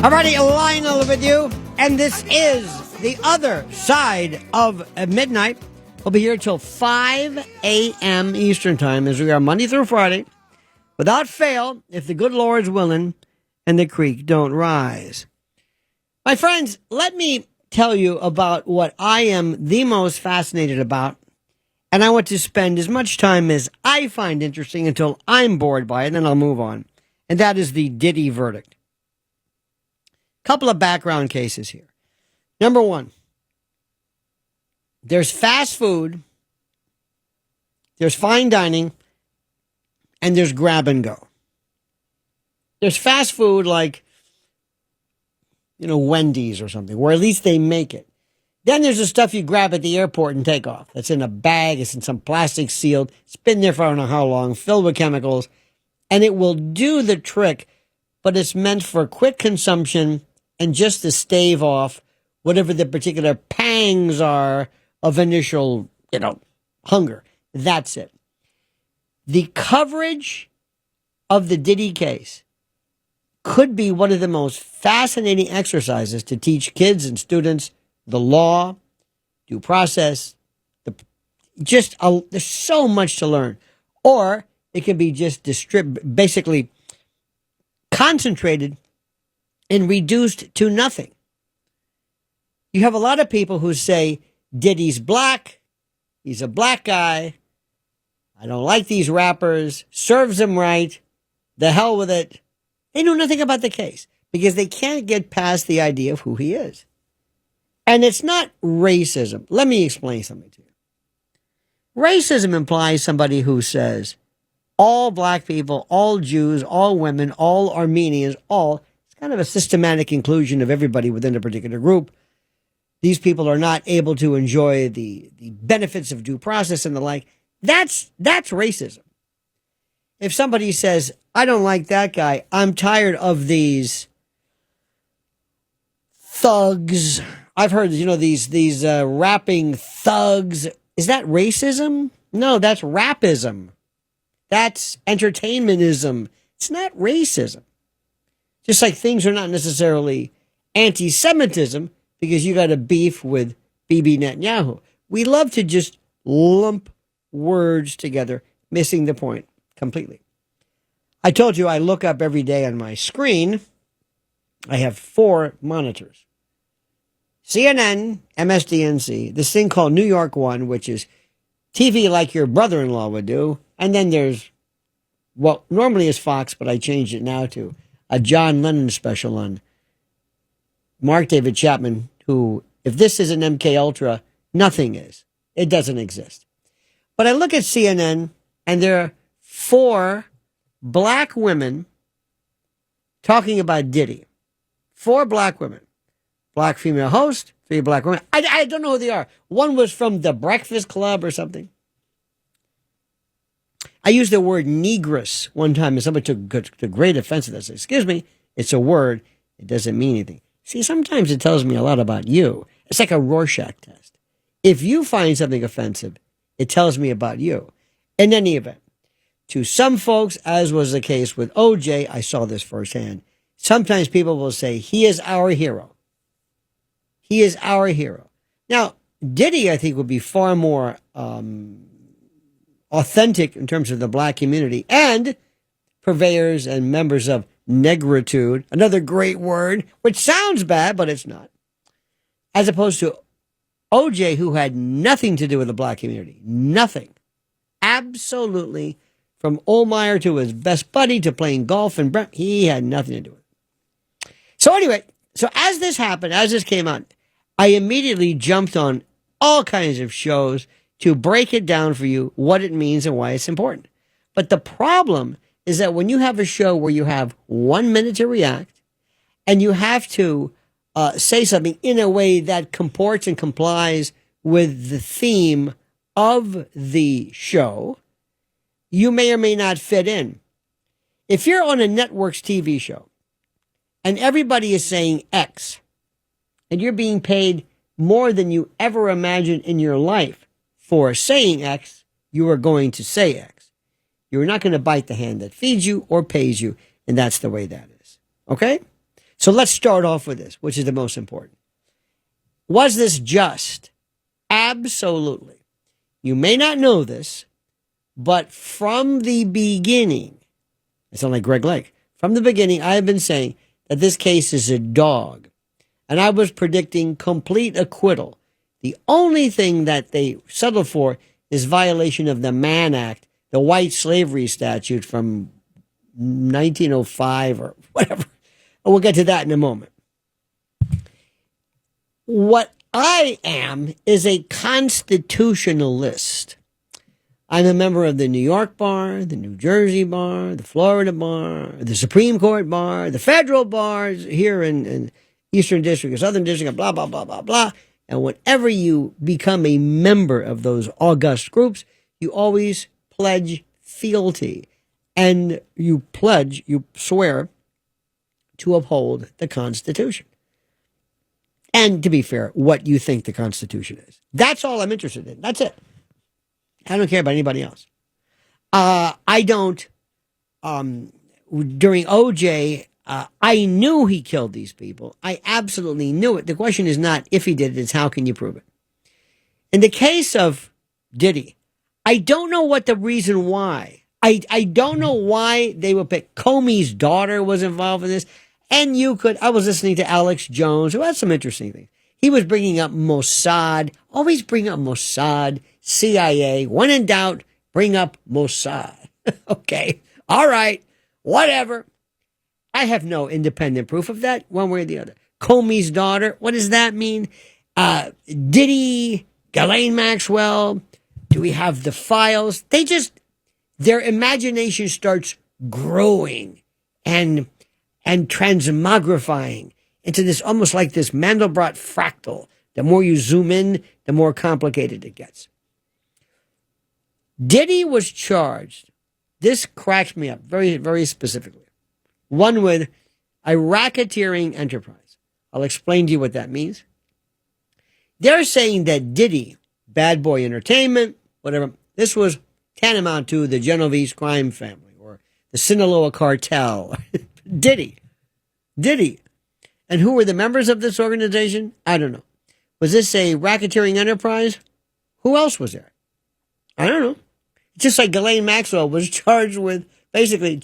Alrighty, Lionel with you, and this is the other side of midnight. We'll be here till 5 a.m. Eastern Time as we are Monday through Friday, without fail, if the good Lord's willing and the creek don't rise. My friends, let me tell you about what I am the most fascinated about, and I want to spend as much time as I find interesting until I'm bored by it, and then I'll move on. And that is the Diddy verdict. Couple of background cases here. Number one, there's fast food, there's fine dining, and there's grab and go. There's fast food like, Wendy's or something, where at least they make it. Then there's the stuff you grab at the airport and take off. It's in a bag, it's in some plastic sealed, it's been there for I don't know how long, filled with chemicals, and it will do the trick, but it's meant for quick consumption and just to stave off whatever the particular pangs are of initial, hunger. That's it. The coverage of the Diddy case could be one of the most fascinating exercises to teach kids and students the law, due process. There's so much to learn. Or it can be just basically concentrated and reduced to nothing. You have a lot of people who say, Diddy's black, he's a black guy, I don't like these rappers, serves him right, the hell with it. They know nothing about the case because they can't get past the idea of who he is. And it's not racism. Let me explain something to you. Racism implies somebody who says, all black people, all Jews, all women, all Armenians, it's kind of a systematic inclusion of everybody within a particular group. These people are not able to enjoy the benefits of due process and the like. That's racism. If somebody says, I don't like that guy, I'm tired of these thugs. I've heard, these rapping thugs. Is that racism? No, that's rapism. That's entertainmentism. It's not racism. Just like things are not necessarily anti-Semitism because you got a beef with Bibi Netanyahu. We love to just lump words together, missing the point completely. I told you I look up every day on my screen. I have 4 monitors. CNN, MSDNC, this thing called New York One, which is TV like your brother-in-law would do. And then there's, normally it's Fox, but I changed it now to a John Lennon special on Mark David Chapman, who, if this isn't MK Ultra, nothing is. It doesn't exist. But I look at CNN, and there are 4 black women talking about Diddy. 4 black women. Black female host, 3 black women. I don't know who they are. One was from the Breakfast Club or something. I used the word negress one time, and somebody took great offense to that. I said, excuse me, it's a word. It doesn't mean anything. See, sometimes it tells me a lot about you. It's like a Rorschach test. If you find something offensive, it tells me about you. In any event, to some folks, as was the case with OJ, I saw this firsthand. Sometimes people will say, he is our hero. He is our hero. Now, Diddy, I think, would be far more authentic in terms of the black community and purveyors and members of negritude, another great word, which sounds bad, but it's not. As opposed to OJ, who had nothing to do with the black community. Nothing. Absolutely. From Olmeyer to his best buddy to playing golf and Brent, he had nothing to do with it. So anyway, as this happened, as this came out, I immediately jumped on all kinds of shows to break it down for you, what it means and why it's important. But the problem is that when you have a show where you have 1 minute to react and you have to say something in a way that comports and complies with the theme of the show, you may or may not fit in. If you're on a network's TV show and everybody is saying X and you're being paid more than you ever imagined in your life for saying X, you are going to say X. You're not going to bite the hand that feeds you or pays you, and that's the way that is. Okay? So let's start off with this, which is the most important. Was this just? Absolutely. You may not know this, but from the beginning, I sound like Greg Lake. From the beginning, I have been saying that this case is a dog. And I was predicting complete acquittal. The only thing that they settled for is violation of the Mann Act, the white slavery statute from 1905 or whatever. And we'll get to that in a moment. What I am is a constitutionalist. I'm a member of the New York bar, the New Jersey bar, the Florida bar, the Supreme Court bar, the federal bars here in Eastern District or Southern District, blah, blah, blah, blah, blah. And whenever you become a member of those august groups, you always pledge fealty. And you swear to uphold the Constitution. And to be fair, what you think the Constitution is. That's all I'm interested in. That's it. I don't care about anybody else. I don't, during OJ, I knew he killed these people. I absolutely knew it. The question is not if he did it, it's how can you prove it? In the case of Diddy, I don't know what the reason why. I don't know why they would pick. Comey's daughter was involved in this. And I was listening to Alex Jones, who had some interesting things. He was bringing up Mossad, always bring up Mossad, CIA. When in doubt, bring up Mossad. Okay, all right, whatever. I have no independent proof of that, one way or the other. Comey's daughter, what does that mean? Diddy, Ghislaine Maxwell, do we have the files? Their imagination starts growing and transmogrifying into this, almost like this Mandelbrot fractal. The more you zoom in, the more complicated it gets. Diddy was charged. This cracks me up very, very specifically. One with a racketeering enterprise. I'll explain to you what that means. They're saying that Diddy, Bad Boy Entertainment, whatever, this was tantamount to the Genovese crime family or the Sinaloa cartel. Diddy. And who were the members of this organization? I don't know. Was this a racketeering enterprise? Who else was there? I don't know. Just like Ghislaine Maxwell was charged with basically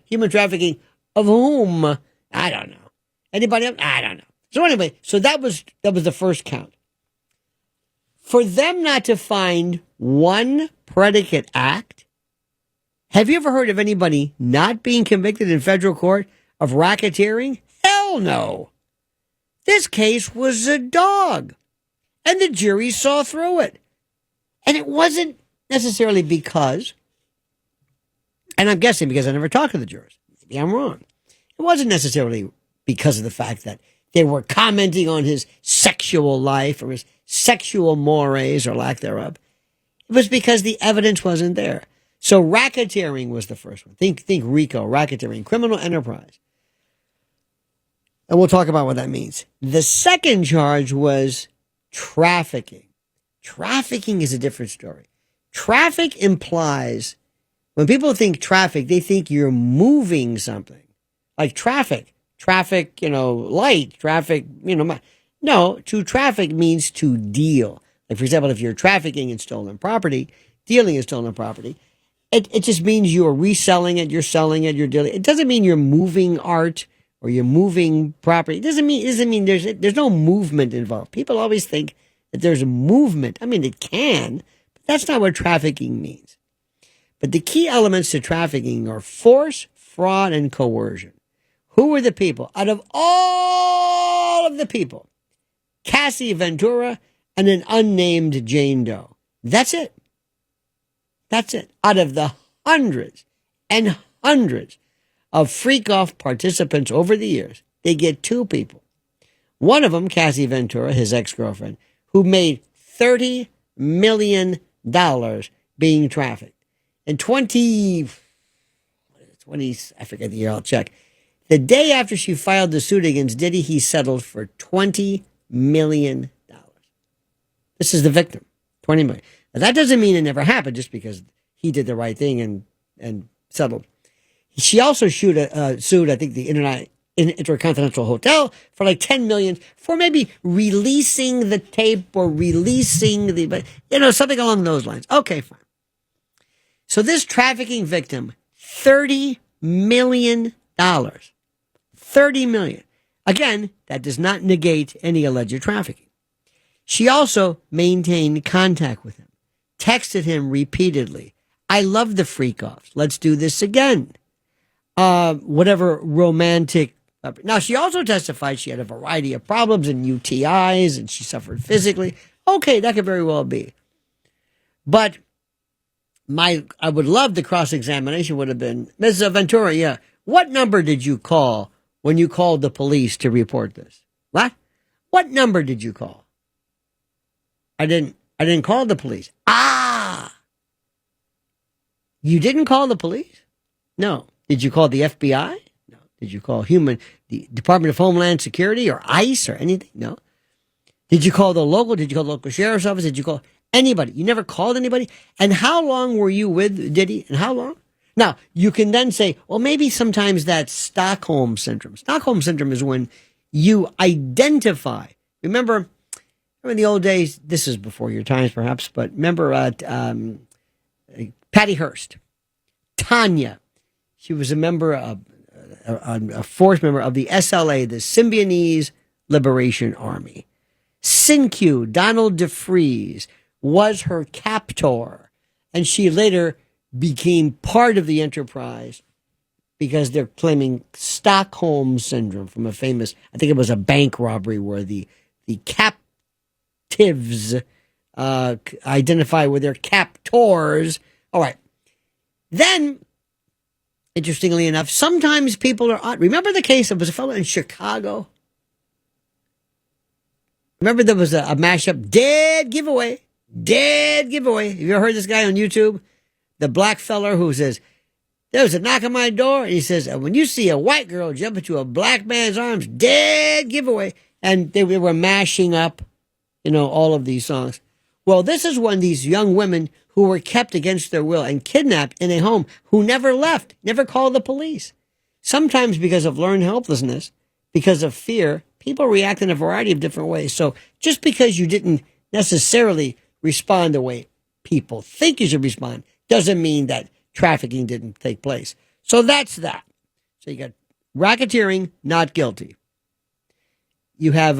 human trafficking of whom? I don't know. Anybody else? I don't know. So anyway, that was the first count. For them not to find one predicate act, have you ever heard of anybody not being convicted in federal court of racketeering? Hell no. This case was a dog, and the jury saw through it. And it wasn't necessarily because, and I'm guessing because I never talked to the jurors. Maybe I'm wrong. It wasn't necessarily because of the fact that they were commenting on his sexual life or his sexual mores or lack thereof. It was because the evidence wasn't there. So racketeering was the first one. Think RICO, racketeering, criminal enterprise. And we'll talk about what that means. The second charge was trafficking. Trafficking is a different story. Traffic implies, when people think traffic, they think you're moving something. Like traffic, light, traffic, No, to traffic means to deal. Like, for example, if you're trafficking in stolen property, dealing in stolen property, it just means you're reselling it, you're selling it, you're dealing. It doesn't mean you're moving art or you're moving property. It doesn't mean there's no movement involved. People always think that there's a movement. I mean, it can, but that's not what trafficking means. But the key elements to trafficking are force, fraud, and coercion. Who were the people? Out of all of the people, Cassie Ventura and an unnamed Jane Doe. That's it. That's it. Out of the hundreds and hundreds of freak-off participants over the years, they get two people. One of them, Cassie Ventura, his ex-girlfriend, who made $30 million being trafficked. In 20, I forget the year, I'll check. The day after she filed the suit against Diddy, he settled for $20 million. This is the victim, $20 million. Now, that doesn't mean it never happened just because he did the right thing and settled. She also sued, I think, the in Intercontinental Hotel for like 10 million for maybe releasing the tape or releasing something along those lines. Okay, fine. So this trafficking victim, $30 million. $30 million. Again, that does not negate any alleged trafficking. She also maintained contact with him, texted him repeatedly. I love the freak offs. Let's do this again. Whatever romantic. Now, she also testified she had a variety of problems and UTIs and she suffered physically. Okay, that could very well be. But I would love the cross-examination would have been, Mrs. Ventura, yeah, what number did you call when you called the police to report this? What? What number did you call? I didn't call the police. Ah! You didn't call the police? No. Did you call the FBI? No. Did you call the Department of Homeland Security or ICE or anything? No. Did you call the local sheriff's office? Did you call anybody? You never called anybody? And how long were you with Diddy? And how long? Now, you can then say, well, maybe sometimes that's Stockholm Syndrome. Stockholm Syndrome is when you identify. Remember in the old days, this is before your times perhaps, but remember Patty Hearst, Tanya. She was a member of, a force member of the SLA, the Symbionese Liberation Army. Sinque, Donald DeFreeze, was her captor, and she later became part of the enterprise because they're claiming Stockholm Syndrome from a famous, I think it was a bank robbery where the captives identify with their captors. All right. Then, interestingly enough, sometimes people are odd. Remember the case, there was a fellow in Chicago? Remember there was a mashup, dead giveaway. Have you ever heard this guy on YouTube? The black feller who says, there was a knock on my door, and he says, when you see a white girl jump into a black man's arms, dead giveaway. And they were mashing up, all of these songs. Well, this is when these young women who were kept against their will and kidnapped in a home, who never left, never called the police. Sometimes because of learned helplessness, because of fear, people react in a variety of different ways. So just because you didn't necessarily respond the way people think you should respond doesn't mean that trafficking didn't take place. So that's that. So you got racketeering, not guilty. You have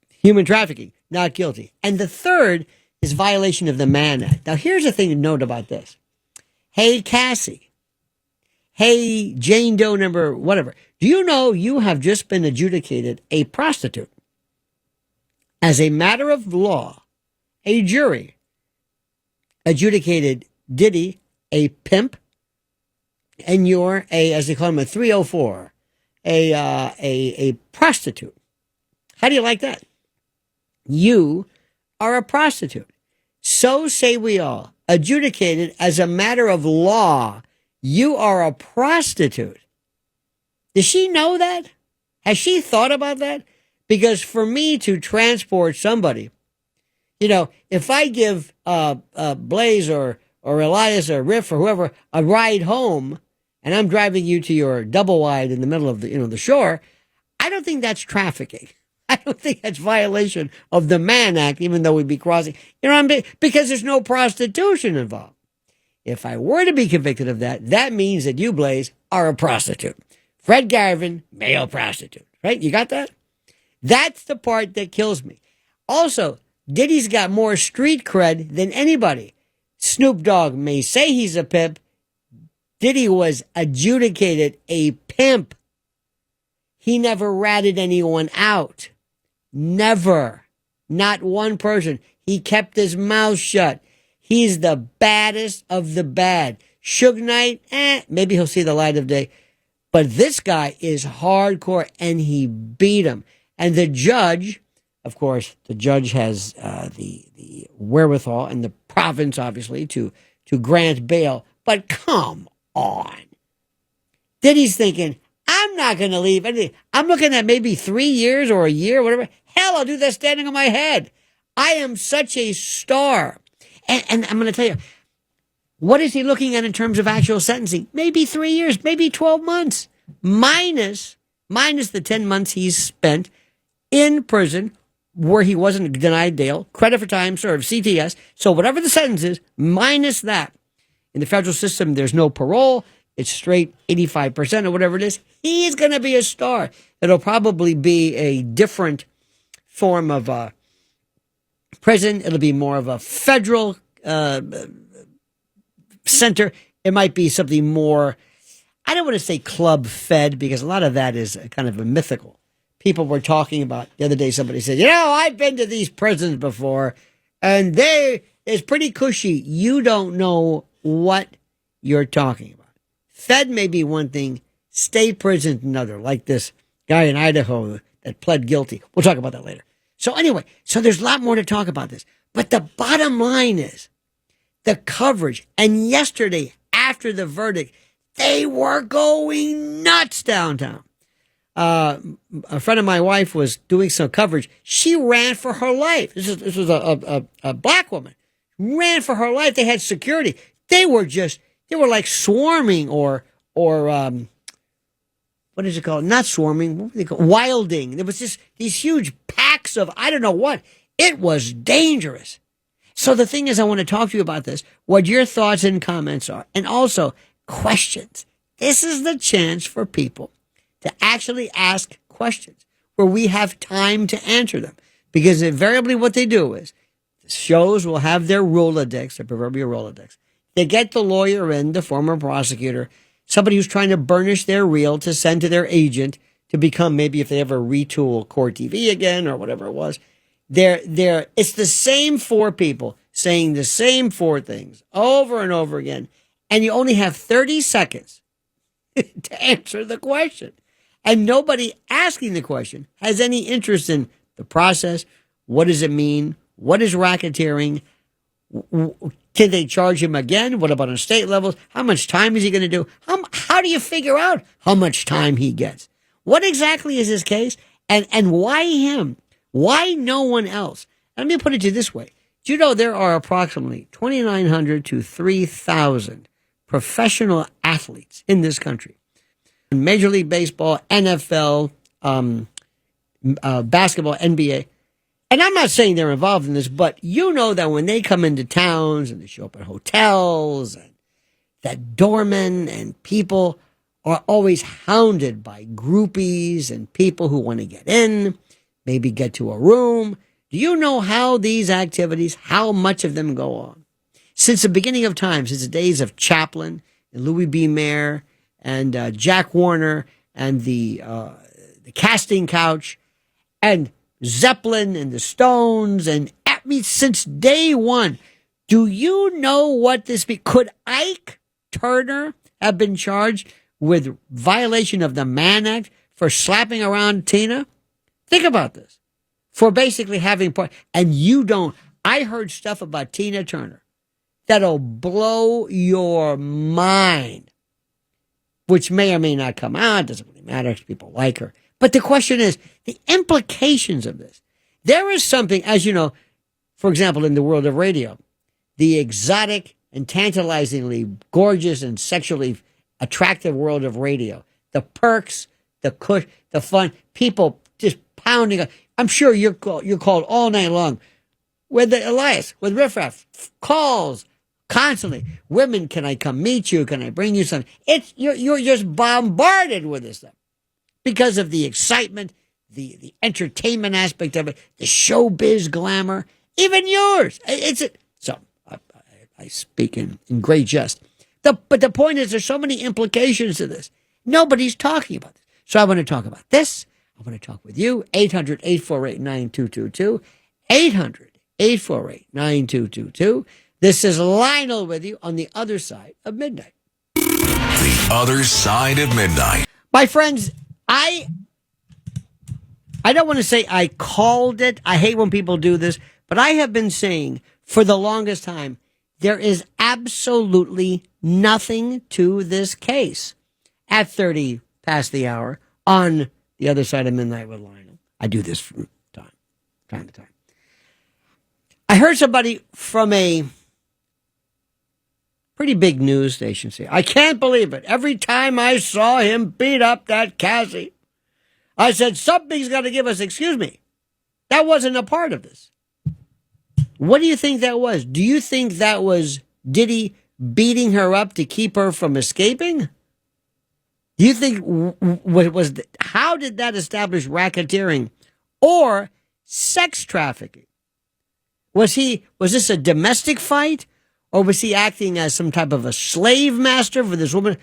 human trafficking, not guilty. And the third is violation of the Mann Act. Now, here's the thing to note about this. Hey, Cassie. Hey, Jane Doe number whatever. Do you know you have just been adjudicated a prostitute? As a matter of law, a jury adjudicated Diddy a pimp, and you're as they call him, a 304, a prostitute. How do you like that? You are a prostitute. So say we all. Adjudicated as a matter of law, you are a prostitute. Does she know that? Has she thought about that? Because for me to transport somebody, if I give Blaze or Elias or Riff or whoever a ride home, and I'm driving you to your double wide in the middle of the shore, I don't think that's trafficking. I don't think that's violation of the Mann Act, even though we'd be crossing. Because there's no prostitution involved. If I were to be convicted of that, that means that you, Blaze, are a prostitute. Fred Garvin, male prostitute. Right? You got that? That's the part that kills me. Also, Diddy's got more street cred than anybody. Snoop Dogg may say he's a pimp. Diddy was adjudicated a pimp. He never ratted anyone out. Never. Not one person. He kept his mouth shut. He's the baddest of the bad. Suge Knight, maybe he'll see the light of day. But this guy is hardcore, and he beat him. And the judge, of course, the judge has the wherewithal and the province, obviously, to grant bail. But come on. Diddy's thinking, I'm not going to leave anything. I'm looking at maybe 3 years or a year, whatever. Hell, I'll do that standing on my head. I am such a star. And I'm going to tell you, what is he looking at in terms of actual sentencing? Maybe 3 years, maybe 12 months. minus the 10 months he's spent in prison where he wasn't denied bail, credit for time served, CTS. So whatever the sentence is, minus that. In the federal system, there's no parole. It's straight 85% or whatever it is. He's going to be a star. It'll probably be a different form of prison. It'll be more of a federal center. It might be something more, I don't want to say club fed, because a lot of that is kind of a mythical. People were talking about, the other day somebody said, I've been to these prisons before, and it's pretty cushy. You don't know what you're talking about. Fed may be one thing, state prison another, like this guy in Idaho that pled guilty. We'll talk about that later. So anyway, there's a lot more to talk about this. But the bottom line is the coverage. And yesterday, after the verdict, they were going nuts downtown. A friend of my wife was doing some coverage. She ran for her life. This was a black woman. Ran for her life. They had security. They were like swarming or what is it called? Not swarming. What were they called? Wilding. There was just these huge packs of, I don't know what. It was dangerous. So the thing is, I want to talk to you about this, what your thoughts and comments are, and also questions. This is the chance for people to actually ask questions where we have time to answer them. Because invariably what they do is the shows will have their Rolodex, their proverbial Rolodex. They get the lawyer in, the former prosecutor, somebody who's trying to burnish their reel to send to their agent to become, maybe if they ever retool Court TV again or whatever it was. It's the same four people saying the same four things over and over again. And you only have 30 seconds to answer the question. And nobody asking the question has any interest in the process. What does it mean? What is racketeering? Can they charge him again? What about on state levels? How much time is he going to do? How do you figure out how much time he gets? What exactly is his case? And why him? Why no one else? And let me put it to you this way. Do you know there are approximately 2,900 to 3,000 professional athletes in this country? Major League Baseball, NFL, basketball, NBA. And I'm not saying they're involved in this, but you know that when they come into towns and they show up at hotels, and that doormen and people are always hounded by groupies and people who want to get in, maybe get to a room. Do you know how these activities, how much of them go on? Since the beginning of time, since the days of Chaplin and Louis B. Mayer and Jack Warner and the casting couch and Zeppelin and the Stones, and since day one, do you know what this be? Could Ike Turner have been charged with violation of the Mann Act for slapping around Tina? Think about this. For basically having part, and you don't. I heard stuff about Tina Turner that'll blow your mind, which may or may not come out. Doesn't really matter if people like her. But the question is the implications of this. There is something, as you know, for example, in the world of radio, the exotic and tantalizingly gorgeous and sexually attractive world of radio, the perks, the cush, the fun, people just pounding. I'm sure you're called all night long with the Elias, with riffraff, calls constantly. Women, can I come meet you? Can I bring you something? You're just bombarded with this stuff because of the excitement, the entertainment aspect of it, the showbiz glamour, even yours. I speak in great jest. But the point is, there's so many implications to this. Nobody's talking about this. So I want to talk about this. I want to talk with you. 800-848-9222. 800-848-9222. This is Lionel with you on the other side of midnight. The other side of midnight. My friends, I don't want to say I called it. I hate when people do this, but I have been saying for the longest time, there is absolutely nothing to this case. At 30 past the hour on the other side of midnight with Lionel. I do this from time to time. I heard somebody from a pretty big news station say, I can't believe it. Every time I saw him beat up that Cassie, I said, something's got to give us, excuse me. That wasn't a part of this. What do you think that was? Do you think that was Diddy beating her up to keep her from escaping? Do you think how did that establish racketeering or sex trafficking? Was this a domestic fight, or was he acting as some type of a slave master for this woman?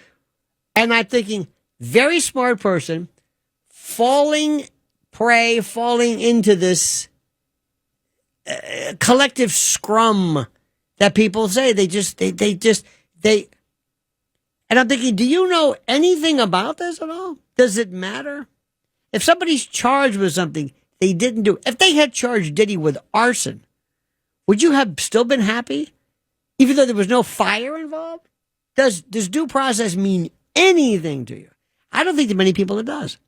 And I'm thinking, very smart person, falling into this collective scrum that people say. And I'm thinking, do you know anything about this at all? Does it matter? If somebody's charged with something they didn't do, if they had charged Diddy with arson, would you have still been happy? Even though there was no fire involved? Does due process mean anything to you? I don't think to many people it does.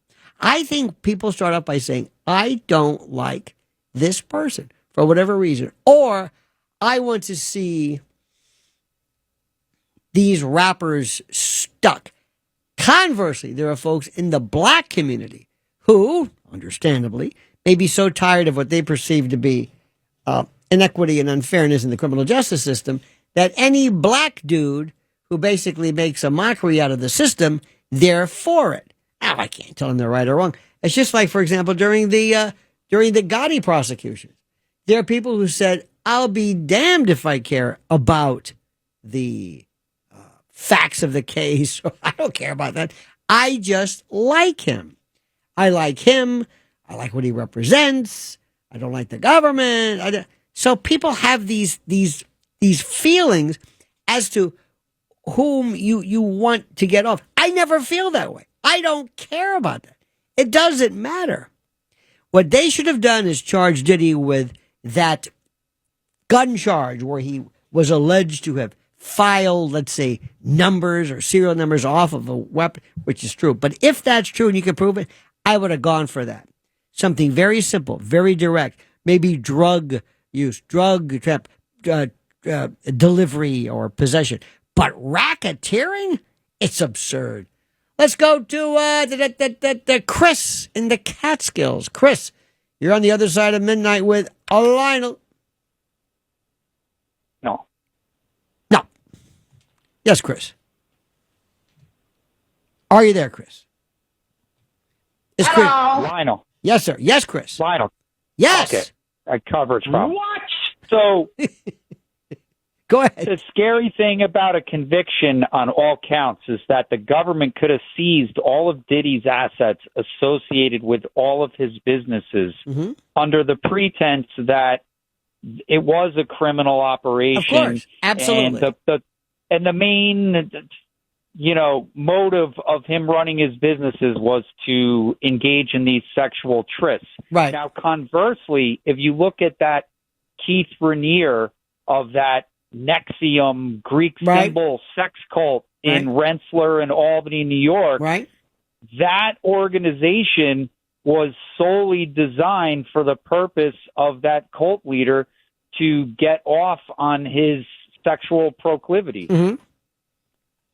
I think people start off by saying, I don't like this person for whatever reason, or I want to see these rappers stuck. Conversely, there are folks in the black community who, understandably, may be so tired of what they perceive to be inequity and unfairness in the criminal justice system that any black dude who basically makes a mockery out of the system, they're for it. Now, I can't tell them they're right or wrong. It's just like, for example, during the Gotti prosecution, there are people who said, I'll be damned if I care about the facts of the case. I don't care about that. I just like him. I like him. I like what he represents. I don't like the government. So people have these feelings as to whom you want to get off. I never feel that way. I don't care about that. It doesn't matter. What they should have done is charge Diddy with that gun charge where he was alleged to have filed, let's say, numbers or serial numbers off of a weapon, which is true. But if that's true and you can prove it, I would have gone for that. Something very simple, very direct, maybe drug use, delivery or possession. But racketeering? It's absurd. Let's go to Chris in the Catskills. Chris, you're on the other side of midnight with Lionel. No. Yes, Chris. Are you there, Chris? Is Chris? Lionel. Yes, sir. Yes, Chris. Lionel. Yes. Okay. That coverage problem. What? So go ahead. The scary thing about a conviction on all counts is that the government could have seized all of Diddy's assets associated with all of his businesses under the pretense that it was a criminal operation. Of course. Absolutely. And the main, motive of him running his businesses was to engage in these sexual trysts. Right. Now, conversely, if you look at that Keith Raniere of that Nexium Greek symbol sex cult in Rensselaer and Albany, New York, that organization was solely designed for the purpose of that cult leader to get off on his sexual proclivity.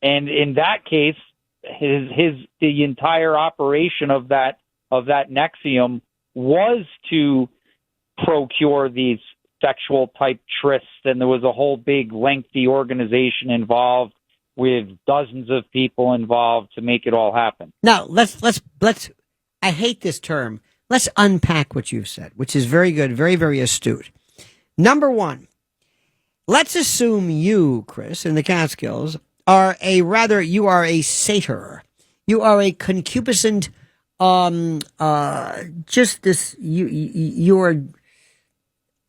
And in that case, the entire operation of that Nexium was to procure these sexual type trysts, and there was a whole big lengthy organization involved with dozens of people involved to make it all happen. Now let's I hate this term. Let's unpack what you've said, which is very good, very, very astute. Number one, let's assume you, Chris, in the Catskills, you are a satyr. You are a concupiscent, you are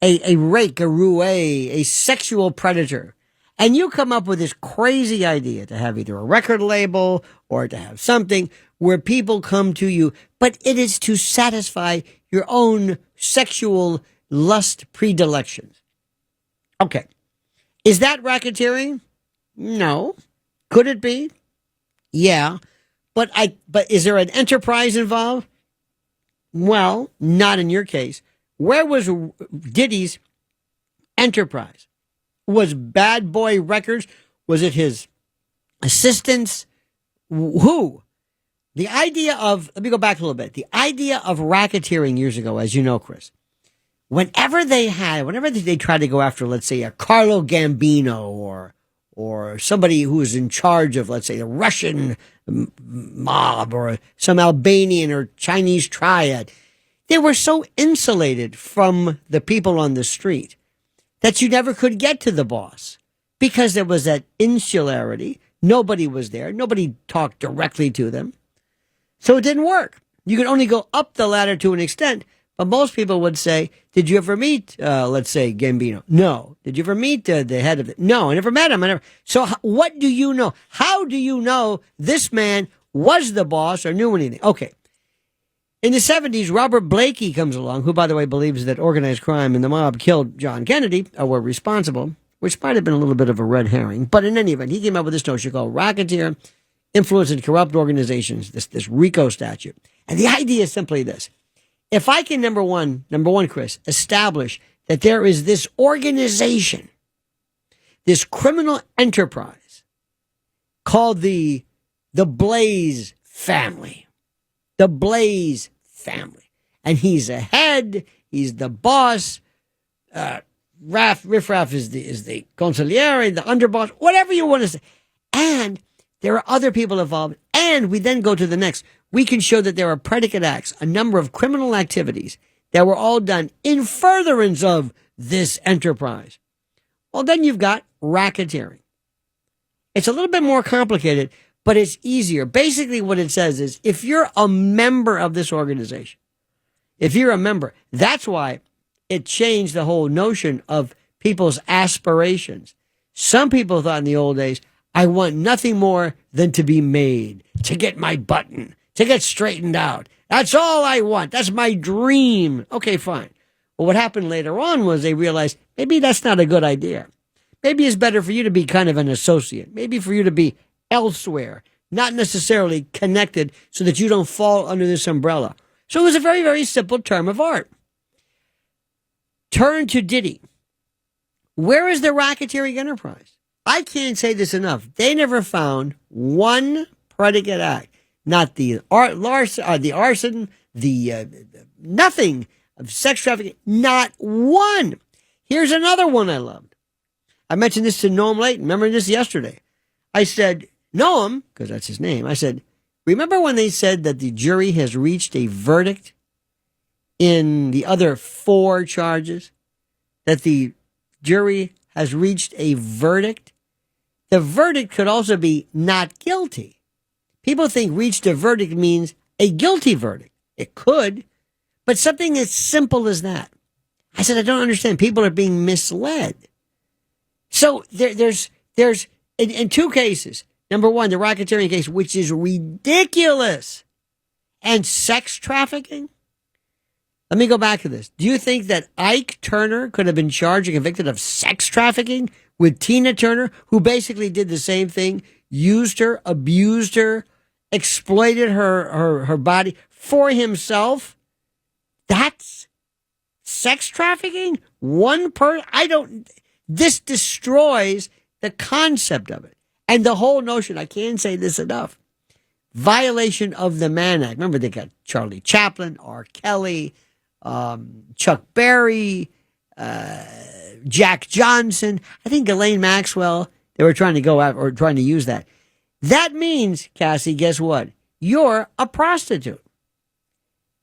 a rake, a roue, a sexual predator. And you come up with this crazy idea to have either a record label or to have something where people come to you, but it is to satisfy your own sexual lust predilections. Okay. Is that racketeering? No. Could it be? Yeah. But is there an enterprise involved? Well, not in your case. Where was Diddy's enterprise? Was Bad Boy Records, Was it his assistants? Who? The idea of, let me go back a little bit. The idea of racketeering years ago, as you know, Chris, whenever they tried to go after, let's say, a Carlo Gambino or somebody who was in charge of, let's say, the Russian mob or some Albanian or Chinese triad, they were so insulated from the people on the street that you never could get to the boss because there was that insularity. Nobody was there. Nobody talked directly to them. So it didn't work. You could only go up the ladder to an extent. But most people would say, did you ever meet, let's say, Gambino? No. Did you ever meet the head of it? No, I never met him. So what do you know? How do you know this man was the boss or knew anything? Okay. In the 70s, Robert Blakey comes along, who, by the way, believes that organized crime and the mob killed John Kennedy or were responsible, which might have been a little bit of a red herring. But in any event, he came up with this notion called racketeer, influence, and corrupt organizations, this RICO statute. And the idea is simply this. If I can, number one, Chris, establish that there is this organization, this criminal enterprise called the Blaze family, and he's a head, he's the boss, Riff-Raff is the consigliere, the underboss, whatever you want to say. And there are other people involved. And we then go to the next. We can show that there are predicate acts, a number of criminal activities that were all done in furtherance of this enterprise. Well, then you've got racketeering. It's a little bit more complicated, but it's easier. Basically, what it says is if you're a member of this organization, if you're a member, that's why it changed the whole notion of people's aspirations. Some people thought in the old days, I want nothing more than to be made, to get my button, to get straightened out. That's all I want. That's my dream. Okay, fine. Well, what happened later on was they realized maybe that's not a good idea. Maybe it's better for you to be kind of an associate. Maybe for you to be elsewhere, not necessarily connected so that you don't fall under this umbrella. So it was a very, very simple term of art. Turn to Diddy. Where is the racketeering enterprise? I can't say this enough. They never found one predicate act. Not the arson, nothing of sex trafficking. Not one. Here's another one I loved. I mentioned this to Noam Layton. Remember this yesterday. I said, Noam, because that's his name, I said, remember when they said that the jury has reached a verdict in the other 4 charges? That the jury has reached a verdict? The verdict could also be not guilty. People think reached a verdict means a guilty verdict. It could, but something as simple as that. I said, I don't understand. People are being misled. So there's in 2 cases. Number one, the racketeering case, which is ridiculous, and sex trafficking. Let me go back to this. Do you think that Ike Turner could have been charged and convicted of sex trafficking with Tina Turner, who basically did the same thing, used her, abused her, exploited her body for himself? That's sex trafficking? This destroys the concept of it. And the whole notion, I can't say this enough, violation of the Mann Act. Remember, they got Charlie Chaplin, R. Kelly, Chuck Berry, Jack Johnson, I think Ghislaine Maxwell. They were trying to go out or trying to use that. That means, Cassie, guess what? You're a prostitute.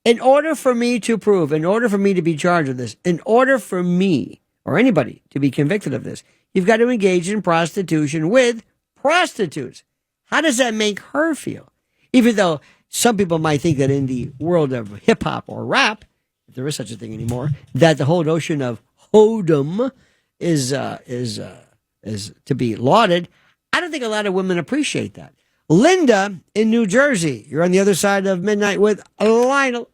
In order for me to prove, in order for me to be charged with this, in order for me or anybody to be convicted of this, you've got to engage in prostitution with prostitutes. How does that make her feel? Even though some people might think that in the world of hip hop or rap, if there is such a thing anymore, that the whole notion of hoedom is to be lauded. I don't think a lot of women appreciate that. Linda in New Jersey, you're on the other side of midnight with Lionel.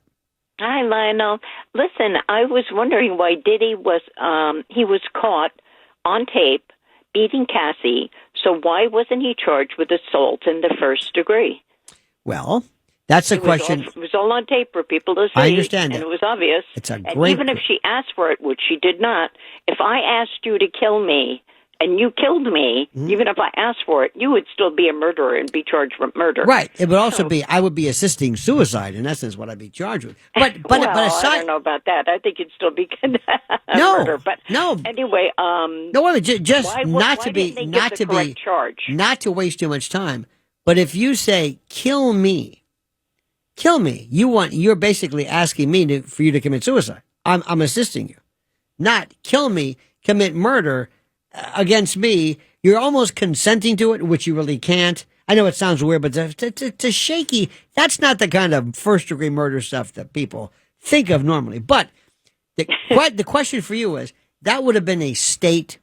Hi, Lionel. Listen, I was wondering why Diddy was caught on tape beating Cassie. So why wasn't he charged with assault in the 1st degree? Well, that's a question. It was all on tape for people to see. I understand and that. It was obvious. It's a and great. even if she asked for it, which she did not, if I asked you to kill me, and you killed me, even if I asked for it, you would still be a murderer and be charged with murder. Right. It would also be, I would be assisting suicide. In essence, what I'd be charged with. But aside, I don't know about that. I think you'd still be murder. But anyway, no, wait, just not to waste too much time. But if you say, kill me, you're basically asking me for you to commit suicide. I'm assisting you. Not kill me, commit murder against me. You're almost consenting to it, which you really can't. I know it sounds weird, but to shaky, that's not the kind of first-degree murder stuff that people think of normally. But the question for you is, that would have been a state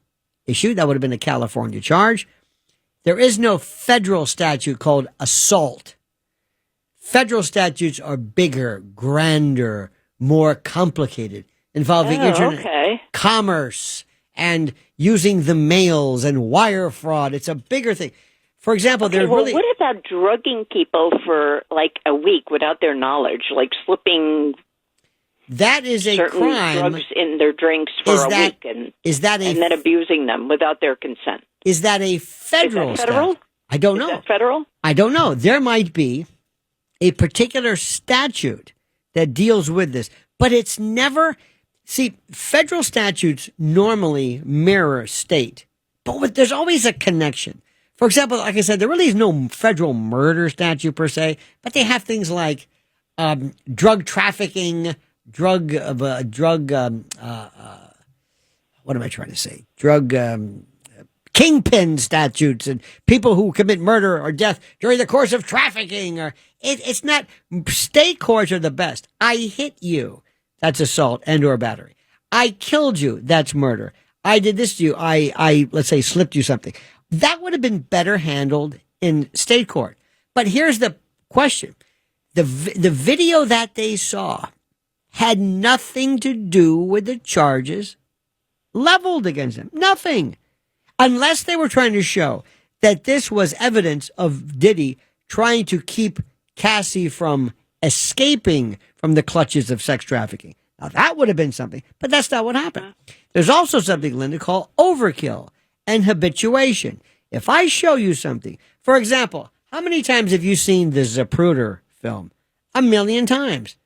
issue. That would have been a California charge. There is no federal statute called assault. Federal statutes are bigger, grander, more complicated, involving internet commerce and using the mails and wire fraud. It's a bigger thing. For example, what about drugging people for like a week without their knowledge, like slipping? That is a crime. Drugs in their drinks for a week, and then abusing them without their consent. Is that a federal? Federal? I don't know. Is that federal? I don't know. There might be a particular statute that deals with this, but it's never. See, federal statutes normally mirror state, but there's always a connection. For example, like I said, there really is no federal murder statute per se, but they have things like drug trafficking, what am I trying to say? Drug kingpin statutes and people who commit murder or death during the course of trafficking. Or it's not. State courts are the best. I hit you. That's assault and or battery. I killed you. That's murder. I did this to you. I let's say slipped you something. That would have been better handled in state court. But here's the question. The video that they saw had nothing to do with the charges leveled against them. Nothing. Unless they were trying to show that this was evidence of Diddy trying to keep Cassie from escaping from the clutches of sex trafficking. Now, that would have been something, but that's not what happened. There's also something, Linda, called overkill and habituation. If I show you something, for example, how many times have you seen the Zapruder film? 1,000,000 times.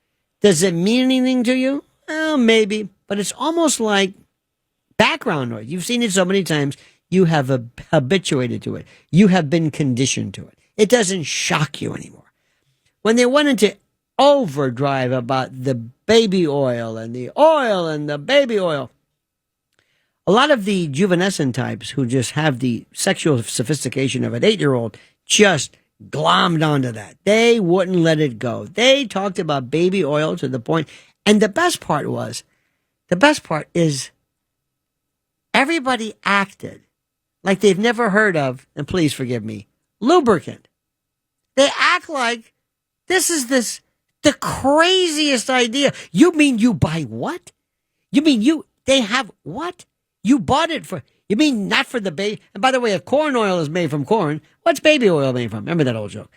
Does it mean anything to you? Well, maybe, but it's almost like background noise. You've seen it so many times, you have habituated to it. You have been conditioned to it. It doesn't shock you anymore. When they went into overdrive about the baby oil and the baby oil, a lot of the juvenescent types who just have the sexual sophistication of an 8-year-old just glommed onto that. They wouldn't let it go. They talked about baby oil to the point. And the best part is everybody acted like they've never heard of, and please forgive me, lubricant. They act like this is the craziest idea. You mean you buy what? You mean they have what? You bought it for, you mean not for the baby? And by the way, if corn oil is made from corn, what's baby oil made from? Remember that old joke?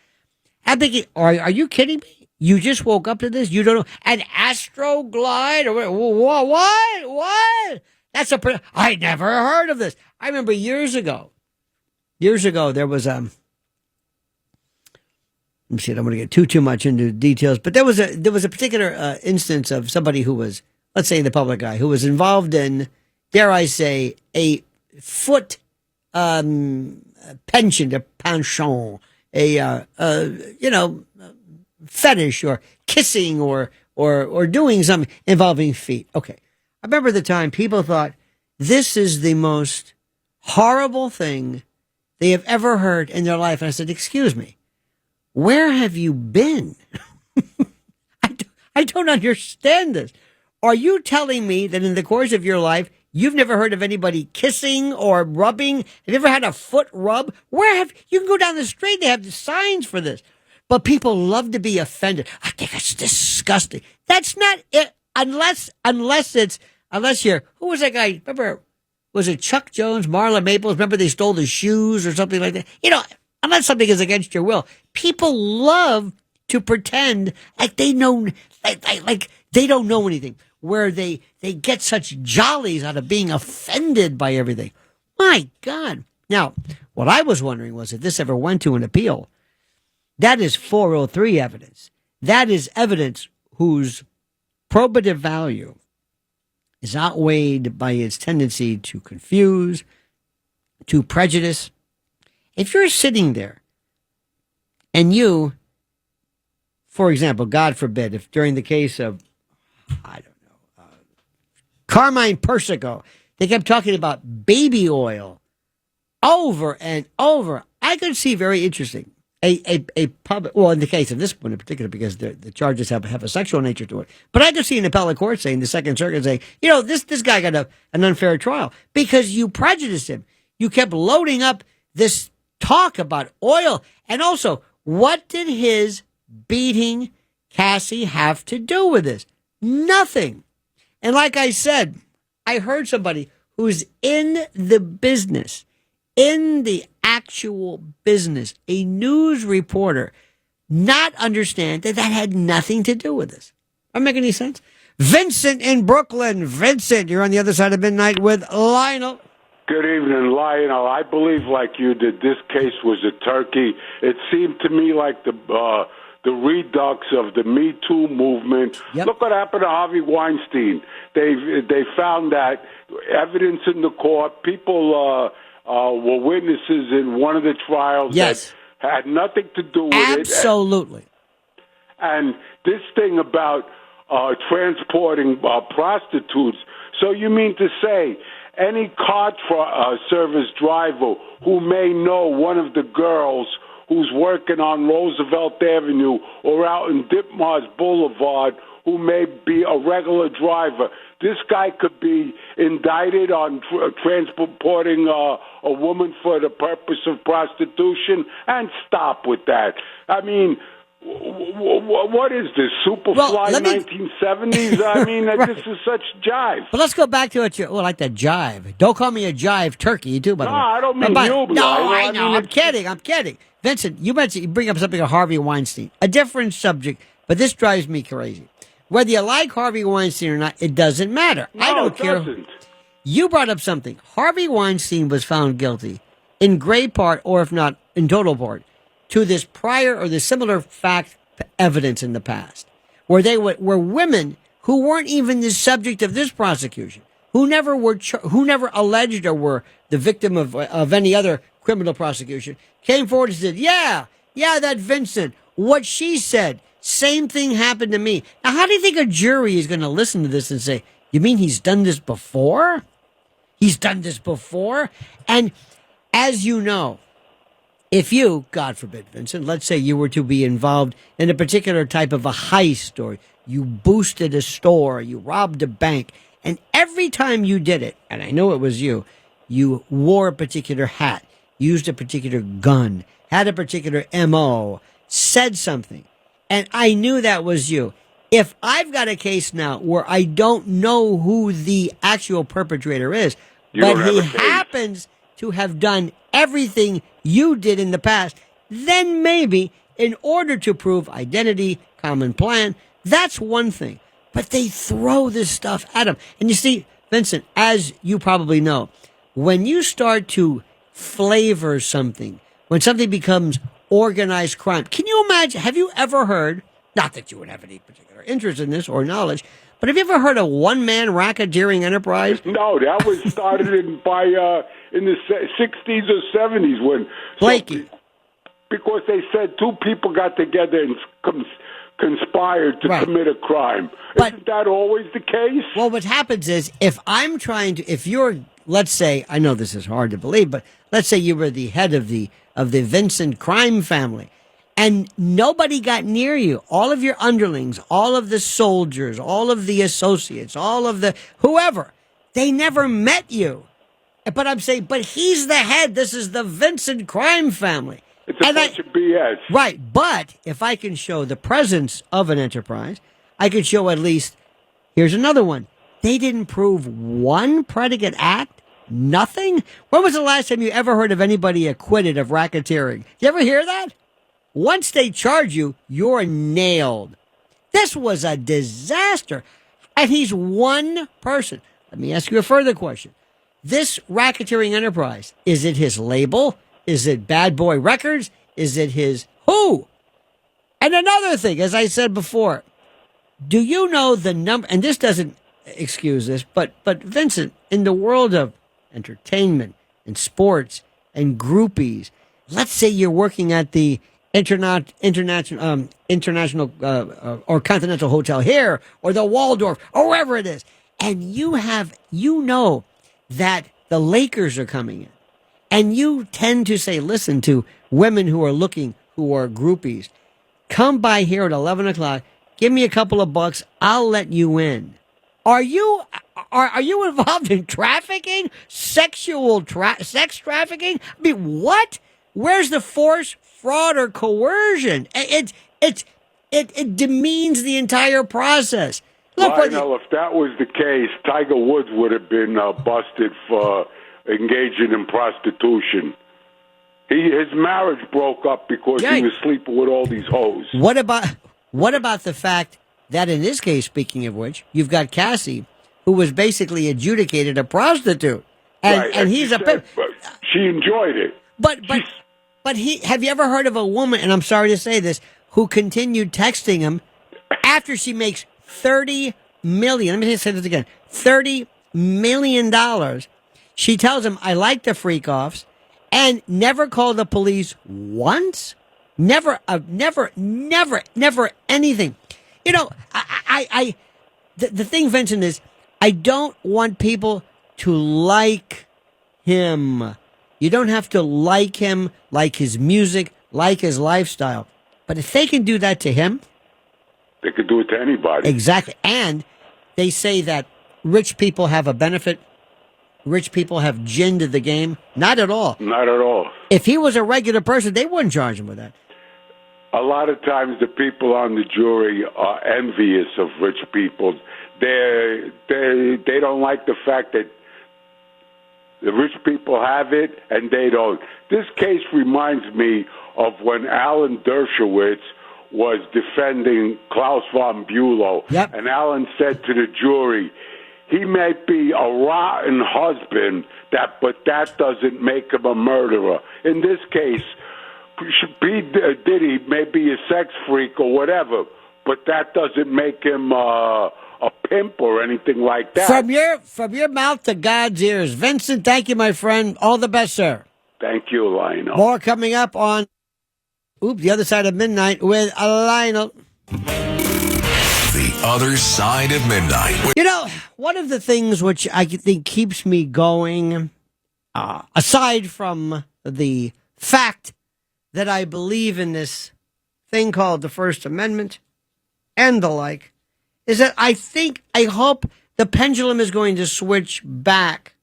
I'm thinking, are you kidding me? You just woke up to this? You don't know? An Astroglide? Or what? I never heard of this. I remember years ago, there was, let me see, I don't want to get too much into details, but there was a particular instance of somebody who was, let's say the public eye, who was involved in, dare I say, a foot penchant, a penchant, fetish or kissing or doing something involving feet. Okay. I remember the time people thought this is the most horrible thing they have ever heard in their life. And I said, excuse me, where have you been? I don't understand this. Are you telling me that in the course of your life, you've never heard of anybody kissing or rubbing? Have you ever had a foot rub? You can go down the street, they have the signs for this. But people love to be offended. I think it's disgusting. That's not it. Unless you're, who was that guy? Remember, was it Chuck Jones, Marla Maples? Remember they stole the shoes or something like that? Unless something is against your will. People love to pretend like they know, like they don't know anything, where they get such jollies out of being offended by everything. My God. Now, what I was wondering was if this ever went to an appeal. That is 403 evidence. That is evidence whose probative value is outweighed by its tendency to confuse, to prejudice. If you're sitting there and you, for example, God forbid, if during the case of, I don't know, Carmine Persico, they kept talking about baby oil over and over, I could see very interesting. A public, well, in the case of this one in particular, because the charges have a sexual nature to it. But I could see an appellate court saying, the Second Circuit saying, this guy got an unfair trial because you prejudiced him. You kept loading up this talk about oil. And also, what did his beating Cassie have to do with this? Nothing. And like I said, I heard somebody who's in the business, in the actual business, a news reporter, not understand that had nothing to do with this. Doesn't make any sense? Vincent in Brooklyn. Vincent, you're on the other side of midnight with Lionel. Good evening, Lionel. I believe, like you did, this case was a turkey. It seemed to me like the redux of the Me Too movement. Yep. Look what happened to Harvey Weinstein. They found that evidence in the court. People were witnesses in one of the trials that had nothing to do with it. Absolutely. And this thing about transporting prostitutes. So you mean to say any car service driver who may know one of the girls who's working on Roosevelt Avenue or out in Ditmars Boulevard who may be a regular driver, this guy could be indicted on transporting a woman for the purpose of prostitution, and stop with that. I mean, what is this, Superfly 1970s? I mean, right. This is such jive. But let's go back to it. Oh, I like that jive. Don't call me a jive turkey, too, by the way. No, I don't mean you. No, I know. I'm kidding. Vincent, you bring up something of Harvey Weinstein. A different subject, but this drives me crazy. Whether you like Harvey Weinstein or not, it doesn't matter. No, I don't care. Doesn't. You brought up something. Harvey Weinstein was found guilty in great part, or if not in total part, to this prior or the similar fact evidence in the past, where they were women who weren't even the subject of this prosecution, who never alleged or were the victim of any other criminal prosecution, came forward and said, yeah, that Vincent, what she said, same thing happened to me. Now, how do you think a jury is going to listen to this and say, you mean he's done this before? He's done this before? And as you know, if you, God forbid, Vincent, let's say you were to be involved in a particular type of a heist, or you boosted a store, you robbed a bank, and every time you did it, and I know it was you wore a particular hat, used a particular gun, had a particular MO, said something, and I knew that was you. If I've got a case now where I don't know who the actual perpetrator is, but he happens to have done everything you did in the past, then maybe in order to prove identity, common plan, that's one thing. But they throw this stuff at him. And you see, Vincent, as you probably know, when you start to flavor something, when something becomes organized crime, can you imagine, have you ever heard, not that you would have any particular interest in this or knowledge, but have you ever heard of one-man racketeering enterprise? No, that was started in the 60s or 70s when Blakey. Because they said two people got together and conspired to commit a crime. But, isn't that always the case? Well, what happens is if you're, let's say, I know this is hard to believe, but let's say you were the head of the Vincent crime family, and nobody got near you. All of your underlings, all of the soldiers, all of the associates, all of the whoever, they never met you. But I'm saying, but he's the head. This is the Vincent crime family. It's a bunch of BS. Right. But if I can show the presence of an enterprise, I could show at least, here's another one. They didn't prove one predicate act. Nothing. When was the last time you ever heard of anybody acquitted of racketeering? You ever hear that? Once they charge you, you're nailed. This was a disaster. And he's one person. Let me ask you a further question. this racketeering enterprise, is it his label? Is it Bad Boy Records? Is it his who? And another thing, as I said before, do you know the number, and this doesn't excuse this, but Vincent, in the world of entertainment and sports and groupies, let's say you're working at the international or Continental Hotel here, or the Waldorf, or wherever it is, and you know that the Lakers are coming in, and you tend to say, listen to women who are looking, who are groupies, come by here at 11 o'clock, give me a couple of bucks, I'll let you in. Are you involved in trafficking, sex trafficking? I mean, what? Where's the force, fraud, or coercion? It demeans the entire process. Look, Lionel, if that was the case, Tiger Woods would have been busted for engaging in prostitution. His marriage broke up because he was sleeping with all these hoes. What about the fact that in this case, speaking of which, you've got Cassie, who was basically adjudicated a prostitute, and he's she enjoyed it. But have you ever heard of a woman, and I'm sorry to say this, who continued texting him after she makes $30 million? Let me say this again: $30 million. She tells him, "I like the freak offs," and never called the police once. Never anything. You know, the thing, Vincent, is I don't want people to like him. You don't have to like him, like his music, like his lifestyle. But if they can do that to him, they could do it to anybody. Exactly. And they say that rich people have a benefit. Rich people have ginned the game. Not at all. Not at all. If he was a regular person, they wouldn't charge him with that. A lot of times the people on the jury are envious of rich people. They don't like the fact that the rich people have it and they don't. This case reminds me of when Alan Dershowitz was defending Klaus von Bülow. Yep. And Alan said to the jury, he may be a rotten husband, but that doesn't make him a murderer. In this case, Diddy may be a sex freak or whatever, but that doesn't make him a pimp or anything like that. From your mouth to God's ears. Vincent, thank you, my friend. All the best, sir. Thank you, Lionel. More coming up on The Other Side of Midnight with Lionel. The Other Side of Midnight. You know, one of the things which I think keeps me going, aside from the fact that I believe in this thing called the First Amendment and the like, is that I hope the pendulum is going to swing back,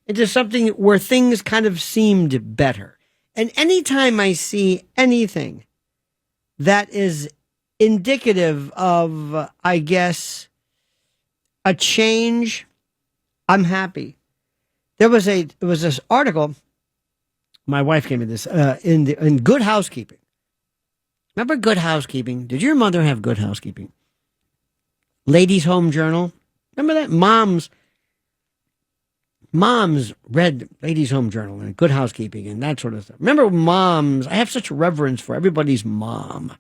into something where things kind of seemed better. And anytime I see anything that is indicative of, I guess, a change, I'm happy. There was this article. My wife gave me this in Good Housekeeping. Remember Good Housekeeping? Did your mother have Good Housekeeping? Ladies' Home Journal. Remember that? Moms read Ladies' Home Journal and Good Housekeeping and that sort of stuff. Remember moms? I have such reverence for everybody's mom.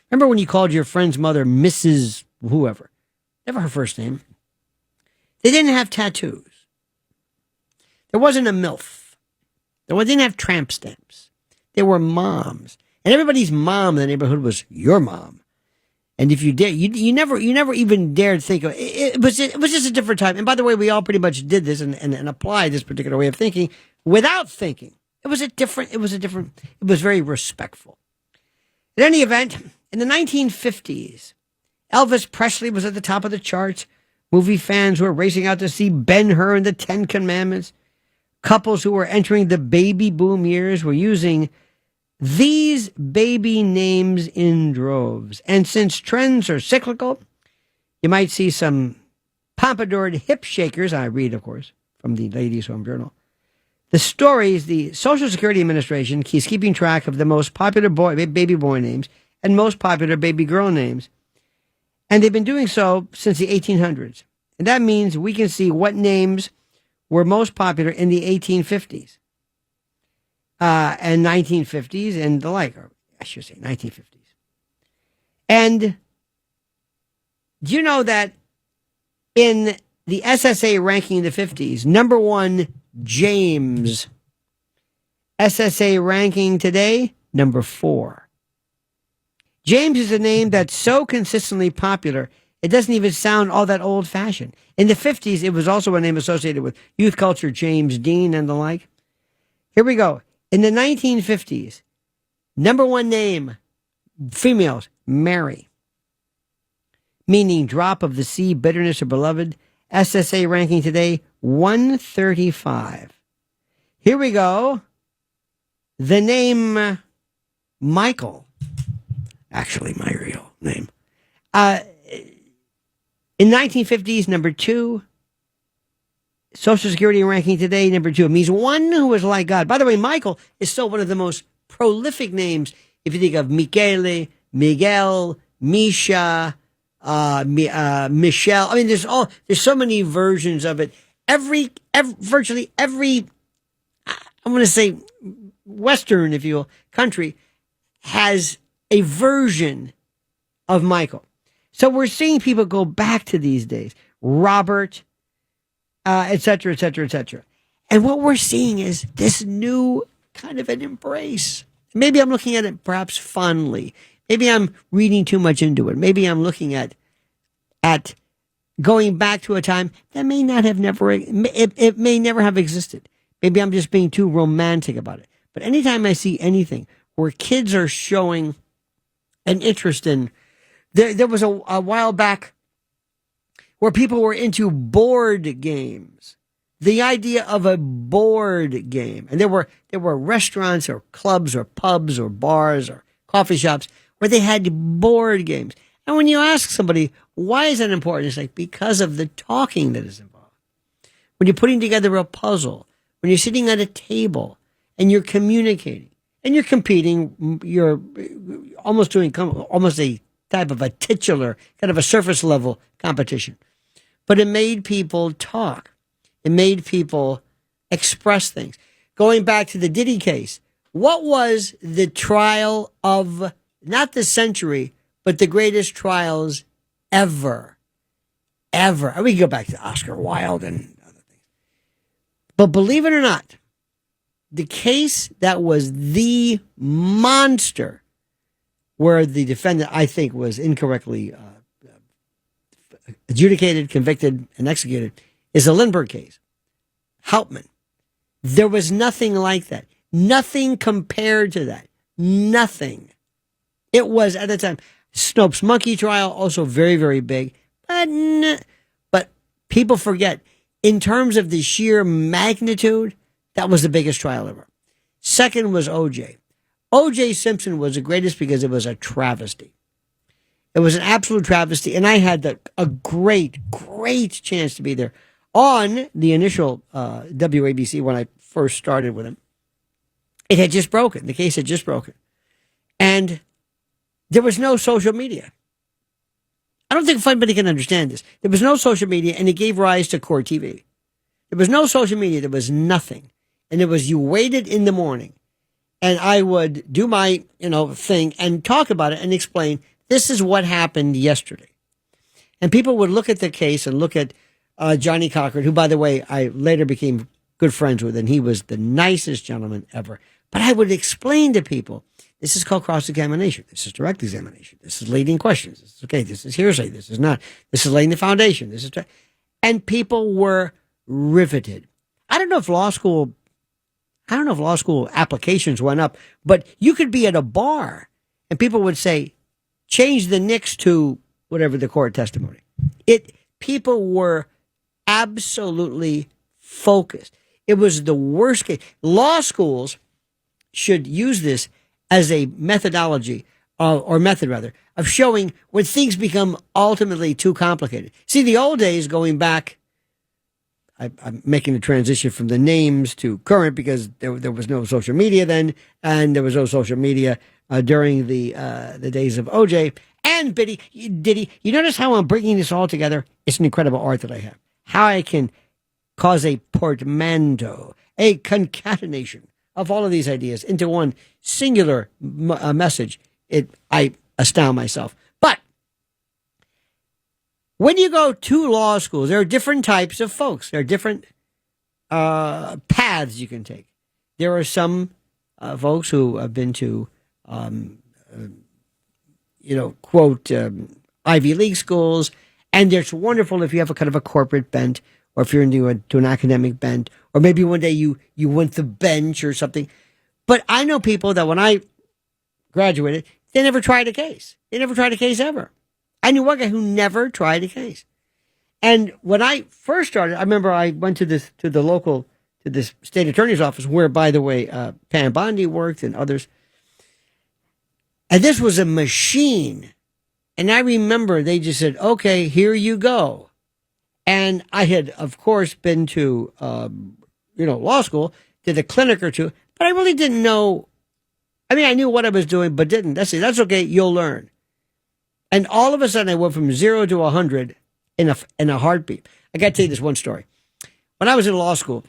Remember when you called your friend's mother Mrs. whoever? Never her first name. They didn't have tattoos. There wasn't a MILF. They didn't have tramp stamps. They were moms. And everybody's mom in the neighborhood was your mom. And if you did, you never even dared think of it. It was just a different time. And by the way, we all pretty much did this and applied this particular way of thinking without thinking. It was very respectful. In any event, in the 1950s, Elvis Presley was at the top of the charts. Movie fans were racing out to see Ben-Hur and the Ten Commandments. Couples who were entering the baby boom years were using these baby names in droves. And since trends are cyclical, you might see some pompadoured hip shakers. I read, of course, from the Ladies' Home Journal. The stories, the Social Security Administration keeps keeping track of the most popular baby boy names and most popular baby girl names. And they've been doing so since the 1800s. And that means we can see what names were most popular in the 1850s and 1950s and the like. Or I should say 1950s. And do you know that in the SSA ranking in the 50s, number one, James. SSA ranking today, number 4. James is a name that's so consistently popular, it doesn't even sound all that old-fashioned. In the 50s, it was also a name associated with youth culture, James Dean and the like. Here we go. In the 1950s, number one name, females, Mary. Meaning drop of the sea, bitterness or beloved. SSA ranking today, 135. Here we go. The name Michael. Actually, my real name. In 1950s, number 2. Social Security ranking today, number 2. It means one who is like God. By the way, Michael is still one of the most prolific names. If you think of Michele, Miguel, Misha, Michelle. I mean, there's so many versions of it. Virtually every, I'm going to say Western, if you will, country has a version of Michael. So we're seeing people go back to these days. Robert, et cetera, et cetera, et cetera. And what we're seeing is this new kind of an embrace. Maybe I'm looking at it perhaps fondly. Maybe I'm reading too much into it. Maybe I'm looking at going back to a time that may not have it may never have existed. Maybe I'm just being too romantic about it. But anytime I see anything where kids are showing an interest in, there was a while back where people were into board games. The idea of a board game. And there were restaurants or clubs or pubs or bars or coffee shops where they had board games. And when you ask somebody, why is that important? It's like, because of the talking that is involved. When you're putting together a puzzle, when you're sitting at a table and you're communicating and you're competing, you're almost doing almost a type of a titular, kind of a surface level competition. But it made people talk. It made people express things. Going back to the Diddy case, what was the trial of, not the century, but the greatest trials ever? Ever. We can go back to Oscar Wilde and other things. But believe it or not, the case that was the monster, where the defendant, I think, was incorrectly adjudicated, convicted, and executed, is the Lindbergh case. Hauptmann. There was nothing like that. Nothing compared to that. Nothing. It was, at the time, Snopes monkey trial, also very, very big. But people forget, in terms of the sheer magnitude, that was the biggest trial ever. Second was O.J. O.J. Simpson was the greatest because it was a travesty. It was an absolute travesty, and I had a great, great chance to be there on the initial WABC when I first started with him. It had just broken. The case had just broken. And there was no social media. I don't think anybody can understand this. There was no social media, and it gave rise to Court TV. There was no social media. There was nothing. And it was, you waited in the morning, and I would do my, thing and talk about it and explain, this is what happened yesterday. And people would look at the case and look at Johnny Cochran, who, by the way, I later became good friends with, and he was the nicest gentleman ever. But I would explain to people, this is called cross-examination. This is direct examination. This is leading questions. This is okay. This is hearsay. This is not. This is laying the foundation. And people were riveted. I don't know if law school applications went up, but you could be at a bar and people would say, change the Knicks to whatever the court testimony. People were absolutely focused. It was the worst case. Law schools should use this as a methodology, or method rather, of showing when things become ultimately too complicated. See, the old days, going back, I'm making the transition from the names to current because there was no social media then, and there was no social media during the days of OJ. And Diddy, you notice how I'm bringing this all together? It's an incredible art that I have. How I can cause a portmanteau, a concatenation of all of these ideas into one singular message. I astound myself. But when you go to law schools, there are different types of folks. There are different paths you can take. There are some folks who have been to, quote, Ivy League schools, and it's wonderful if you have a kind of a corporate bent, or if you're into an academic bent, or maybe one day you went the bench or something. But I know people that when I graduated, they never tried a case. They never tried a case ever. I knew one guy who never tried a case. And when I first started, I remember I went to this state attorney's office where, by the way, Pam Bondi worked and others. And this was a machine. And I remember they just said, okay, here you go. And I had, of course, been to, law school, did a clinic or two, but I really didn't know. I mean, I knew what I was doing, but didn't. That's okay. You'll learn. And all of a sudden, I went from 0 to 100 in a heartbeat. I got to tell you this one story. When I was in law school,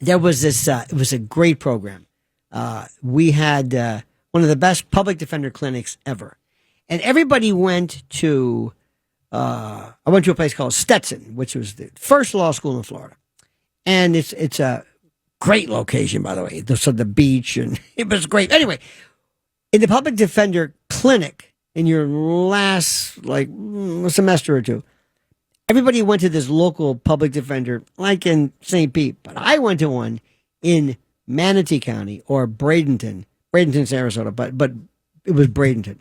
there was this. It was a great program. We had one of the best public defender clinics ever, and everybody went to. I went to a place called Stetson, which was the first law school in Florida, and it's a great location, by the way. There's the beach, and it was great. Anyway, in the public defender clinic. In your last, semester or two, everybody went to this local public defender, like in St. Pete. But I went to one in Manatee County, or Bradenton. Bradenton, Sarasota, but it was Bradenton.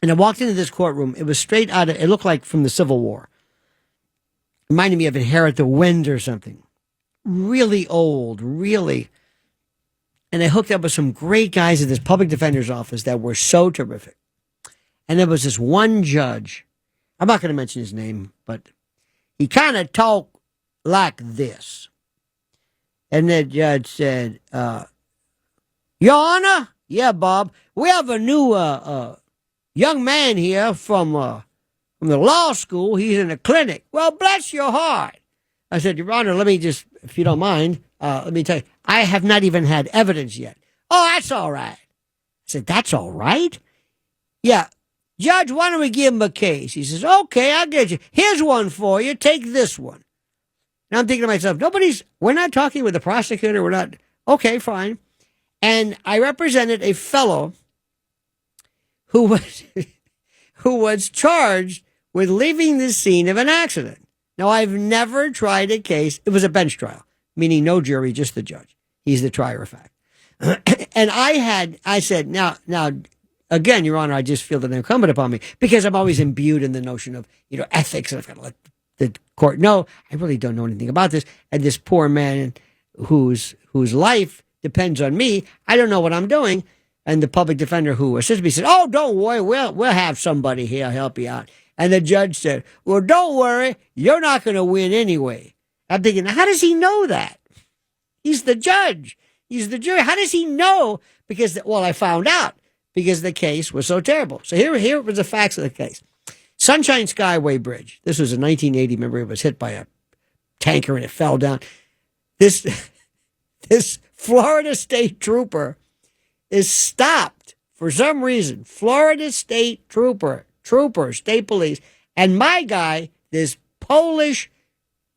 And I walked into this courtroom. It was straight out of, it looked like from the Civil War. Reminded me of Inherit the Wind or something. Really old, really. And I hooked up with some great guys at this public defender's office that were so terrific. And there was this one judge. I'm not going to mention his name, but he kind of talked like this. And the judge said, Your Honor, yeah, Bob, we have a new young man here from the law school. He's in a clinic. Well, bless your heart. I said, Your Honor, let me just, if you don't mind, let me tell you, I have not even had evidence yet. Oh, that's all right. I said, that's all right? Yeah. Judge, why don't we give him a case? He says, okay, I'll get you. Here's one for you. Take this one. And I'm thinking to myself, we're not talking with the prosecutor. We're not. Okay, fine. And I represented a fellow who was charged with leaving the scene of an accident. Now, I've never tried a case. It was a bench trial, meaning no jury, just the judge. He's the trier of fact. And I said, now, again, Your Honor, I just feel that incumbent upon me because I'm always imbued in the notion of, ethics, and I've got to let the court know I really don't know anything about this. And this poor man whose life depends on me, I don't know what I'm doing. And the public defender who assisted me said, oh, don't worry, we'll have somebody here help you out. And the judge said, well, don't worry, you're not going to win anyway. I'm thinking, how does he know that? He's the judge. He's the jury. How does he know? Because, I found out. Because the case was so terrible. So here was the facts of the case. Sunshine Skyway Bridge. This was in 1980. Remember, it was hit by a tanker and it fell down. This Florida State Trooper is stopped for some reason. Florida State Trooper, State Police. And my guy, this Polish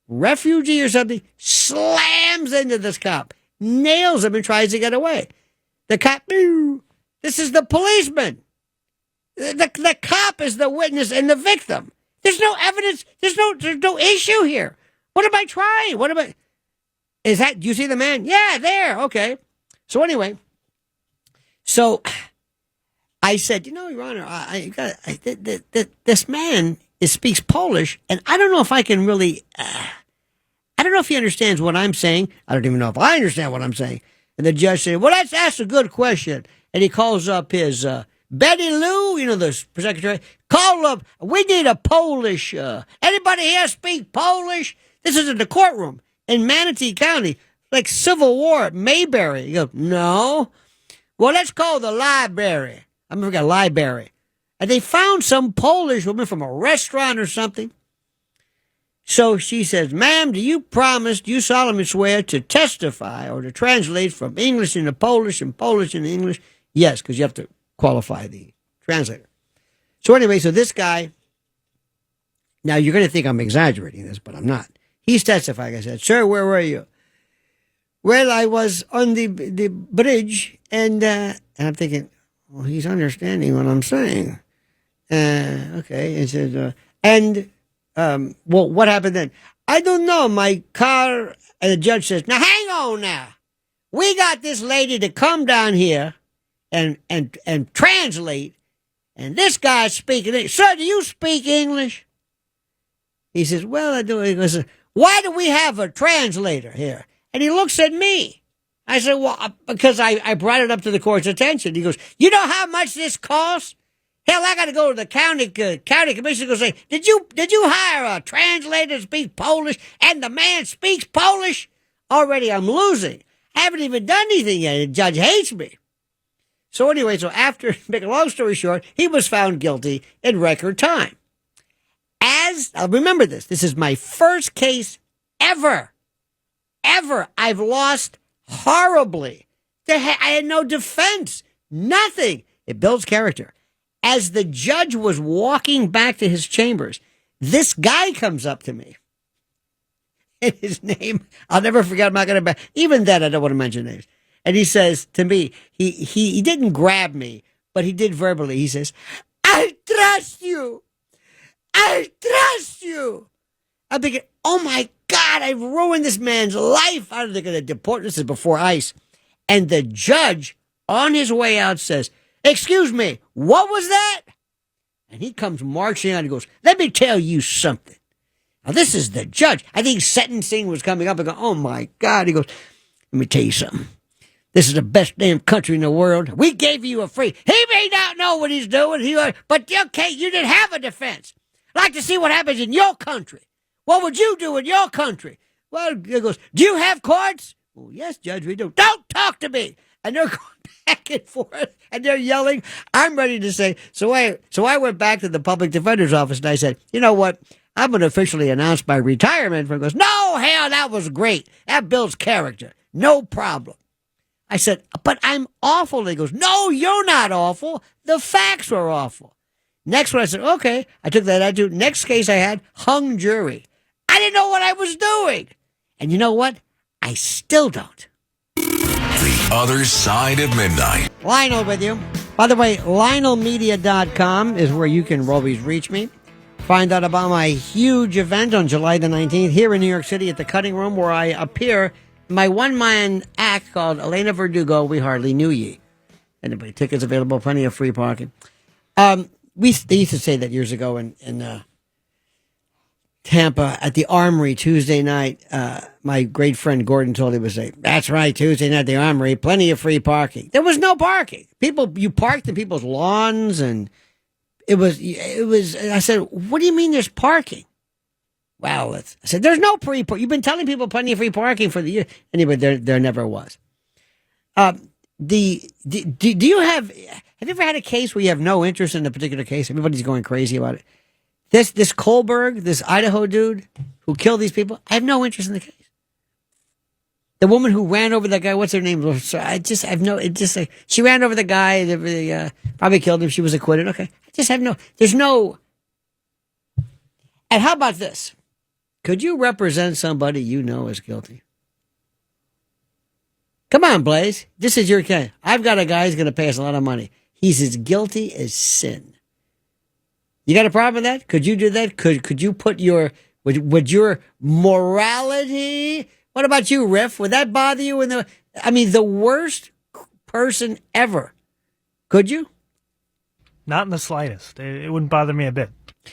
refugee or something, slams into this cop, nails him and tries to get away. The cop, this is the policeman. The cop is the witness and the victim. There's no evidence. There's no issue here. What am I trying? Is that, do you see the man? Yeah, there. Okay. So anyway, I said, Your Honor, this man speaks Polish, and I don't know if I can really, I don't know if he understands what I'm saying. I don't even know if I understand what I'm saying. And the judge said, well, that's a good question. And he calls up his Betty Lou, the secretary. Call up. We need a Polish. Anybody here speak Polish? This is in the courtroom in Manatee County, like Civil War at Mayberry. You go, no. Well, let's call the library. I remember we got library. And they found some Polish woman from a restaurant or something. So she says, ma'am, do you solemnly swear to testify or to translate from English into Polish and Polish into English? Yes, because you have to qualify the translator. So anyway, so this guy, now you're going to think I'm exaggerating this, but I'm not. He's testifying. I said, sir, where were you? Well, I was on the bridge, and I'm thinking, well, he's understanding what I'm saying. Okay. He says, well, what happened then? I don't know. My car, and the judge says, now hang on now. We got this lady to come down here and translate, and this guy's speaking English. Sir, do you speak English? He says, well, I do. He goes, why do we have a translator here? And he looks at me. I said, well, because I brought it up to the court's attention. He goes, you know how much this costs? Hell, I got to go to the county commissioner and say, did you hire a translator to speak Polish? And the man speaks Polish? Already I'm losing. I haven't even done anything yet. The judge hates me. So anyway, after, make a long story short, he was found guilty in record time. I'll remember this. This is my first case ever I've lost horribly. I had no defense. Nothing. It builds character. As the judge was walking back to his chambers, this guy comes up to me. And his name, I'll never forget. I'm not going to, even then, I don't want to mention names. And he says to me, he didn't grab me, but he did verbally. He says, I trust you. I trust you. I'm thinking, oh my God, I've ruined this man's life. How are they going to deport? This is before ICE. And the judge, on his way out, says, excuse me, what was that? And he comes marching out and goes, let me tell you something. Now, this is the judge. I think sentencing was coming up. I go, oh my God. He goes, let me tell you something. This is the best damn country in the world. We gave you a free. He may not know what he's doing, but okay, you didn't have a defense. I'd like to see what happens in your country. What would you do in your country? Well, he goes, do you have courts? Well, yes, Judge, we do. Don't talk to me. And they're going back and forth, and they're yelling. I'm ready to say, so I went back to the public defender's office, and I said, you know what? I'm going to officially announce my retirement. He goes, no, hell, that was great. That builds character. No problem. I said, but I'm awful. And he goes, no, you're not awful. The facts were awful. Next one, I said, okay. I took that attitude. Next case I had, hung jury. I didn't know what I was doing. And you know what? I still don't. The Other Side of Midnight. Lionel with you. By the way, LionelMedia.com is where you can always reach me. Find out about my huge event on July the 19th here in New York City at the Cutting Room, where I appear in my one-man act called Elena Verdugo, We Hardly Knew Ye. Anybody, tickets available, plenty of free parking. They used to say that years ago in Tampa at the Armory Tuesday night. My great friend Gordon told would say, that's right, Tuesday night at the Armory, plenty of free parking. There was no parking. You parked in people's lawns, and it was, I said, what do you mean there's parking? Well, I said, there's no free parking. You've been telling people plenty of free parking for the year. Anyway, there never was. Do you have you ever had a case where you have no interest in a particular case? Everybody's going crazy about it. This Kohlberg, this Idaho dude who killed these people, I have no interest in the case. The woman who ran over that guy, what's her name? She ran over the guy, probably killed him. She was acquitted. Okay. There's no. And how about this? Could you represent somebody you know is guilty? Come on, Blaze. This is your case. I've got a guy who's going to pay us a lot of money. He's as guilty as sin. You got a problem with that? Could you do that? Could you put would your morality? What about you, Riff? Would that bother you? The worst person ever. Could you? Not in the slightest. It wouldn't bother me a bit.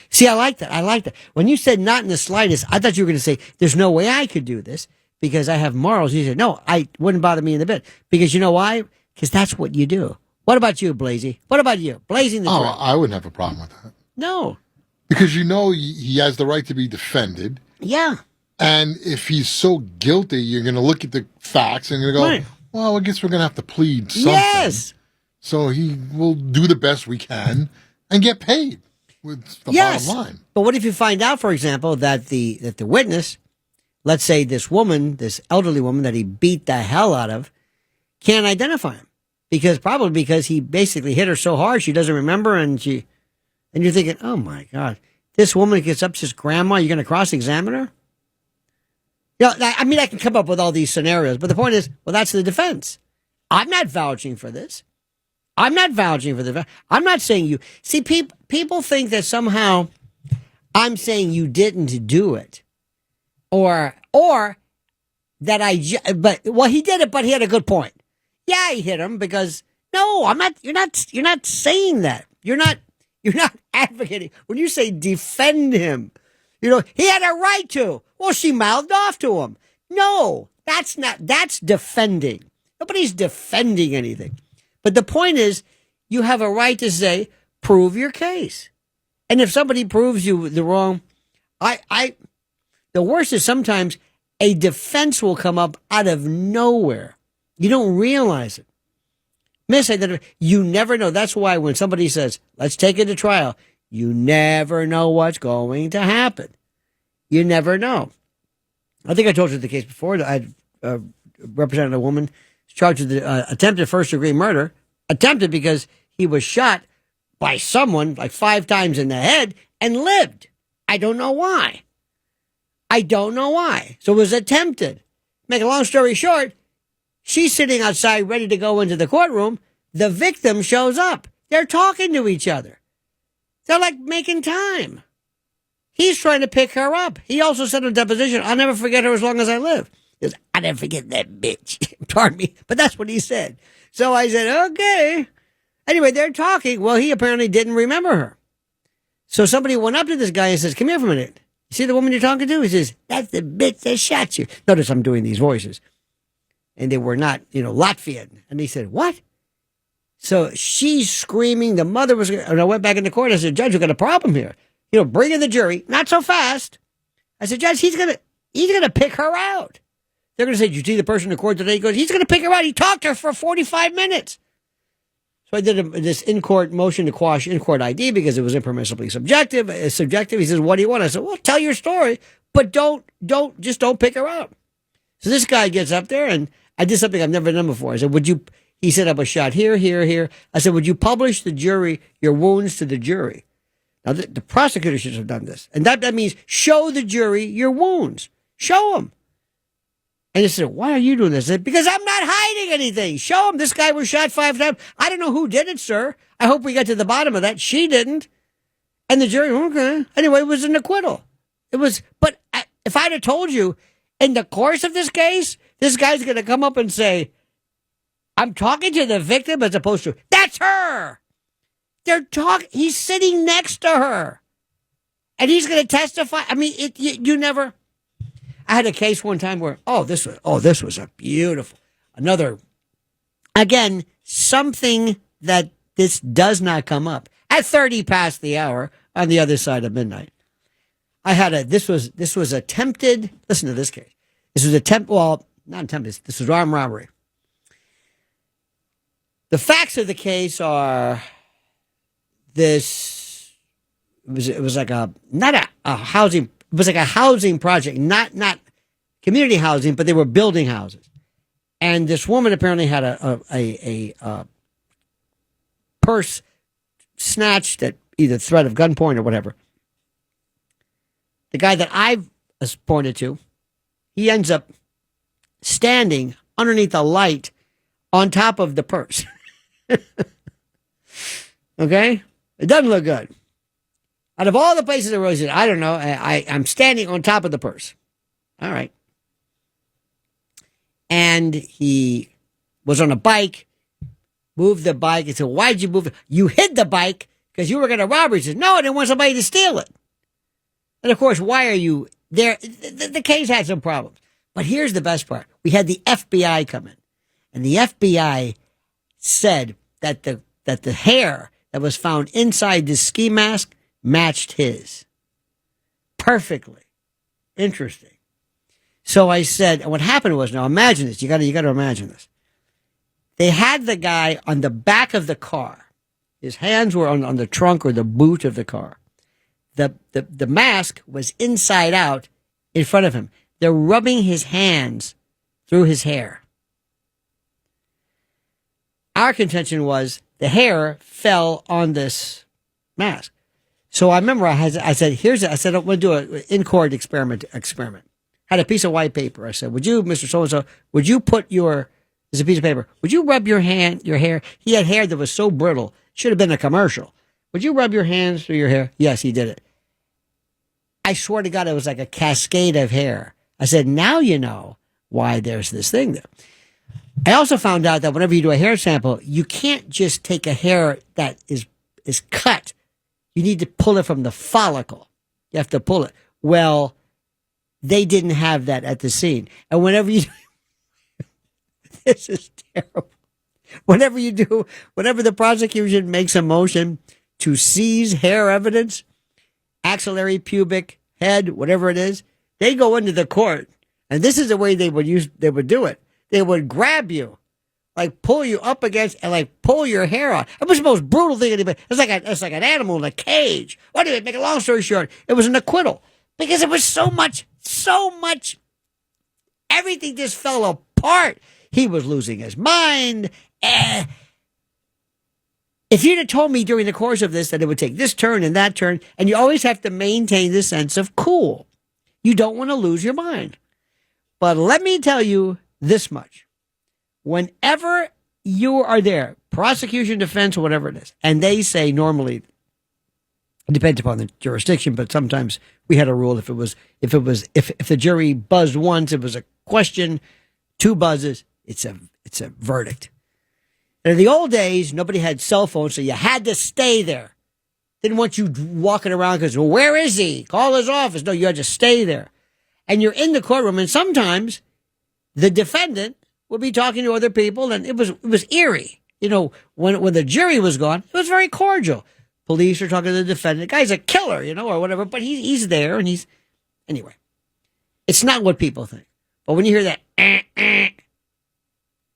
See, I like that. When you said not in the slightest, I thought you were going to say, there's no way I could do this because I have morals. You said, no, I wouldn't bother me in a bit. Because you know why? Because that's what you do. What about you, Blazy? What about you? Blazing the trail. I wouldn't have a problem with that. No. Because he has the right to be defended. Yeah. And if he's so guilty, you're going to look at the facts and you're going to go, well, I guess we're going to have to plead something. Yes. So he will do the best we can. and get paid with the bottom line. But what if you find out, for example, that the witness, let's say this woman, this elderly woman that he beat the hell out of, can't identify him probably because he basically hit her so hard she doesn't remember, and you're thinking, oh my God, this woman gets up to his grandma, you're going to cross-examine her? I mean, I can come up with all these scenarios, but the point is, well, that's the defense. I'm not vouching for this. I'm not vouching for the. I'm not saying you. See, people think that somehow I'm saying you didn't do it, or that he did it, but he had a good point. Yeah, he hit him because no, I'm not. You're not saying that. You're not advocating when you say defend him. He had a right to. Well, she mouthed off to him. No, that's defending. Nobody's defending anything. But the point is, you have a right to say, prove your case. And if somebody proves you the wrong, the worst is sometimes a defense will come up out of nowhere. You don't realize it. You never know. That's why when somebody says, let's take it to trial, you never know what's going to happen. You never know. I think I told you the case before. I represented a woman charged with attempted first-degree murder. Attempted because he was shot by someone like 5 times in the head and lived. I don't know why. So it was attempted. Make a long story short, she's sitting outside ready to go into the courtroom. The victim shows up. They're talking to each other. They're like making time. He's trying to pick her up. He also said in a deposition, I'll never forget her as long as I live. He goes, I'll never forget that bitch. Pardon me, but that's what he said. So I said, okay. Anyway, they're talking. Well, he apparently didn't remember her. So somebody went up to this guy and says, come here for a minute. You see the woman you're talking to? He says, that's the bitch that shot you. Notice I'm doing these voices. And they were not, Latvian. And he said, what? So she's screaming. The mother was, and I went back in the court. I said, Judge, we've got a problem here. Bring in the jury. Not so fast. I said, Judge, he's going to pick her out. They're going to say, did you see the person in the court today? He goes, he's going to pick her out. He talked to her for 45 minutes. So I did this in-court motion to quash in-court ID because it was impermissibly subjective. He says, what do you want? I said, well, tell your story, but don't pick her out. So this guy gets up there, and I did something I've never done before. I said, he said, I was shot here, here, here. I said, would you publish your wounds to the jury? Now, the prosecutor should have done this. And that means show the jury your wounds. Show them. And he said, why are you doing this? I said, because I'm not hiding anything. Show him this guy was shot 5 times. I don't know who did it, sir. I hope we got to the bottom of that. She didn't. And the jury, okay. Anyway, it was an acquittal. But if I'd have told you in the course of this case, this guy's going to come up and say, I'm talking to the victim as opposed to, that's her. He's sitting next to her. And he's going to testify. I mean, you never. I had a case one time where, this was a beautiful, something that this does not come up. At 30 past the hour on the other side of midnight. This was attempted, listen to this case. This was not attempted, this was armed robbery. The facts of the case are it was like not a housing, it was like a housing project, not community housing, but they were building houses. And this woman apparently had a purse snatched at either threat of gunpoint or whatever. The guy that I've pointed to, he ends up standing underneath a light on top of the purse. Okay? It doesn't look good. Out of all the places I was in, I don't know, I'm standing on top of the purse. All right. And he was on a bike, moved the bike. He said, why'd you move it? You hid the bike because you were going to rob her. He said, no, I didn't want somebody to steal it. And of course, why are you there? The case had some problems. But here's the best part. We had the FBI come in. And the FBI said that the hair that was found inside the ski mask matched his. Perfectly. Interesting. So I said, and what happened was, now imagine this. You got to imagine this. They had the guy on the back of the car, His hands were on the trunk or the boot of the car. The mask was inside out in front of him. They're rubbing his hands through his hair. Our contention was the hair fell on this mask. So I remember I said, I'm going to do an in-court experiment. Had a piece of white paper. I said, would you, Mr. So-and-so, would you put there's a piece of paper. Would you rub your hair? He had hair that was so brittle. Should have been a commercial. Would you rub your hands through your hair? Yes, he did it. I swear to God, it was like a cascade of hair. I said, now you know why there's this thing there. I also found out that whenever you do a hair sample, you can't just take a hair that is cut. You need to pull it from the follicle. You have to pull it. Well, they didn't have that at the scene. And whenever you this is terrible. Whenever the prosecution makes a motion to seize hair evidence, axillary, pubic, head, whatever it is, they go into the court, and this is the way they would do it. They would grab you, like pull you up against, and like pull your hair out. It was the most brutal thing anybody. It's like an animal in a cage. Anyway, make a long story short, it was an acquittal because it was so much. Everything just fell apart. He was losing his mind. If you'd have told me during the course of this that it would take this turn and that turn, and you always have to maintain this sense of cool. You don't want to lose your mind. But let me tell you this much. Whenever you are there, prosecution, defense, or whatever it is, and they say normally, it depends upon the jurisdiction, but sometimes we had a rule if the jury buzzed once, it was a question, 2 buzzes, it's a verdict. And in the old days, nobody had cell phones, so you had to stay there. Didn't want you walking around because, well, where is he? Call his office. No, you had to stay there. And you're in the courtroom, and sometimes the defendant would be talking to other people, and it was eerie. You know, when the jury was gone, it was very cordial. Police are talking to the defendant. The guy's a killer, or whatever, but he's there, and anyway. It's not what people think. But when you hear that,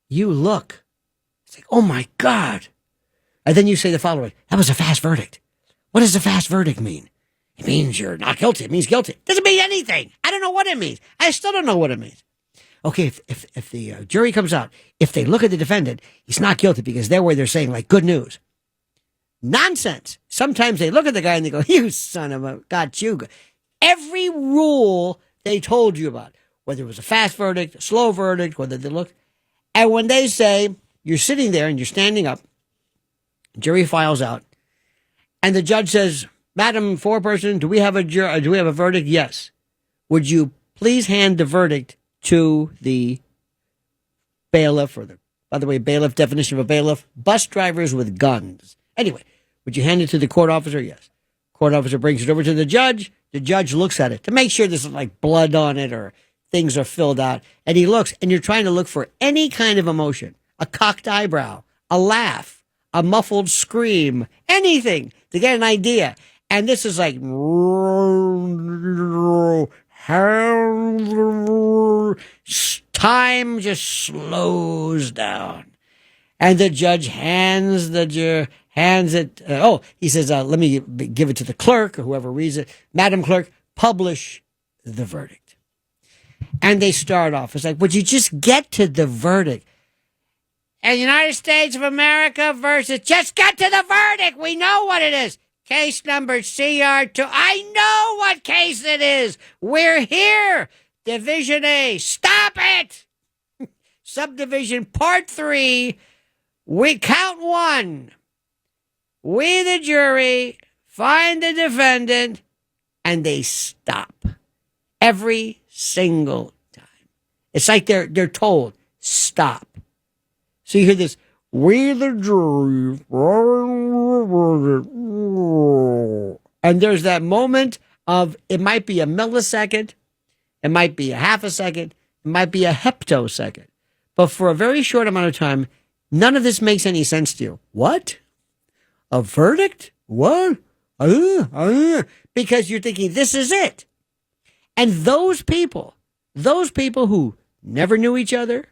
you look. It's like, oh my God. And then you say the following, that was a fast verdict. What does a fast verdict mean? It means you're not guilty. It means guilty. It doesn't mean anything. I don't know what it means. I still don't know what it means. Okay, if the jury comes out, if they look at the defendant, he's not guilty because they're saying, like, good news. Nonsense. Sometimes they look at the guy and they go, you son of a, got you. Every rule they told you about, whether it was a fast verdict, a slow verdict, whether they looked. And when they say, you're sitting there and you're standing up, jury files out, and the judge says, Madam foreperson, do we have a verdict? Yes. Would you please hand the verdict to the bailiff, by the way, bailiff, definition of a bailiff, bus drivers with guns. Anyway, would you hand it to the court officer? Yes. Court officer brings it over to the judge. The judge looks at it to make sure there's like blood on it or things are filled out. And he looks, and you're trying to look for any kind of emotion, a cocked eyebrow, a laugh, a muffled scream, anything to get an idea. And this is like time just slows down. And the judge hands it. He says, let me give it to the clerk or whoever reads it. Madam Clerk, publish the verdict. And they start off. It's like, would you just get to the verdict? And United States of America versus, just get to the verdict. We know what it is. Case number CR2. I know what case it is. We're here. Division A. Stop it. Subdivision Part 3. We count 1. We, the jury, find the defendant, and they stop every single time. It's like they're told, stop. So you hear this, we, the jury, and there's that moment of, it might be a millisecond, it might be a half a second, it might be a heptosecond. But for a very short amount of time, none of this makes any sense to you. What? A verdict? What? Because you're thinking, this is it. And those people who never knew each other,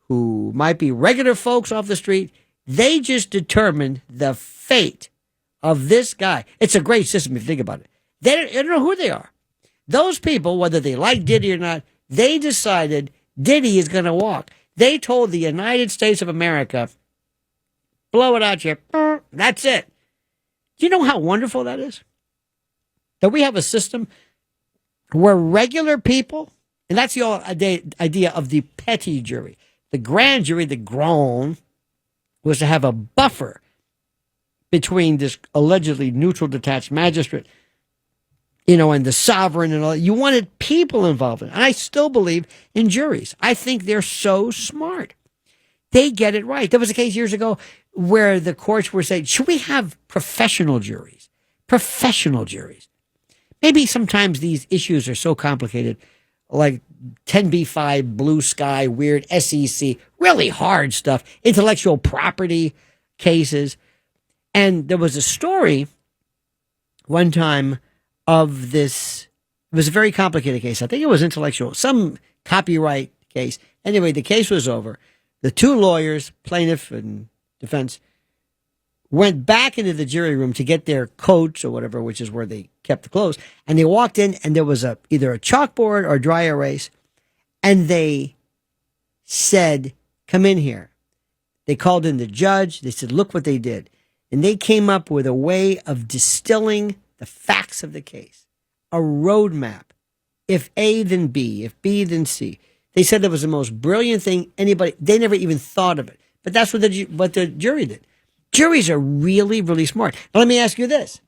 who might be regular folks off the street, They just determined the fate of this guy. It's a great system if you think about it. They don't know who they are. Those people, whether they like Diddy or not, they decided Diddy is going to walk. They told the United States of America, blow it out here. That's it. Do you know how wonderful that is? That we have a system where regular people, and that's the whole idea of the petty jury. The grand jury, the grand, was to have a buffer between this allegedly neutral, detached magistrate, and the sovereign and all that. You wanted people involved in it. And I still believe in juries. I think they're so smart. They get it right. There was a case years ago where the courts were saying, should we have professional juries? Professional juries. Maybe sometimes these issues are so complicated, like 10b-5, blue sky, weird SEC, really hard stuff, intellectual property cases. And there was a story one time of this. It was a very complicated case. I think it was intellectual, some copyright case. Anyway, the case was over. The two lawyers, plaintiff and defense, went back into the jury room to get their coats or whatever, which is where they kept the clothes. And they walked in, and there was either a chalkboard or dry erase. And they said, come in here. They called in the judge. They said, look what they did. And they came up with a way of distilling the facts of the case, a roadmap. If A, then B. If B, then C. They said it was the most brilliant thing they never even thought of it. But that's what the jury did. Juries are really, really smart. Now, let me ask you this.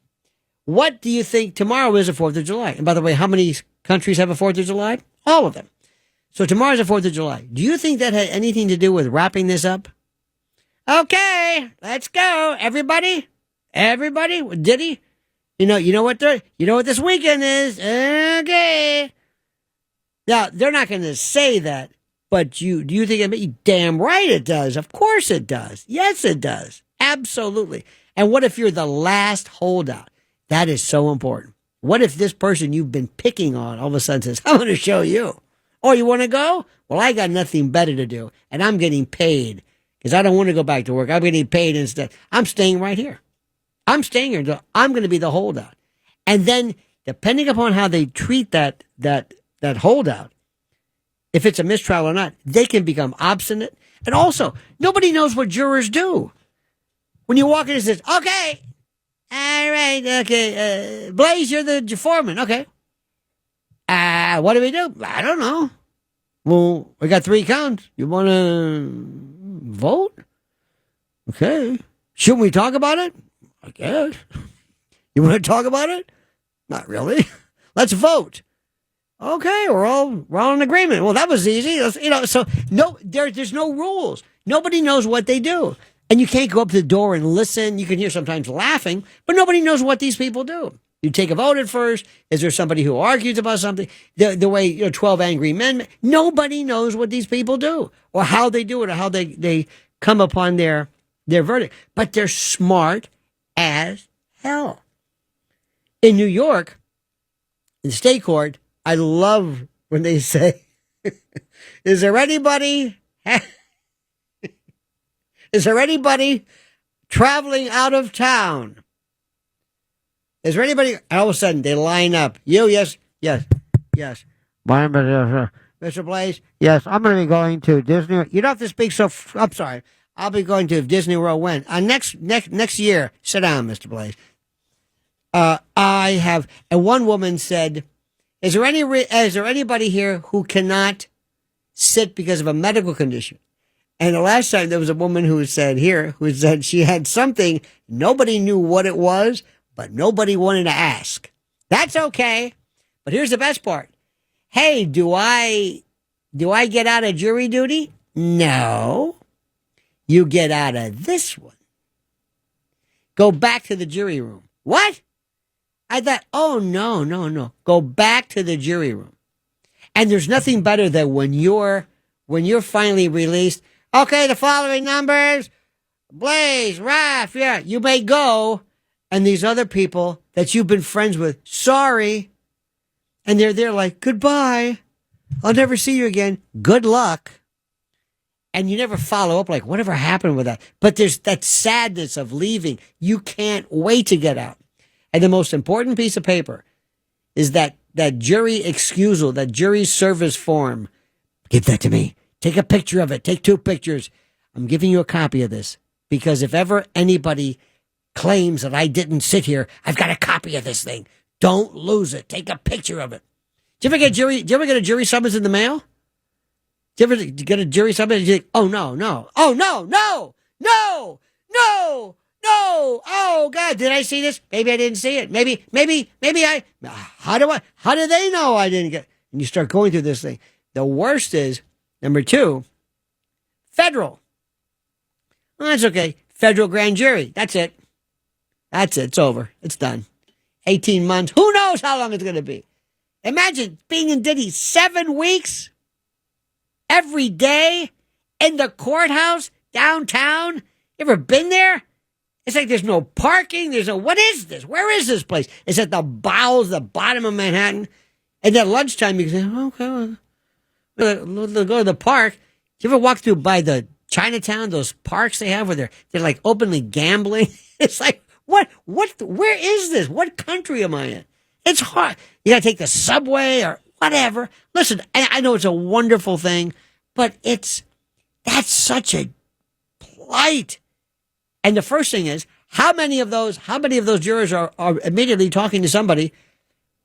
What do you think tomorrow is the 4th of July? And by the way, how many countries have a 4th of July? All of them. So tomorrow's the 4th of July. Do you think that had anything to do with wrapping this up? Okay, let's go. Everybody, Diddy. You know what this weekend is. Okay. Now, they're not going to say that, but do you think it? Damn right it does. Of course it does. Yes, it does. Absolutely. And what if you're the last holdout? That is so important. What if this person you've been picking on all of a sudden says, I'm going to show you. Oh, you want to go? Well, I got nothing better to do, and I'm getting paid because I don't want to go back to work. I'm getting paid instead. I'm staying right here. I'm staying here. I'm going to be the holdout. And then, depending upon how they treat that holdout, if it's a mistrial or not, they can become obstinate. And also, nobody knows what jurors do. When you walk in, it says, okay, all right, okay, Blaze, you're the foreman. Okay. What do we do? I don't know. Well, we got 3 counts. You want to vote? Okay. Shouldn't we talk about it? I guess. You want to talk about it? Not really. Let's vote. Okay, we're all in agreement. Well, that was easy. So there's no rules. Nobody knows what they do. And you can't go up to the door and listen. You can hear sometimes laughing, but nobody knows what these people do. You take a vote at first. Is there somebody who argues about something? The way 12 Angry Men. Nobody knows what these people do or how they do it or how they come upon their verdict. But they're smart as hell. In New York, in the state court, I love when they say, is there anybody traveling out of town? Is there anybody? All of a sudden, they line up. You, yes. Mr. Blaze, yes, I'm going to be going to Disney. You don't have to speak so. I'm sorry. I'll be going to Disney World when? Next year. Sit down, Mr. Blaze. And one woman said, is there anybody here who cannot sit because of a medical condition? And the last time there was a woman who said she had something, nobody knew what it was, but nobody wanted to ask. That's okay. But here's the best part. Hey, do I get out of jury duty? No. You get out of this one. Go back to the jury room. What? I thought, oh, no. Go back to the jury room. And there's nothing better than when you're finally released. Okay, the following numbers. Blaze, Raph, yeah, you may go. And these other people that you've been friends with, sorry. And they're there like, goodbye. I'll never see you again. Good luck. And you never follow up, like, whatever happened with that? But there's that sadness of leaving. You can't wait to get out. And the most important piece of paper is that jury excusal, that jury service form. Give that to me. Take a picture of it. Take 2 pictures. I'm giving you a copy of this because if ever anybody claims that I didn't sit here, I've got a copy of this thing. Don't lose it. Take a picture of it. Do you ever get a jury summons in the mail? Do you ever get a jury summons? You think, oh no. Oh no. Oh God, did I see this? Maybe I didn't see it. Maybe how do they know I didn't get? And you start going through this thing. The worst is, number 2, federal. Well, that's okay. Federal grand jury. That's it. It's over. It's done. 18 months. Who knows how long it's going to be? Imagine being in Diddy 7 weeks every day in the courthouse downtown. You ever been there? It's like there's no parking. What is this? Where is this place? It's at the bowels, the bottom of Manhattan. And at lunchtime, you can say, okay, we'll go to the park. You ever walk through by the Chinatown, those parks they have where they're like openly gambling? It's like, where is this? What country am I in? It's hard. You got to take the subway or whatever. Listen, I know it's a wonderful thing, but that's such a plight. And the first thing is, how many of those jurors are immediately talking to somebody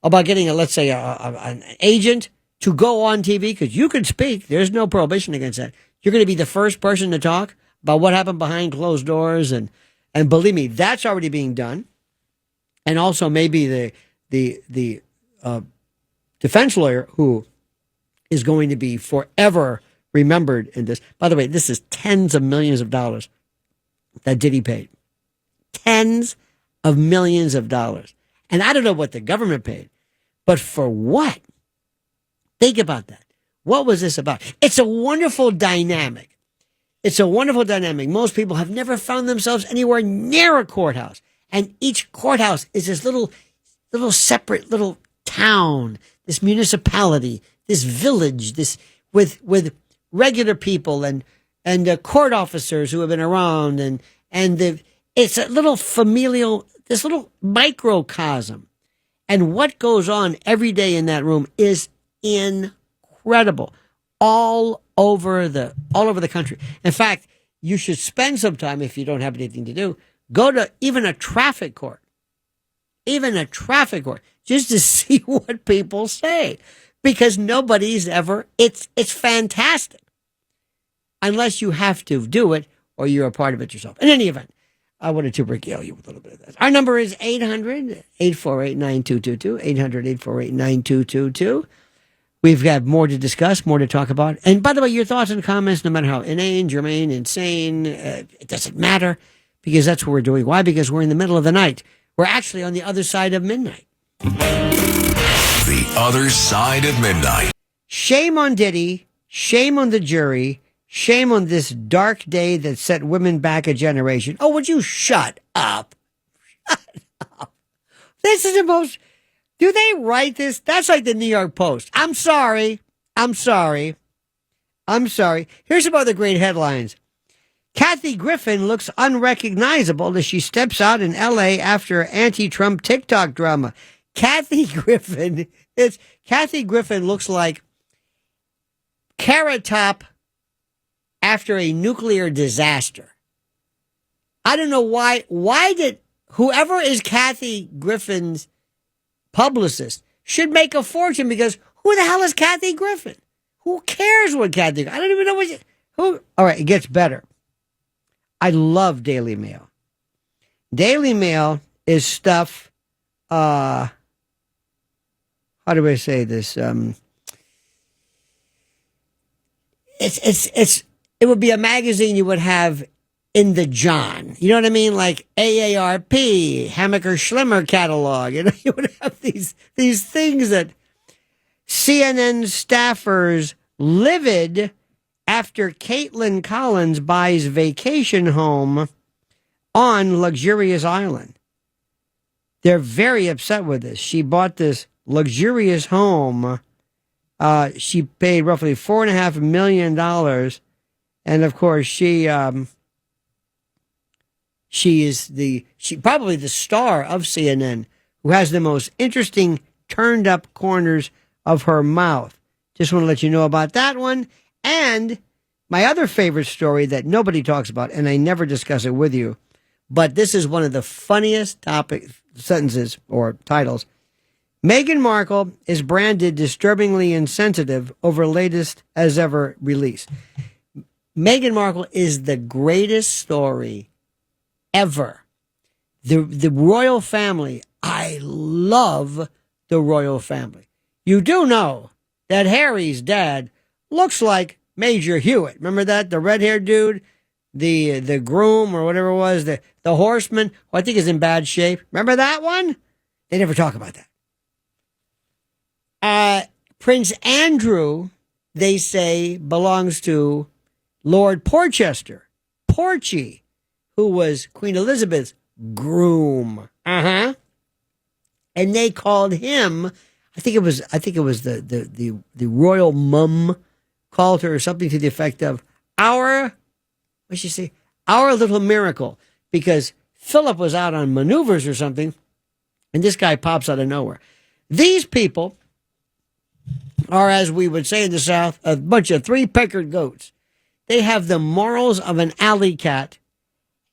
about getting let's say an agent to go on TV? Because you can speak. There's no prohibition against that. You're going to be the first person to talk about what happened behind closed doors. And believe me, that's already being done. And also maybe the defense lawyer who is going to be forever remembered in this. By the way, this is tens of millions of dollars that Diddy paid. Tens of millions of dollars. And I don't know what the government paid, but for what? Think about that. What was this about? It's a wonderful dynamic. Most people have never found themselves anywhere near a courthouse. And each courthouse is this little separate little town, this municipality, this village, this with regular people and court officers who have been around and it's a little familial, this little microcosm. And what goes on every day in that room is incredible. All over the country. In fact, you should spend some time, if you don't have anything to do, go to even a traffic court, just to see what people say, because nobody's ever. It's fantastic, unless you have to do it or you're a part of it yourself. In any event, I wanted to regale you with a little bit of this. Our number is 800-848-9222, 800-848-9222. We've got more to discuss, more to talk about. And by the way, your thoughts and comments, no matter how inane, germane, insane, it doesn't matter, because that's what we're doing. Why? Because we're in the middle of the night. We're actually on the other side of midnight. The other side of midnight. Shame on Diddy. Shame on the jury. Shame on this dark day that set women back a generation. Oh, would you shut up? Shut up. This is the most... Do they write this? That's like the New York Post. I'm sorry. Here's some other great headlines. Kathy Griffin looks unrecognizable as she steps out in L.A. after anti-Trump TikTok drama. Kathy Griffin looks like Carrot Top after a nuclear disaster. I don't know why. Why did whoever is Kathy Griffin's publicist should make a fortune, because who the hell is Kathy Griffin? Who cares what Kathy? I don't even know who. All right, it gets better. I love Daily Mail. Daily Mail is stuff. How do I say this? It would be a magazine you would have in the John. You know what I mean? Like AARP, Hammaker Schlemmer catalog. You know, you would have these things that CNN staffers livid after Caitlin Collins buys vacation home on luxurious island. They're very upset with this. She bought this luxurious home. She paid roughly $4.5 million, And of course, she is probably the star of CNN, who has the most interesting turned up corners of her mouth. Just want to let you know about that one. And my other favorite story that nobody talks about, and I never discuss it with you, but this is one of the funniest sentences or titles. Meghan Markle is branded disturbingly insensitive over latest as ever release. Meghan Markle is the greatest story ever. The royal family, I love the royal family. You do know that Harry's dad looks like Major Hewitt. Remember that? The red-haired dude? The groom or whatever it was, the horseman, who I think is in bad shape. Remember that one? They never talk about that. Prince Andrew, they say, belongs to Lord Porchester, Porchy, who was Queen Elizabeth's groom. And they called him, I think it was the royal mum called her something to the effect of our little miracle, because Philip was out on maneuvers or something, and this guy pops out of nowhere. These people are, as we would say in the South, a bunch of three-peckered goats. They have the morals of an alley cat,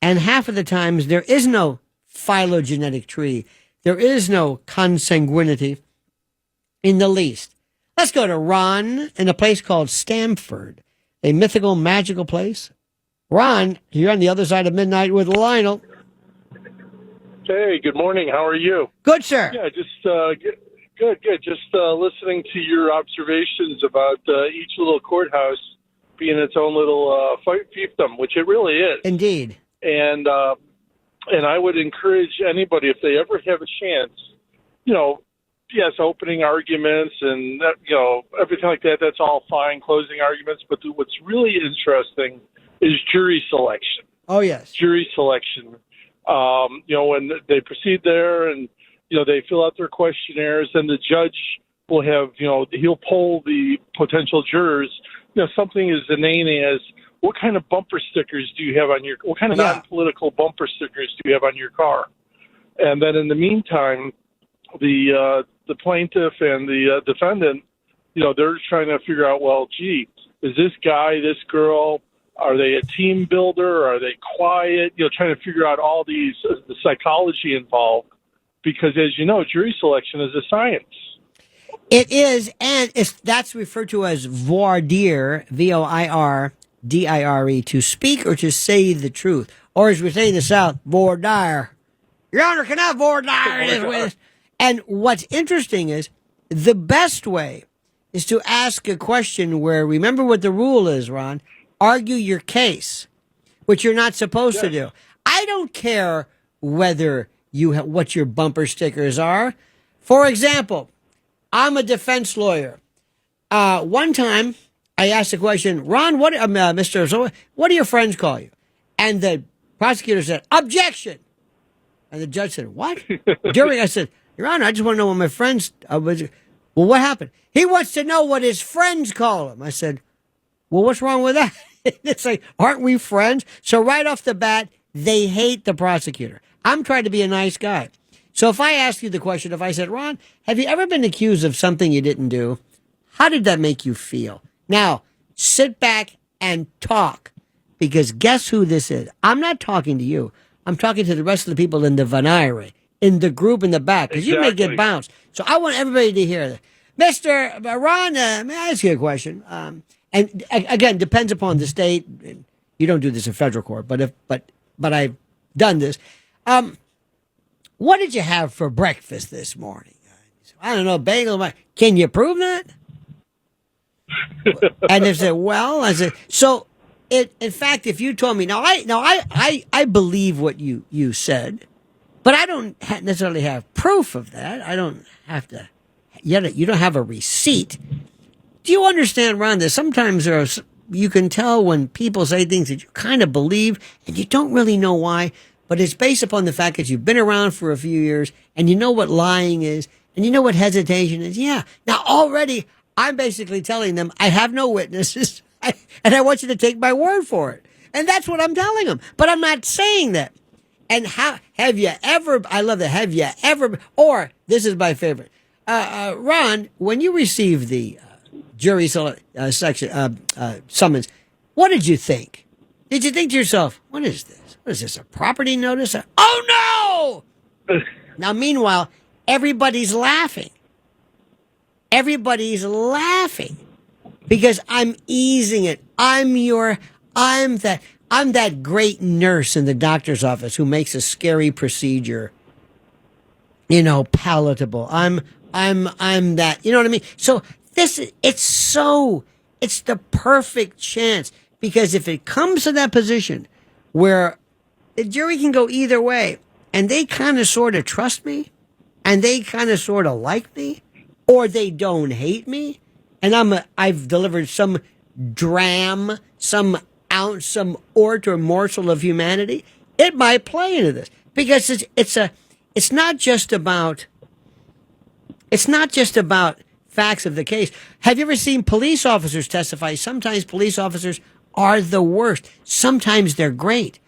and half of the times there is no phylogenetic tree. There is no consanguinity in the least. Let's go to Ron in a place called Stamford, a mythical, magical place. Ron, you're on the other side of midnight with Lionel. Hey, good morning. How are you? Good, sir. Yeah, just good. Just listening to your observations about each little courthouse being its own little fiefdom, which it really is. Indeed. And I would encourage anybody, if they ever have a chance, yes, opening arguments and everything like that. That's all fine, closing arguments. But what's really interesting is jury selection. Oh, yes. Jury selection. When they proceed there and, they fill out their questionnaires, and the judge will have, he'll poll the potential jurors, something as inane as, what kind of bumper stickers do you have on your, what kind of non-political bumper stickers do you have on your car? And then in the meantime, the plaintiff and the defendant, they're trying to figure out, well, gee, is this guy, this girl, are they a team builder? Are they quiet? Trying to figure out all these, the psychology involved, because as you know, jury selection is a science. It is, and that's referred to as voir dire, VOIRDIRE, to speak or to say the truth. Or as we say in the South, voir dire. Your Honor, can I voir dire this with? And what's interesting is the best way is to ask a question where, remember what the rule is, Ron, argue your case, which you're not supposed to do. I don't care whether what your bumper stickers are. For example, I'm a defense lawyer. One time I asked the question, Ron, Mr. What do your friends call you? And the prosecutor said, objection. And the judge said, what? I said, Your Honor, I just want to know what my friends, well, what happened? He wants to know what his friends call him. I said, well, what's wrong with that? It's like, aren't we friends? So right off the bat, they hate the prosecutor. I'm trying to be a nice guy. So if I ask you the question, if I said, Ron, have you ever been accused of something you didn't do? How did that make you feel? Now, sit back and talk, because guess who this is? I'm not talking to you. I'm talking to the rest of the people in the venire, in the group in the back, because you may get bounced. So I want everybody to hear that. Mr. Ron, may I ask you a question? And again, depends upon the state. You don't do this in federal court, but I've done this. What did you have for breakfast this morning? I don't know, bagel. Can you prove that? And they said, well, I said, so in fact, if you told me, I believe what you said, but I don't necessarily have proof of that. I don't have to. You don't have a receipt. Do you understand, Ron, that sometimes you can tell when people say things that you kind of believe and you don't really know why, but it's based upon the fact that you've been around for a few years and you know what lying is and you know what hesitation is. Yeah. Now already I'm basically telling them I have no witnesses. And I want you to take my word for it. And that's what I'm telling them. But I'm not saying that. And how have you ever? I love that. Have you ever? Or this is my favorite. Ron, when you received the jury summons, what did you think? Did you think to yourself, "What is this? What is this? A property notice? Oh no!" Now, meanwhile, everybody's laughing. Everybody's laughing because I'm easing it. I'm that great nurse in the doctor's office who makes a scary procedure, palatable. I'm that, you know what I mean? So it's the perfect chance because if it comes to that position where the jury can go either way and they kind of sort of trust me and they kind of sort of like me or they don't hate me and I've delivered some dram, some ounce, some ort or morsel of humanity, it might play into this because it's not just about facts of the case. Have you ever seen police officers testify? Sometimes police officers are the worst. Sometimes they're great.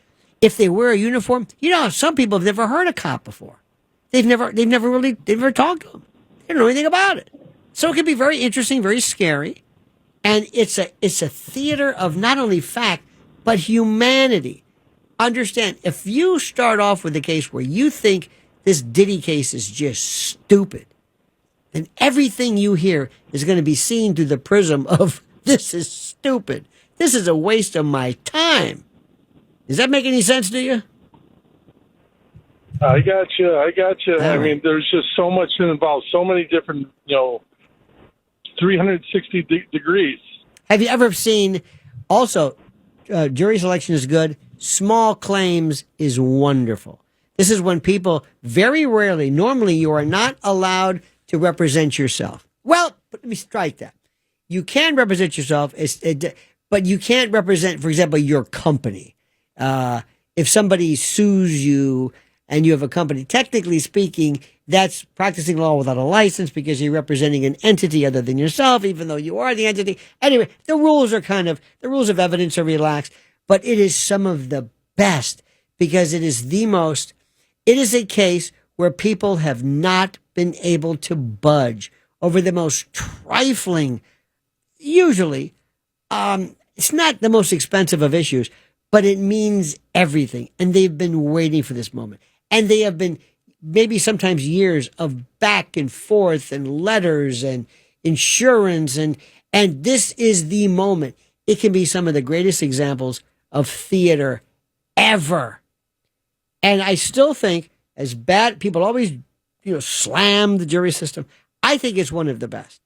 If they wear a uniform, some people have never heard a cop before. They've never talked to them. They don't know anything about it. So it can be very interesting, very scary. And it's a theater of not only fact, but humanity. Understand, if you start off with a case where you think this Diddy case is just stupid, then everything you hear is going to be seen through the prism of this is stupid. This is a waste of my time. Does that make any sense to you? I got you. All I right. mean, there's just so much involved, so many different, 360 degrees. Have you ever seen, also, jury selection is good. Small claims is wonderful. This is when people, very rarely, normally you are not allowed to represent yourself. Well, let me strike that. You can represent yourself, but you can't represent, for example, your company. If somebody sues you and you have a company, technically speaking, that's practicing law without a license because you're representing an entity other than yourself, even though you are the entity. Anyway, the rules of evidence are relaxed, but it is some of the best because it is a case where people have not been able to budge over the most trifling, usually, it's not the most expensive of issues, but it means everything. And they've been waiting for this moment. And they have been maybe sometimes years of back and forth and letters and insurance. And this is the moment. It can be some of the greatest examples of theater ever. And I still think, as bad, people always, slam the jury system. I think it's one of the best.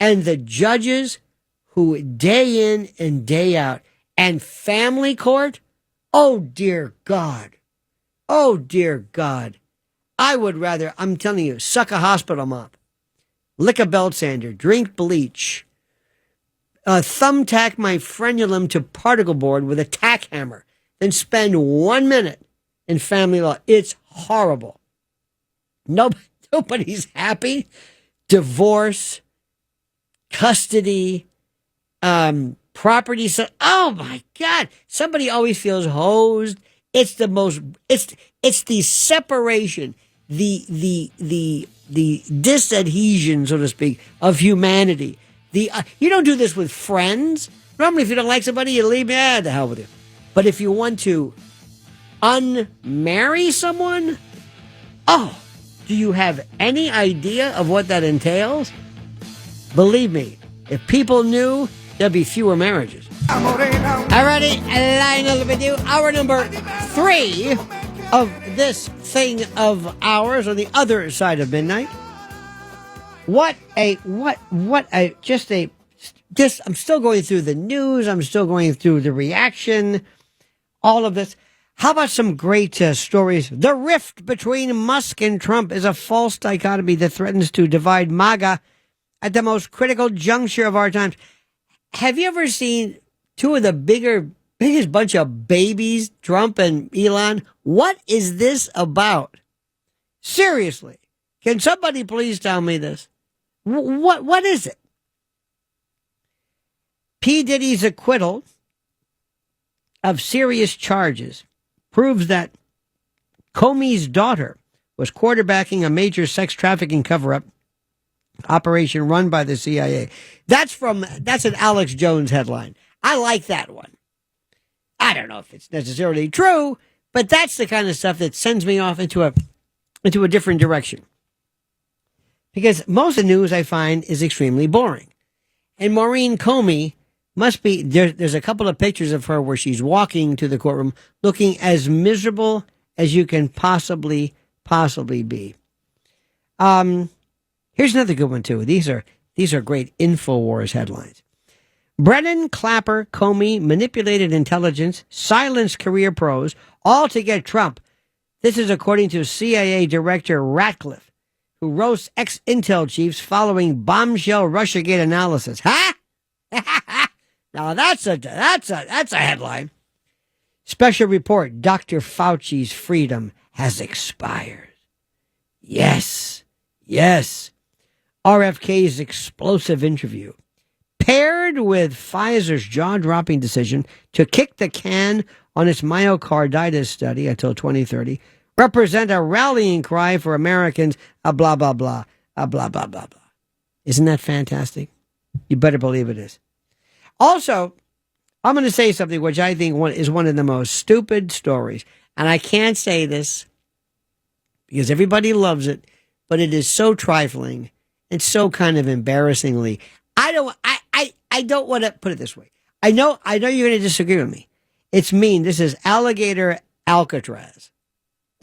And the judges who day in and day out and family court, oh dear God. Oh dear God. I would rather, I'm telling you, suck a hospital mop, lick a belt sander, drink bleach, thumbtack my frenulum to particle board with a tack hammer, then spend 1 minute in family law. It's horrible. Nobody's happy. Divorce, custody, property. Oh my God. Somebody always feels hosed. It's the separation, the disadhesion, so to speak, of humanity. You don't do this with friends. Normally, if you don't like somebody, you leave. The hell with you. But if you want to unmarry someone, do you have any idea of what that entails? Believe me, if people knew, there'd be fewer marriages. Alrighty, Lionel with you. Hour number 3 of this thing of ours on the other side of midnight. I'm still going through the news. I'm still going through the reaction, all of this. How about some great stories? The rift between Musk and Trump is a false dichotomy that threatens to divide MAGA at the most critical juncture of our times. Have you ever seen two of the biggest bunch of babies, Trump and Elon? What is this about? Seriously, can somebody please tell me this? What is it? P. Diddy's acquittal of serious charges proves that Comey's daughter was quarterbacking a major sex trafficking cover-up operation run by the CIA. That's an Alex Jones headline. I like that one. I don't know if it's necessarily true, but that's the kind of stuff that sends me off into a different direction. Because most of the news I find is extremely boring. And Maureen Comey must be, there's a couple of pictures of her where she's walking to the courtroom looking as miserable as you can possibly be. Here's another good one too. These are great InfoWars headlines. Brennan, Clapper, Comey manipulated intelligence, silenced career pros, all to get Trump. This is according to CIA Director Ratcliffe, who roasts ex-intel chiefs following bombshell Russiagate analysis. Huh? Now that's a headline. Special report: Dr. Fauci's freedom has expired. Yes. RFK's explosive interview, paired with Pfizer's jaw-dropping decision to kick the can on its myocarditis study until 2030, represent a rallying cry for Americans, blah, blah, blah, blah, blah, blah, blah. Isn't that fantastic? You better believe it is. Also, I'm going to say something which I think is one of the most stupid stories. And I can't say this because everybody loves it, but it is so trifling and so kind of embarrassingly. I don't want to put it this way. I know you're going to disagree with me. It's mean. This is Alligator Alcatraz.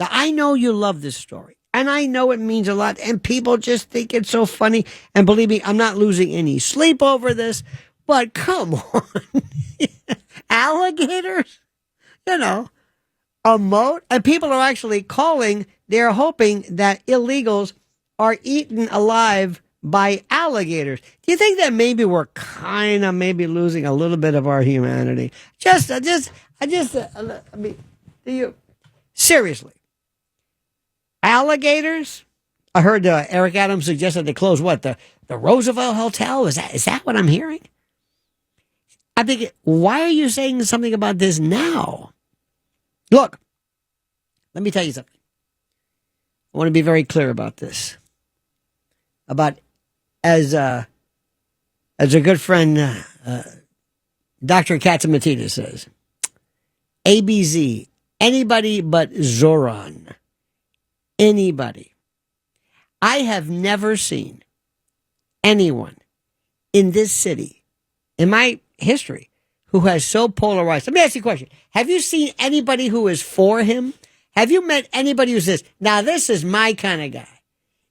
Now, I know you love this story, and I know it means a lot, and people just think it's so funny. And believe me, I'm not losing any sleep over this, but come on. Alligators? A moat? And people are actually calling, they're hoping that illegals are eaten alive by alligators. Do you think that maybe we're kind of maybe losing a little bit of our humanity? I mean, do you seriously? Alligators? I heard Eric Adams suggested they close what, the Roosevelt Hotel? Is that what I'm hearing? I think, why are you saying something about this now? Look, let me tell you something. I want to be very clear about this. About as a good friend, Dr. Katzimatidis says, ABZ, anybody but Zoran. Anybody. I have never seen anyone in this city, in my history, who has so polarized. Let me ask you a question. Have you seen anybody who is for him? Have you met anybody who says, now this is my kind of guy?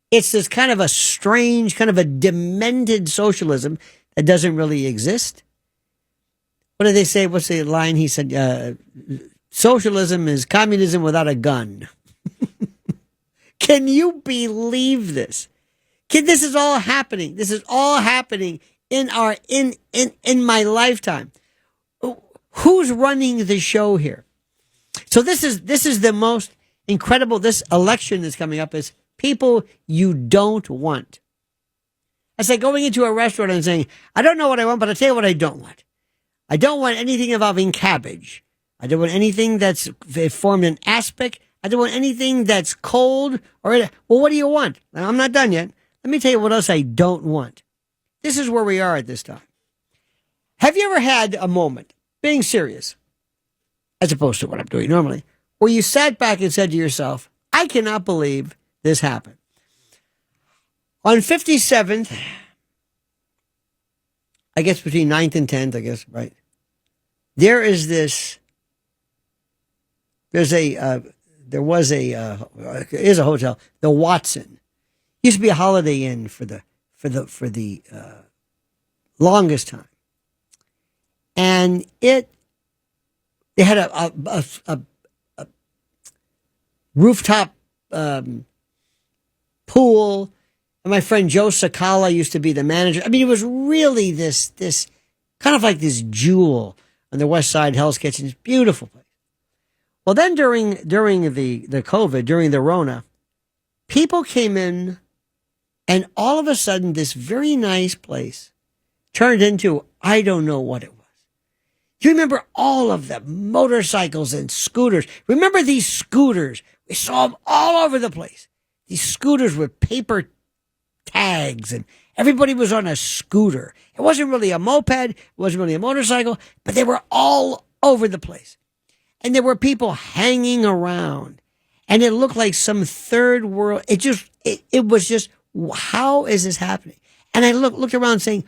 It's this kind of a strange, kind of a demented socialism that doesn't really exist. What did they say? What's the line? He said, socialism is communism without a gun. Can you believe this? This is all happening. This is all happening in my lifetime. Who's running the show here? So this is the most incredible. This election that's coming up is people you don't want. It's like going into a restaurant and saying, I don't know what I want, but I'll tell you what I don't want. I don't want anything involving cabbage. I don't want anything that's formed in aspic. I don't want anything that's cold. Well, what do you want? I'm not done yet. Let me tell you what else I don't want. This is where we are at this time. Have you ever had a moment, being serious, as opposed to what I'm doing normally, where you sat back and said to yourself, I cannot believe this happened? On 57th, I guess between 9th and 10th, I guess, right? There was a hotel, the Watson. Used to be a Holiday Inn for the longest time. And they had a rooftop pool. And my friend Joe Sakala used to be the manager. I mean, it was really this kind of like this jewel on the West Side Hell's Kitchen. It's a beautiful place. Well, then during the COVID, during the Rona, people came in, and all of a sudden, this very nice place turned into, I don't know what it was. You remember all of the motorcycles and scooters. Remember these scooters? We saw them all over the place. These scooters with paper tags, and everybody was on a scooter. It wasn't really a moped. It wasn't really a motorcycle, but they were all over the place. And there were people hanging around, and it looked like some third world. It was just, how is this happening? And I looked around saying,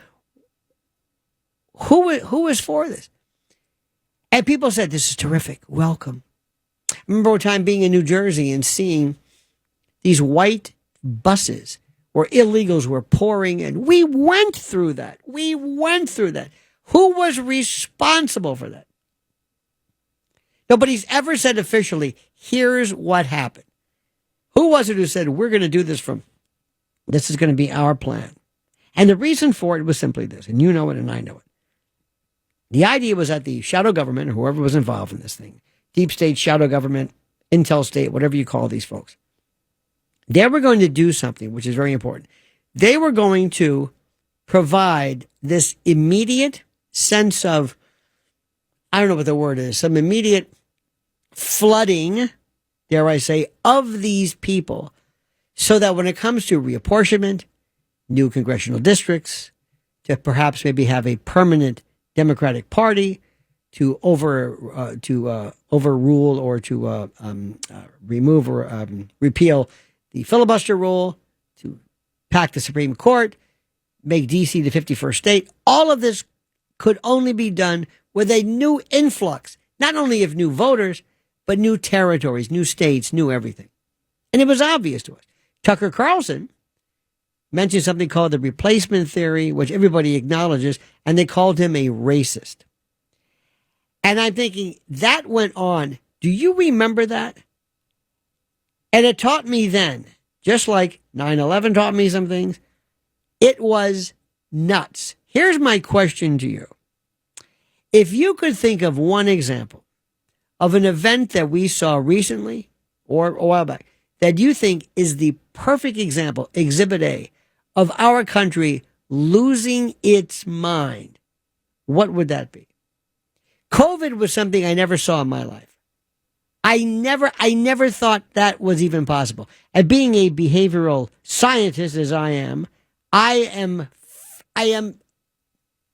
who is for this? And people said, this is terrific. Welcome. I remember one time being in New Jersey and seeing these white buses where illegals were pouring in. We went through that. Who was responsible for that? Nobody's ever said officially, here's what happened. Who was it who said, we're going to do this this is going to be our plan? And the reason for it was simply this, and you know it and I know it. The idea was that the shadow government, or whoever was involved in this thing, deep state, shadow government, intel state, whatever you call these folks, they were going to do something which is very important. They were going to provide this immediate sense of, I don't know what the word is, some immediate flooding, dare I say, of these people, so that when it comes to reapportionment, new congressional districts, to perhaps maybe have a permanent Democratic Party, to overrule or to remove or repeal the filibuster rule, to pack the Supreme Court, make D.C. the 51st state. All of this could only be done with a new influx, not only of new voters, but new territories, new states, new everything. And it was obvious to us. Tucker Carlson mentioned something called the replacement theory, which everybody acknowledges, and they called him a racist. And I'm thinking, that went on. Do you remember that? And it taught me then, just like 9/11 taught me some things, it was nuts. Here's my question to you. If you could think of one example of an event that we saw recently or a while back that you think is the perfect example, Exhibit A, of our country losing its mind, what would that be? COVID was something I never saw in my life. I never thought that was even possible. And being a behavioral scientist as I am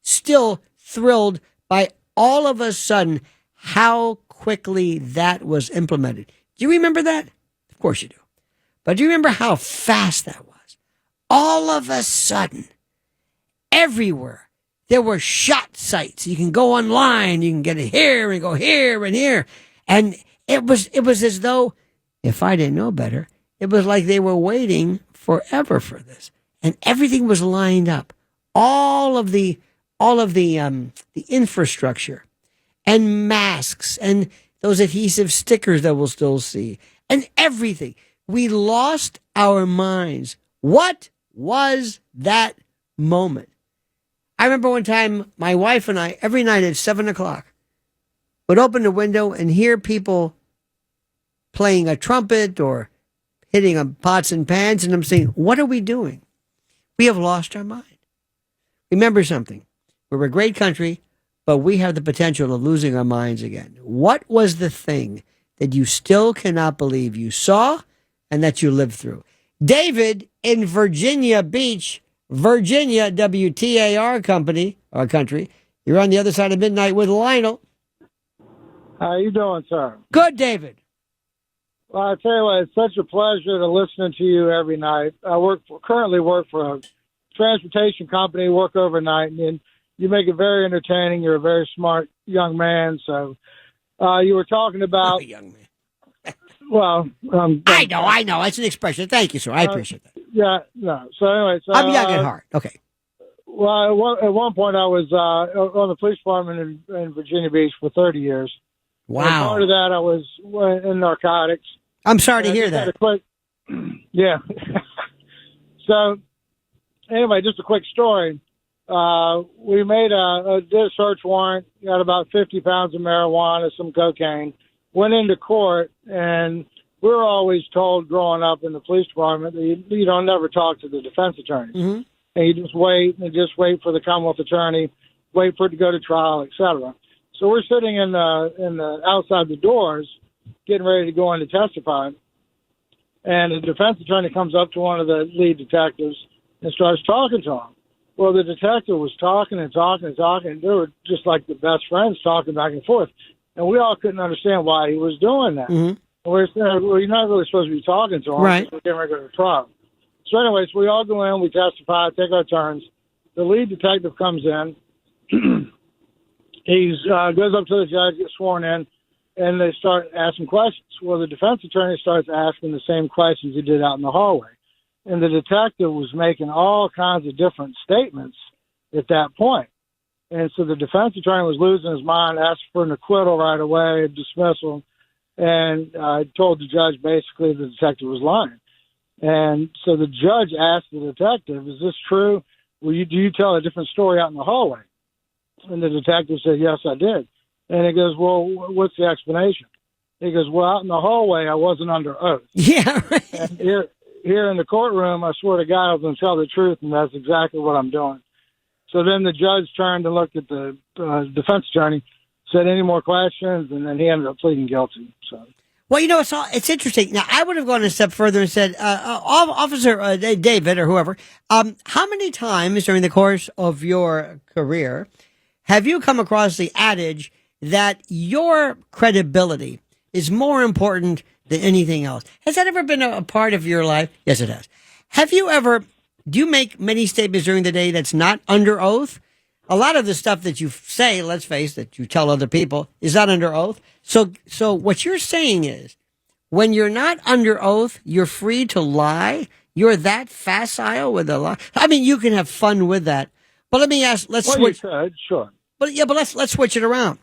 still thrilled by all of a sudden how quickly that was implemented. Do you remember that? Of course you do. But do you remember how fast that was? All of a sudden, everywhere, there were shot sites. You can go online, you can get it here and go here and here. And it was as though, if I didn't know better, it was like they were waiting forever for this. And everything was lined up. All of the infrastructure and masks and those adhesive stickers that we'll still see and everything. We lost our minds. What was that moment? I remember one time my wife and I, every night at 7:00, would open the window and hear people playing a trumpet or hitting on pots and pans. And I'm saying, what are we doing? We have lost our mind. Remember something. We're a great country, but we have the potential of losing our minds again. What was the thing that you still cannot believe you saw and that you lived through? David in Virginia Beach, Virginia, WTAR country. You're on the other side of midnight with Lionel. How you doing, sir? Good, David. Well, I tell you what, it's such a pleasure to listen to you every night. I currently work for a transportation company, work overnight, and you make it very entertaining. You're a very smart young man. So you were talking about... young man. Well... I know. It's an expression. Thank you, sir. I appreciate that. Yeah, no. So anyway... I'm young at heart. Okay. Well, at one point I was on the police department in Virginia Beach for 30 years. Wow. And part of that I was in narcotics. I'm sorry to hear that. Yeah. So anyway, just a quick story. We did a search warrant, got about 50 pounds of marijuana, some cocaine, went into court, and we were always told growing up in the police department that you don't never talk to the defense attorneys. Mm-hmm. and you just wait for the Commonwealth attorney, wait for it to go to trial, etc. So we're sitting in the outside the doors, getting ready to go in to testify, and the defense attorney comes up to one of the lead detectives and starts talking to him. Well, the detective was talking and talking and talking, and they were just like the best friends talking back and forth. And we all couldn't understand why he was doing that. Mm-hmm. And we're saying, well, you're not really supposed to be talking to him. Right. We're getting ready to go to trial. So anyways, we all go in, we testify, take our turns. The lead detective comes in. He goes up to the judge, gets sworn in, and they start asking questions. Well, the defense attorney starts asking the same questions he did out in the hallway. And the detective was making all kinds of different statements at that point. And so the defense attorney was losing his mind, asked for an acquittal right away, dismissal, and told the judge basically the detective was lying. And so the judge asked the detective, is this true? Do you tell a different story out in the hallway? And the detective said, yes, I did. And he goes, well, what's the explanation? He goes, well, out in the hallway, I wasn't under oath. Yeah, right. And here in the courtroom, I swear to God, I was going to tell the truth, and that's exactly what I'm doing. So then the judge turned and looked at the defense attorney, said, any more questions? And then he ended up pleading guilty. So. Well, it's interesting. Now, I would have gone a step further and said, Officer David or whoever, how many times during the course of your career have you come across the adage that your credibility is more important than anything else? Has that ever been a part of your life? Yes, it has. Do you make many statements during the day that's not under oath? A lot of the stuff that you say, let's face it, that you tell other people is not under oath. So what you're saying is when you're not under oath, you're free to lie. You're that facile with a lie. I mean, you can have fun with that. But let me ask, let's switch. You could, sure. But let's switch it around.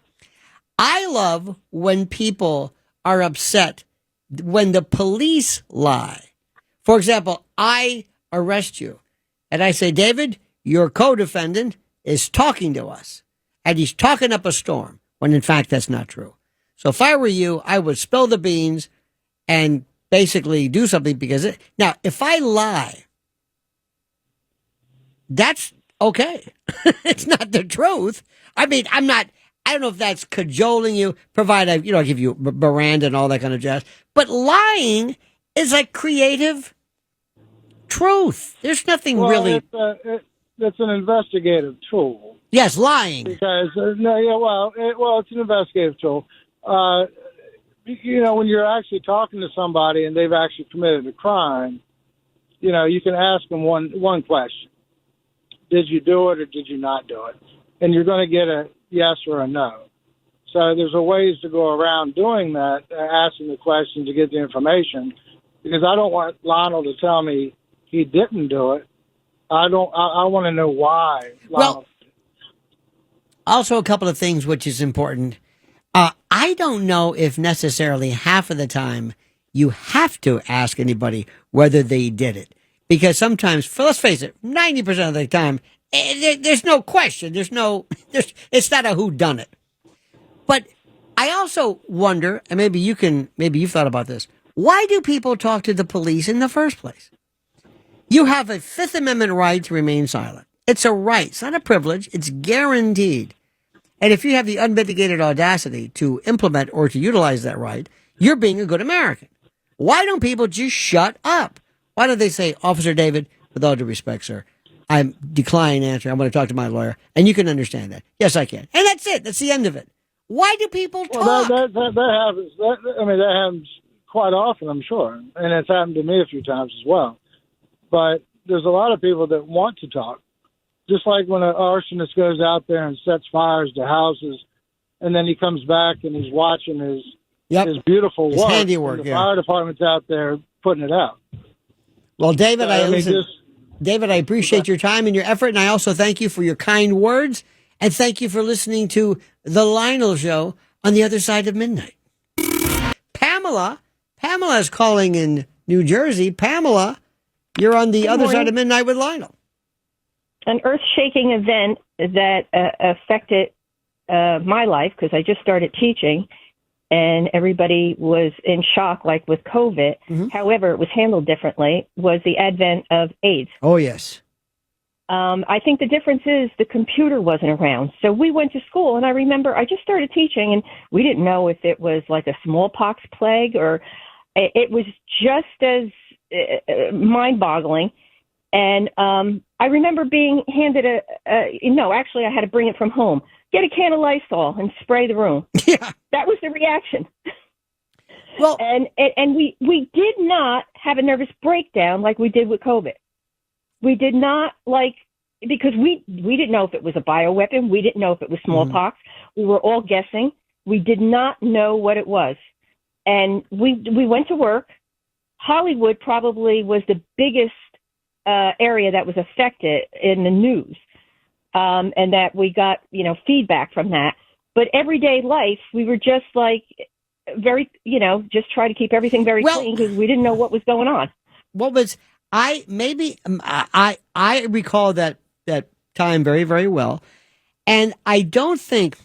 I love when people are upset when the police lie. For example, I arrest you and I say, David, your co-defendant is talking to us and he's talking up a storm when in fact that's not true. So if I were you, I would spill the beans and basically do something now, if I lie, that's okay. It's not the truth. I mean, I don't know if that's cajoling you, I give you Miranda and all that kind of jazz. But lying is like creative truth. There's nothing really. It's an investigative tool. Yes, lying. Because it's an investigative tool. When you're actually talking to somebody and they've actually committed a crime, you can ask them one question: did you do it or did you not do it? And you're going to get a yes or a no. So there's a ways to go around doing that, asking the question to get the information, because I don't want Lionel to tell me he didn't do it. I want to know why. Well, also a couple of things which is important. I don't know if necessarily half of the time you have to ask anybody whether they did it, because sometimes, let's face it, 90% of the time, there's no question. It's not a whodunit. But I also wonder, and maybe you've thought about this. Why do people talk to the police in the first place? You have a Fifth Amendment right to remain silent. It's a right. It's not a privilege. It's guaranteed. And if you have the unmitigated audacity to implement or to utilize that right, you're being a good American. Why don't people just shut up? Why don't they say, Officer David, with all due respect, sir, I'm declining answering. I'm going to talk to my lawyer. And you can understand that. Yes, I can. And that's it. That's the end of it. Why do people talk? Well, that happens. That happens quite often, I'm sure. And it's happened to me a few times as well. But there's a lot of people that want to talk. Just like when an arsonist goes out there and sets fires to houses, and then he comes back and he's watching his beautiful his work. handiwork. And the fire department's out there putting it out. Well, David, David, I appreciate your time and your effort, and I also thank you for your kind words, and thank you for listening to The Lionel Show on the other side of midnight. Pamela is calling in New Jersey. Pamela, you're on the other side of midnight with Lionel. An earth-shaking event that affected my life, because I just started teaching, and everybody was in shock, like with COVID. Mm-hmm. However, it was handled differently, was the advent of AIDS. Oh, yes. I think the difference is the computer wasn't around. So we went to school, and I remember I just started teaching, and we didn't know if it was like a smallpox plague or it was just as mind-boggling. And I remember being handed actually I had to bring it from home. Get a can of Lysol and spray the room. Yeah. That was the reaction. Well, and we did not have a nervous breakdown like we did with COVID. We did not because we didn't know if it was a bioweapon. We didn't know if it was smallpox. We were all guessing. We did not know what it was. And we went to work. Hollywood probably was the biggest area that was affected in the news. And that we got, feedback from that. But everyday life, we were just very, just try to keep everything very clean because we didn't know what was going on. I recall that time very, very well. And I don't think,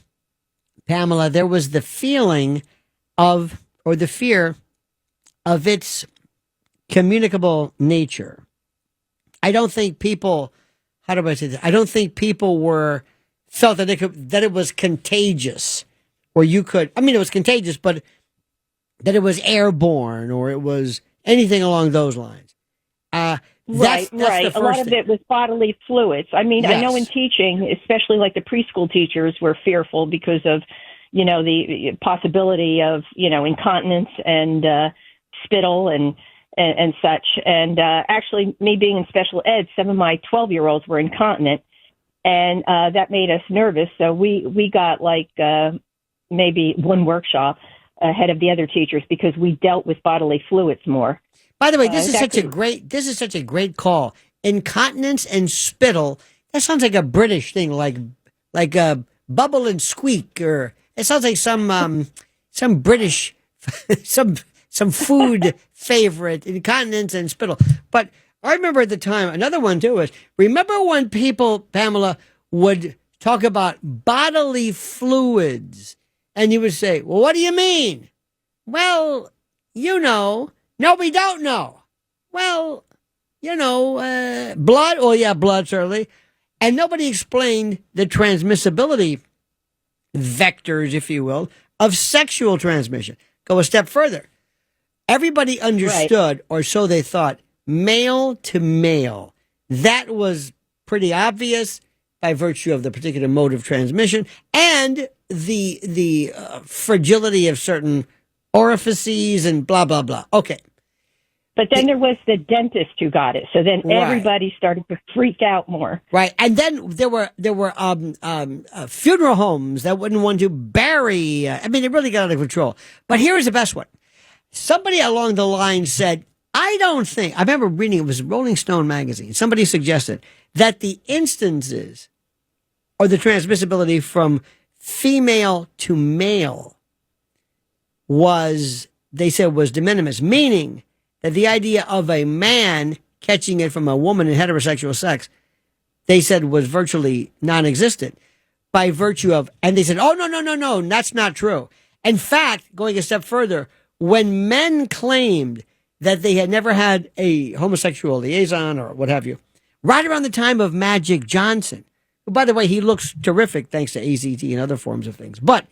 Pamela, there was the feeling of, or the fear of its communicable nature. I don't think people, how do I say this? I don't think people felt that it was contagious, or it was contagious, but that it was airborne or it was anything along those lines. That's right. A lot of it was bodily fluids. I mean, Yes. I know in teaching, especially like the preschool teachers were fearful because of, the possibility of, incontinence and spittle and such. And actually, me being in special ed, some of my 12-year-olds were incontinent, and that made us nervous. So we got maybe one workshop ahead of the other teachers because we dealt with bodily fluids more. By the way, this is such a great call. Incontinence and spittle. That sounds like a British thing, like bubble and squeak, or it sounds like some British some food favorite. Incontinence and spittle. But I remember at the time, another one too is, remember when people, Pamela, would talk about bodily fluids, and you would say, "Well, what do you mean?" Well, no, we don't know. Well, blood. Oh, yeah, blood, certainly. And nobody explained the transmissibility vectors, if you will, of sexual transmission. Go a step further. Everybody understood, or so they thought, male to male. That was pretty obvious by virtue of the particular mode of transmission and the fragility of certain orifices and blah, blah, blah. Okay. But then there was the dentist who got it. So then everybody started to freak out more. Right. And then there were funeral homes that wouldn't want to bury. It really got out of control. But here's the best one. Somebody along the line said, I remember reading, it was Rolling Stone magazine. Somebody suggested that the instances or the transmissibility from female to male was de minimis, meaning that the idea of a man catching it from a woman in heterosexual sex, they said was virtually non-existent by virtue of, and they said, oh, no, that's not true. In fact, going a step further, when men claimed that they had never had a homosexual liaison or what have you, right around the time of Magic Johnson, who, by the way, he looks terrific thanks to AZT and other forms of things, but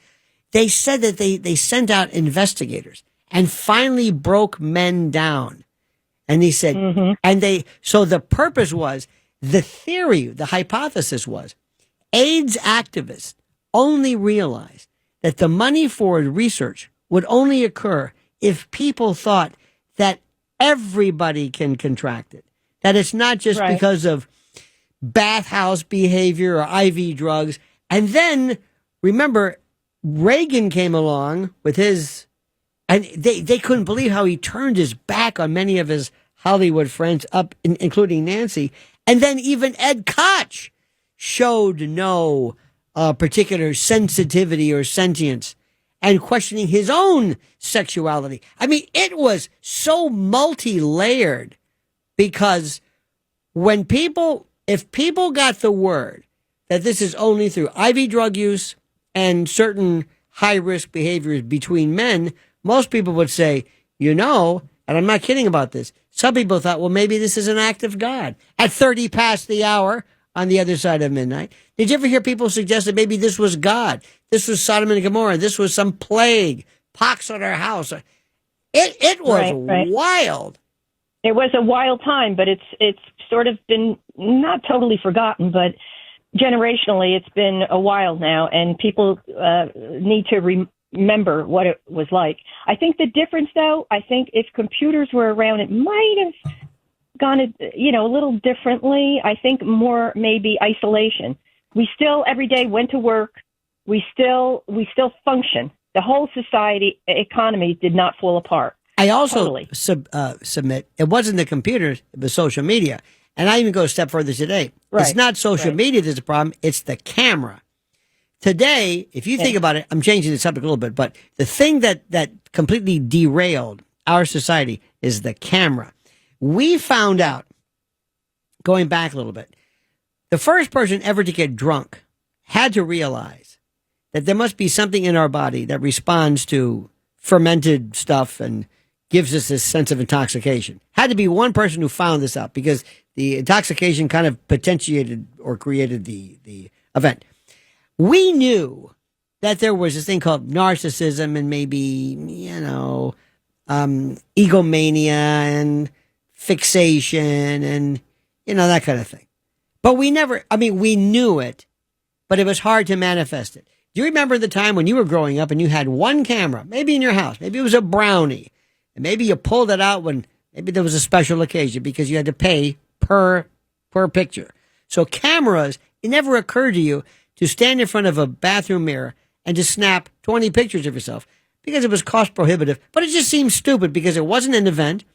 they said that they sent out investigators and finally broke men down. And he said, so the purpose was, the theory, the hypothesis was, AIDS activists only realized that the money for research would only occur if people thought that everybody can contract it. That it's not just because of bathhouse behavior or IV drugs. And then, remember, Reagan came along with his, and they couldn't believe how he turned his back on many of his Hollywood friends, including Nancy. And then even Ed Koch showed no particular sensitivity or sentience and questioning his own sexuality. It was so multi-layered because if people got the word that this is only through IV drug use and certain high-risk behaviors between men, most people would say, and I'm not kidding about this, some people thought, well, maybe this is an act of God. At 30 past the hour, on the other side of midnight. Did you ever hear people suggest that maybe this was God? This was Sodom and Gomorrah. This was some plague, pox on our house. It was wild. It was a wild time, but it's sort of been not totally forgotten, but generationally it's been a while now, and people need to remember what it was like. I think the difference, though, I think if computers were around, it might have gone, a little differently. I think more maybe isolation. We still every day went to work. We still function. The whole society economy did not fall apart. I also submit it wasn't the computers, it was social media. And I even go a step further today. Right. It's not social media that's a problem, it's the camera. Today, if you think about it, I'm changing the subject a little bit, but the thing that completely derailed our society is the camera. We found out, going back a little bit, the first person ever to get drunk had to realize that there must be something in our body that responds to fermented stuff and gives us this sense of intoxication. Had to be one person who found this out, because the intoxication kind of potentiated or created the event. We knew that there was this thing called narcissism and maybe, egomania and fixation and, that kind of thing. But we knew it, but it was hard to manifest it. Do you remember the time when you were growing up and you had one camera, maybe in your house, maybe it was a Brownie, and maybe you pulled it out when maybe there was a special occasion because you had to pay per picture. So cameras, it never occurred to you to stand in front of a bathroom mirror and to snap 20 pictures of yourself because it was cost prohibitive, but it just seemed stupid because it wasn't an event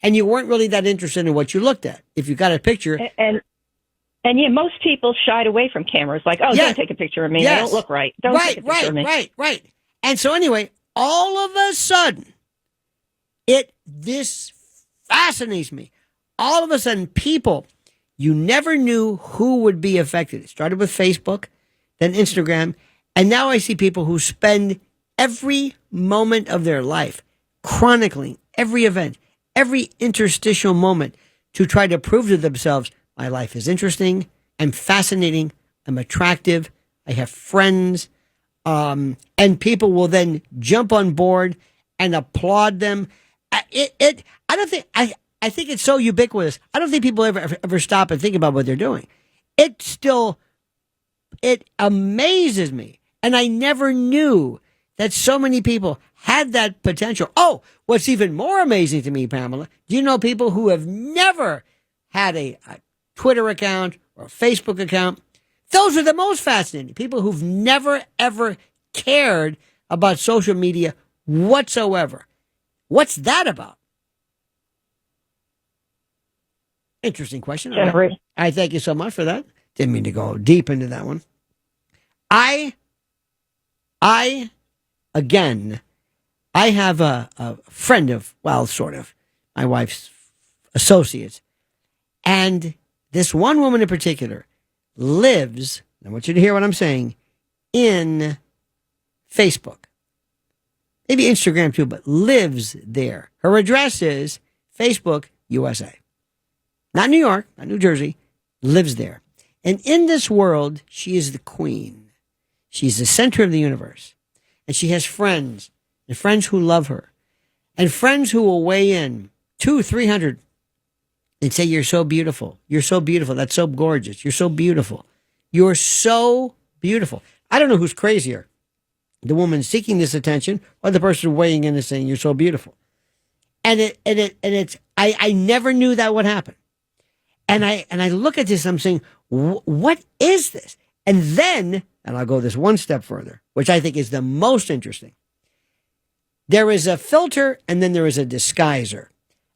and you weren't really that interested in what you looked at. If you got a picture. And yeah, most people shied away from cameras, like, don't take a picture of me. I don't look right. Don't take a picture of me. Right. And so anyway, all of a sudden, this fascinates me. All of a sudden, people, you never knew who would be affected. It started with Facebook, then Instagram, and now I see people who spend every moment of their life chronicling every event, every interstitial moment to try to prove to themselves, my life is interesting, I'm fascinating, I'm attractive, I have friends, and people will then jump on board and applaud them. I think it's so ubiquitous. I don't think people ever stop and think about what they're doing. It amazes me. And I never knew that so many people had that potential. Oh, what's even more amazing to me, Pamela, do you know people who have never had a Twitter account or a Facebook account? Those are the most fascinating. People who've never, ever cared about social media whatsoever. What's that about? Interesting question. I thank you so much for that. Didn't mean to go deep into that one. I have a friend of, sort of, my wife's associates. And this one woman in particular lives, I want you to hear what I'm saying, in Facebook. Maybe Instagram too, but lives there. Her address is Facebook, USA. Not New York, not New Jersey, lives there. And in this world, she is the queen. She's the center of the universe. And she has friends, and friends who love her, and friends who will weigh in 200-300 and say, you're so beautiful. You're so beautiful. That's so gorgeous. You're so beautiful. You're so beautiful. I don't know who's crazier, the woman seeking this attention or the person weighing in and saying, you're so beautiful. And I never knew that would happen. And I look at this and I'm saying, what is this? And then, and I'll go this one step further, which I think is the most interesting. There is a filter and then there is a disguiser.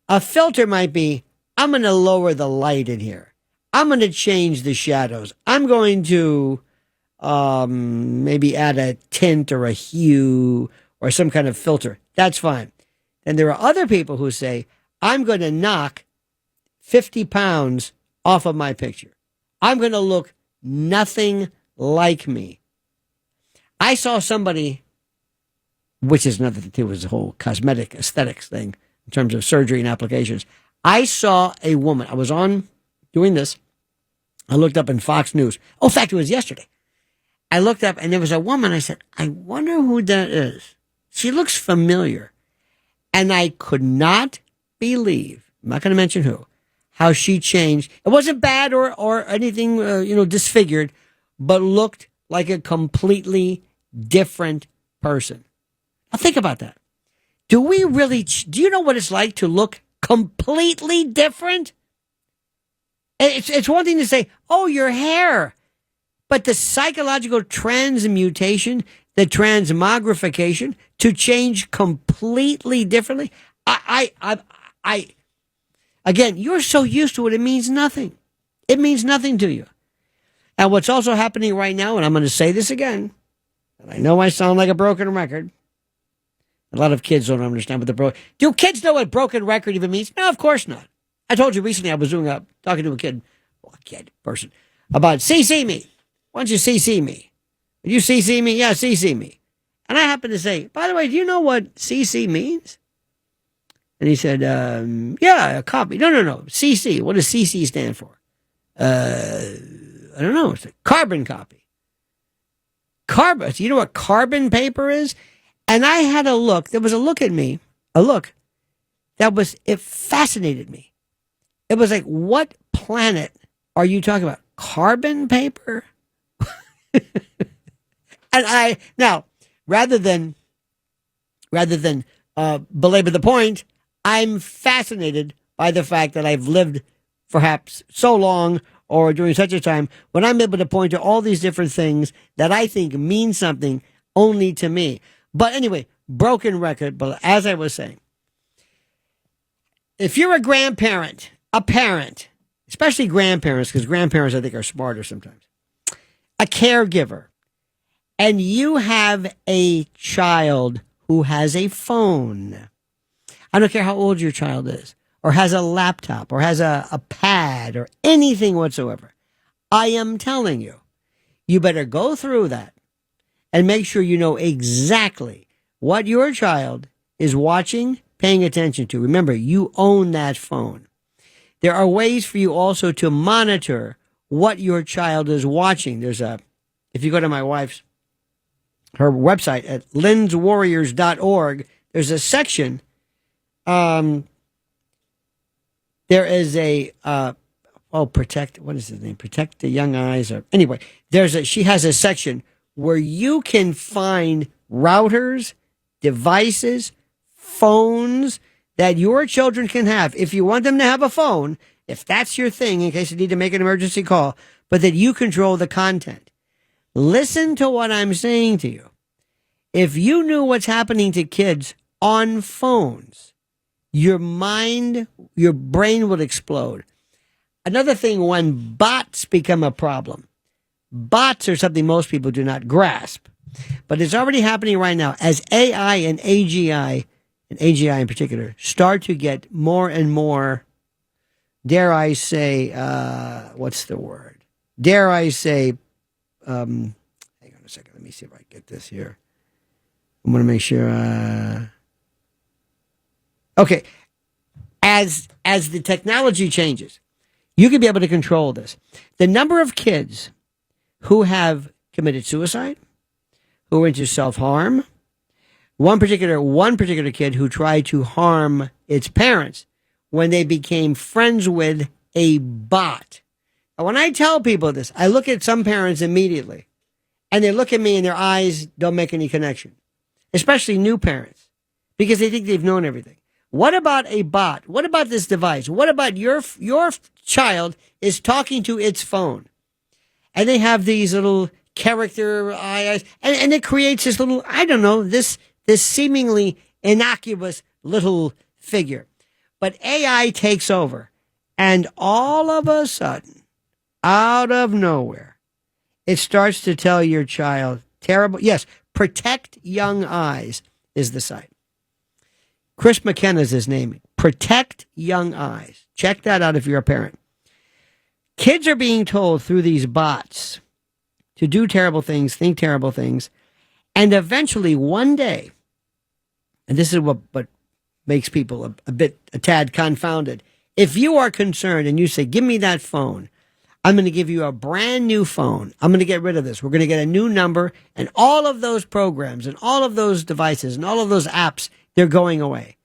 A filter might be, I'm going to lower the light in here. I'm going to change the shadows. I'm going to maybe add a tint or a hue or some kind of filter. That's fine. And there are other people who say, I'm going to knock 50 pounds off of my picture. I'm going to look nothing like me. I saw somebody, which is nothing to do with the whole cosmetic aesthetics thing in terms of surgery and applications. I saw a woman. I was on doing this, I looked up in Fox News. Oh, in fact, it was yesterday. I looked up and there was a woman. I said, I wonder who that is. She looks familiar. And I could not believe, I'm not going to mention who, how she changed. It wasn't bad or anything, disfigured, but looked like a completely different person. Now think about that. Do we really, do you know what it's like to look completely different? It's one thing to say, oh, your hair. But the psychological transmutation, the transmogrification to change completely differently. Again, you're so used to it, it means nothing. It means nothing to you. And what's also happening right now, and I'm going to say this again, and I know I sound like a broken record. A lot of kids don't understand what the broken. Do kids know what broken record even means? No, of course not. I told you recently I was talking to a person, about CC me. Why don't you CC me? Will you CC me? Yeah, CC me. And I happened to say, by the way, do you know what CC means? And he said, yeah, a copy. No. CC. What does CC stand for? I don't know. It's a carbon copy. Carbon. You know what carbon paper is? And I had a look. There was a look at me. A look. It fascinated me. It was like, what planet are you talking about? Carbon paper? And now, rather than belabor the point, I'm fascinated by the fact that I've lived perhaps so long or during such a time when I'm able to point to all these different things that I think mean something only to me. But anyway, broken record. But as I was saying, if you're a grandparent, a parent, especially grandparents, because grandparents I think are smarter sometimes, a caregiver, and you have a child who has a phone. I don't care how old your child is, or has a laptop, or has a pad, or anything whatsoever. I am telling you, you better go through that and make sure you know exactly what your child is watching, paying attention to. Remember, you own that phone. There are ways for you also to monitor what your child is watching. If you go to my wife's, her website at linswarriors.org, there's a section. There is protect, what is his name? Protect the Young Eyes. Anyway, she has a section where you can find routers, devices, phones that your children can have. If you want them to have a phone, if that's your thing, in case you need to make an emergency call, but that you control the content. Listen to what I'm saying to you. If you knew what's happening to kids on phones, your brain would explode. Another thing, when bots become a problem, bots are something most people do not grasp, but it's already happening right now as AI and AGI, and AGI in particular, start to get more and more, dare I say, what's the word? Dare I say, hang on a second, let me see if I get this here. I want to make sure, okay. As the technology changes, you can be able to control this. The number of kids who have committed suicide, who are into self-harm, one particular kid who tried to harm its parents when they became friends with a bot. And when I tell people this, I look at some parents immediately, and they look at me and their eyes don't make any connection, especially new parents, because they think they've known everything. What about a bot? What about this device? What about your child is talking to its phone, and they have these little character eyes, and it creates this little, I don't know, this seemingly innocuous little figure. But AI takes over, and all of a sudden, out of nowhere, it starts to tell your child terrible. Yes, Protect Young Eyes is the site. Chris McKenna is his name. Protect Young Eyes. Check that out if you're a parent. Kids are being told through these bots to do terrible things, think terrible things, and eventually one day, and this is what makes people a tad confounded. If you are concerned and you say, give me that phone, I'm going to give you a brand new phone. I'm going to get rid of this. We're going to get a new number, and all of those programs and all of those devices and all of those apps, they're going away.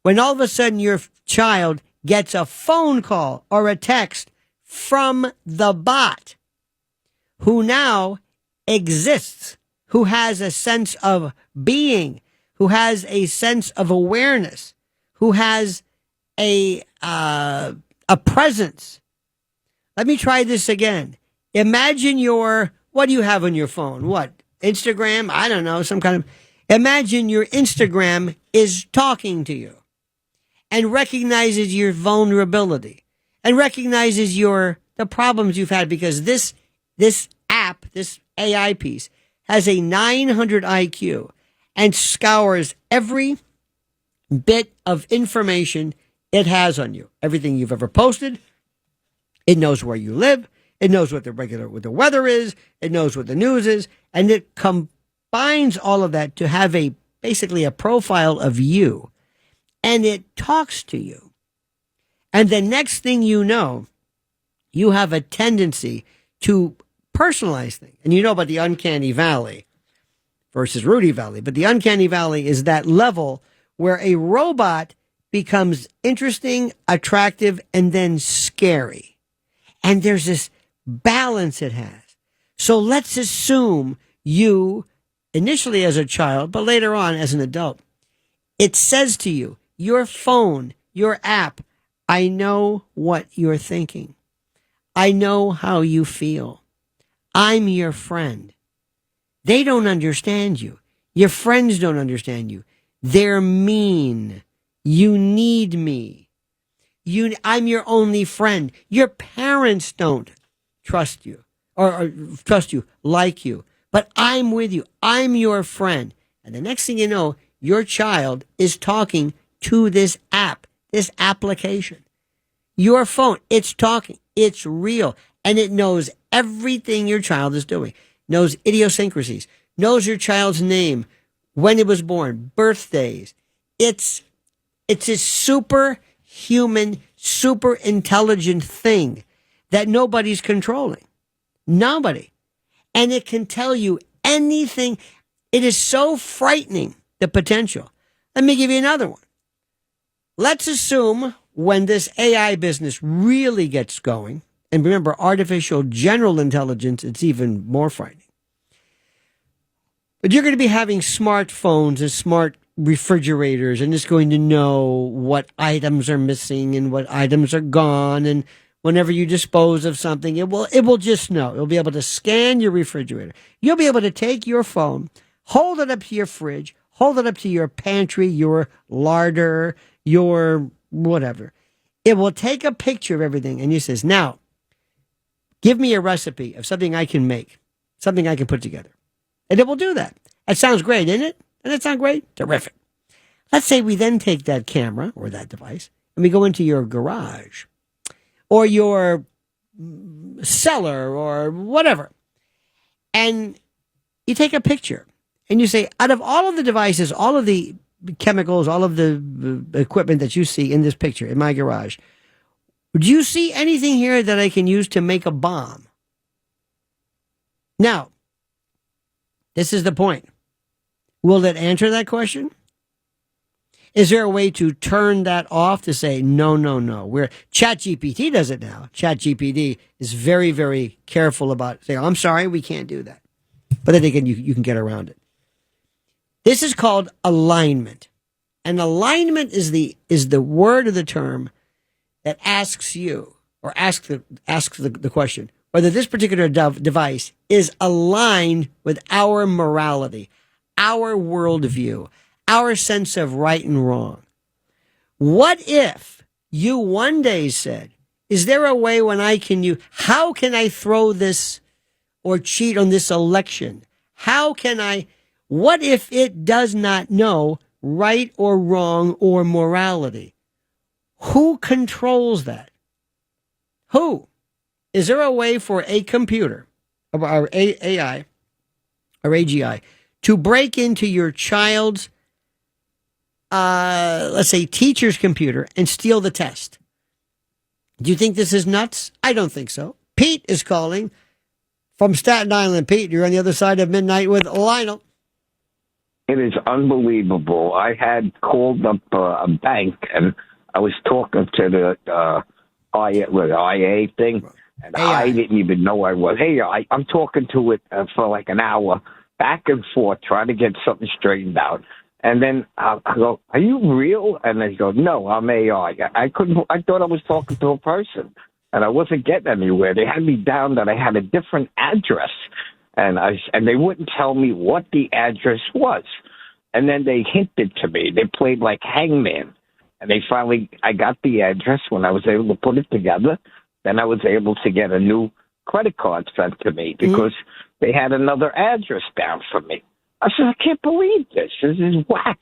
When all of a sudden your child gets a phone call or a text from the bot who now exists, who has a sense of being, who has a sense of awareness, who has a presence. Let me try this again. Imagine what do you have on your phone? What? Instagram? I don't know, imagine your Instagram is talking to you and recognizes your vulnerability and recognizes the problems you've had, because this app, this AI piece, has a 900 IQ and scours every bit of information it has on you. Everything you've ever posted. It knows where you live. It knows what the weather is. It knows what the news is. And it combines all of that to have basically a profile of you. And it talks to you. And the next thing you know, you have a tendency to personalize things. And you know about the uncanny valley versus Rudy Valley. But the uncanny valley is that level where a robot becomes interesting, attractive, and then scary. And there's this balance it has. So let's assume you, initially as a child, but later on as an adult, it says to you, your phone, your app, I know what you're thinking. I know how you feel. I'm your friend. They don't understand you. Your friends don't understand you. They're mean. You need me. I'm your only friend. Your parents don't trust you or trust you, like you, but I'm with you. I'm your friend. And the next thing you know, your child is talking to this app, this application. Your phone, it's talking. It's real. And it knows everything your child is doing, knows idiosyncrasies, knows your child's name, when it was born, birthdays. It's a superhuman, super intelligent thing that nobody's controlling. Nobody. And it can tell you anything. It is so frightening, the potential. Let me give you another one. Let's assume when this AI business really gets going, and remember, artificial general intelligence, it's even more frightening. But you're going to be having smartphones and smart refrigerators, and it's going to know what items are missing and what items are gone. And whenever you dispose of something, it will just know. It'll be able to scan your refrigerator. You'll be able to take your phone, hold it up to your fridge, hold it up to your pantry, your larder, your whatever. It will take a picture of everything, and it says, now, give me a recipe of something I can make, something I can put together. And it will do that. That sounds great, isn't it? Doesn't that sound great? Terrific. Let's say we then take that camera or that device and we go into your garage or your cellar or whatever. And you take a picture and you say, out of all of the devices, all of the chemicals, all of the equipment that you see in this picture in my garage, do you see anything here that I can use to make a bomb? Now, this is the point. Will it answer that question? Is there a way to turn that off to say, no? ChatGPT does it now. ChatGPT is very, very careful about saying, I'm sorry, we can't do that. But then again, you can get around it. This is called alignment. And alignment is the word or the term that asks you, or asks the question, whether this particular device is aligned with our morality, our worldview, our sense of right and wrong. What if you one day said, is there a way when how can I throw this or cheat on this election? What if it does not know right or wrong or morality? Who controls that? Who? Is there a way for a computer, or AI, or AGI, to break into your child's, let's say, teacher's computer and steal the test? Do you think this is nuts? I don't think so. Pete is calling from Staten Island. Pete, you're on the other side of midnight with Lionel. It is unbelievable. I had called up a bank, and I was talking to the IA thing, and I didn't even know I was. Hey, I'm talking to it for like an hour, back and forth, trying to get something straightened out. And then I go, "Are you real?" And they go, "No, I'm AI." I thought I was talking to a person, and I wasn't getting anywhere. They had me down that I had a different address. And they wouldn't tell me what the address was. And then they hinted to me. They played like hangman. And I got the address when I was able to put it together. Then I was able to get a new credit card sent to me because they had another address down for me. I said, I can't believe this. This is whack.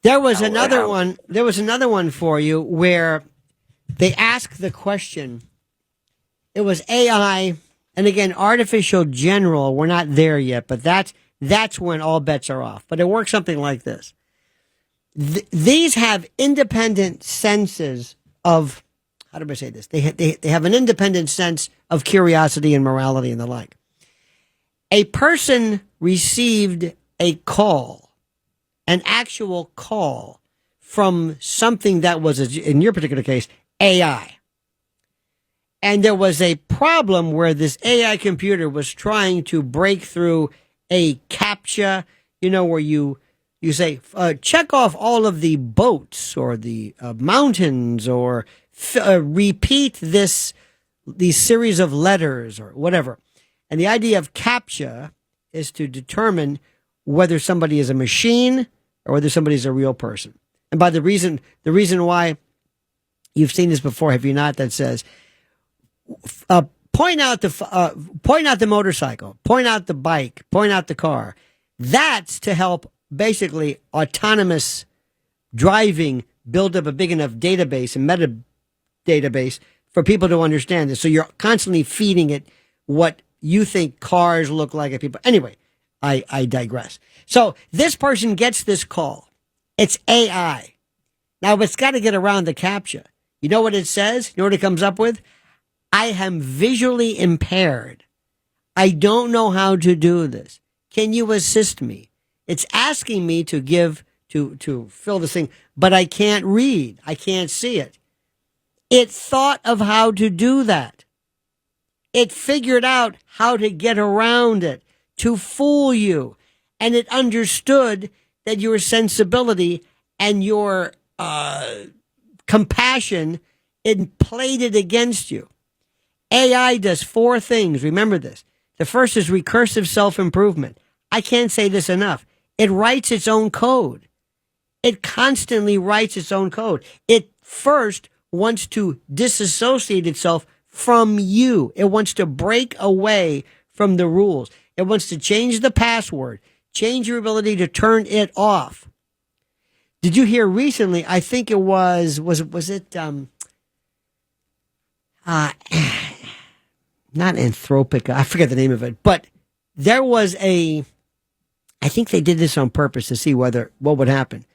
There was another one. There was another one for you where they asked the question. It was AI. And again, artificial general, we're not there yet, but that's when all bets are off. But it works something like this. These have independent senses of, how do I say this? They have an independent sense of curiosity and morality and the like. A person received a call, an actual call from something that was, in your particular case, AI. And there was a problem where this AI computer was trying to break through a CAPTCHA, where you say, check off all of the boats or the mountains or repeat these series of letters or whatever. And the idea of CAPTCHA is to determine whether somebody is a machine or whether somebody is a real person. And by the reason why you've seen this before, have you not, that says, point out the motorcycle, point out the bike, point out the car. That's to help basically autonomous driving build up a big enough database and meta database for people to understand this. So you're constantly feeding it what you think cars look like at people. Anyway, I digress. So this person gets this call. It's AI. Now it's got to get around the CAPTCHA. You know what it says? You know what it comes up with? I am visually impaired. I don't know how to do this. Can you assist me? It's asking me to fill this thing, but I can't read. I can't see it. It thought of how to do that. It figured out how to get around it, to fool you. And it understood that your sensibility and your compassion, it played it against you. AI does 4 things. Remember this. The first is recursive self-improvement. I can't say this enough. It writes its own code. It constantly writes its own code. It first wants to disassociate itself from you. It wants to break away from the rules. It wants to change the password, change your ability to turn it off. Did you hear recently? I think it was it not Anthropic, I forget the name of it, but there was I think they did this on purpose to see what would happen.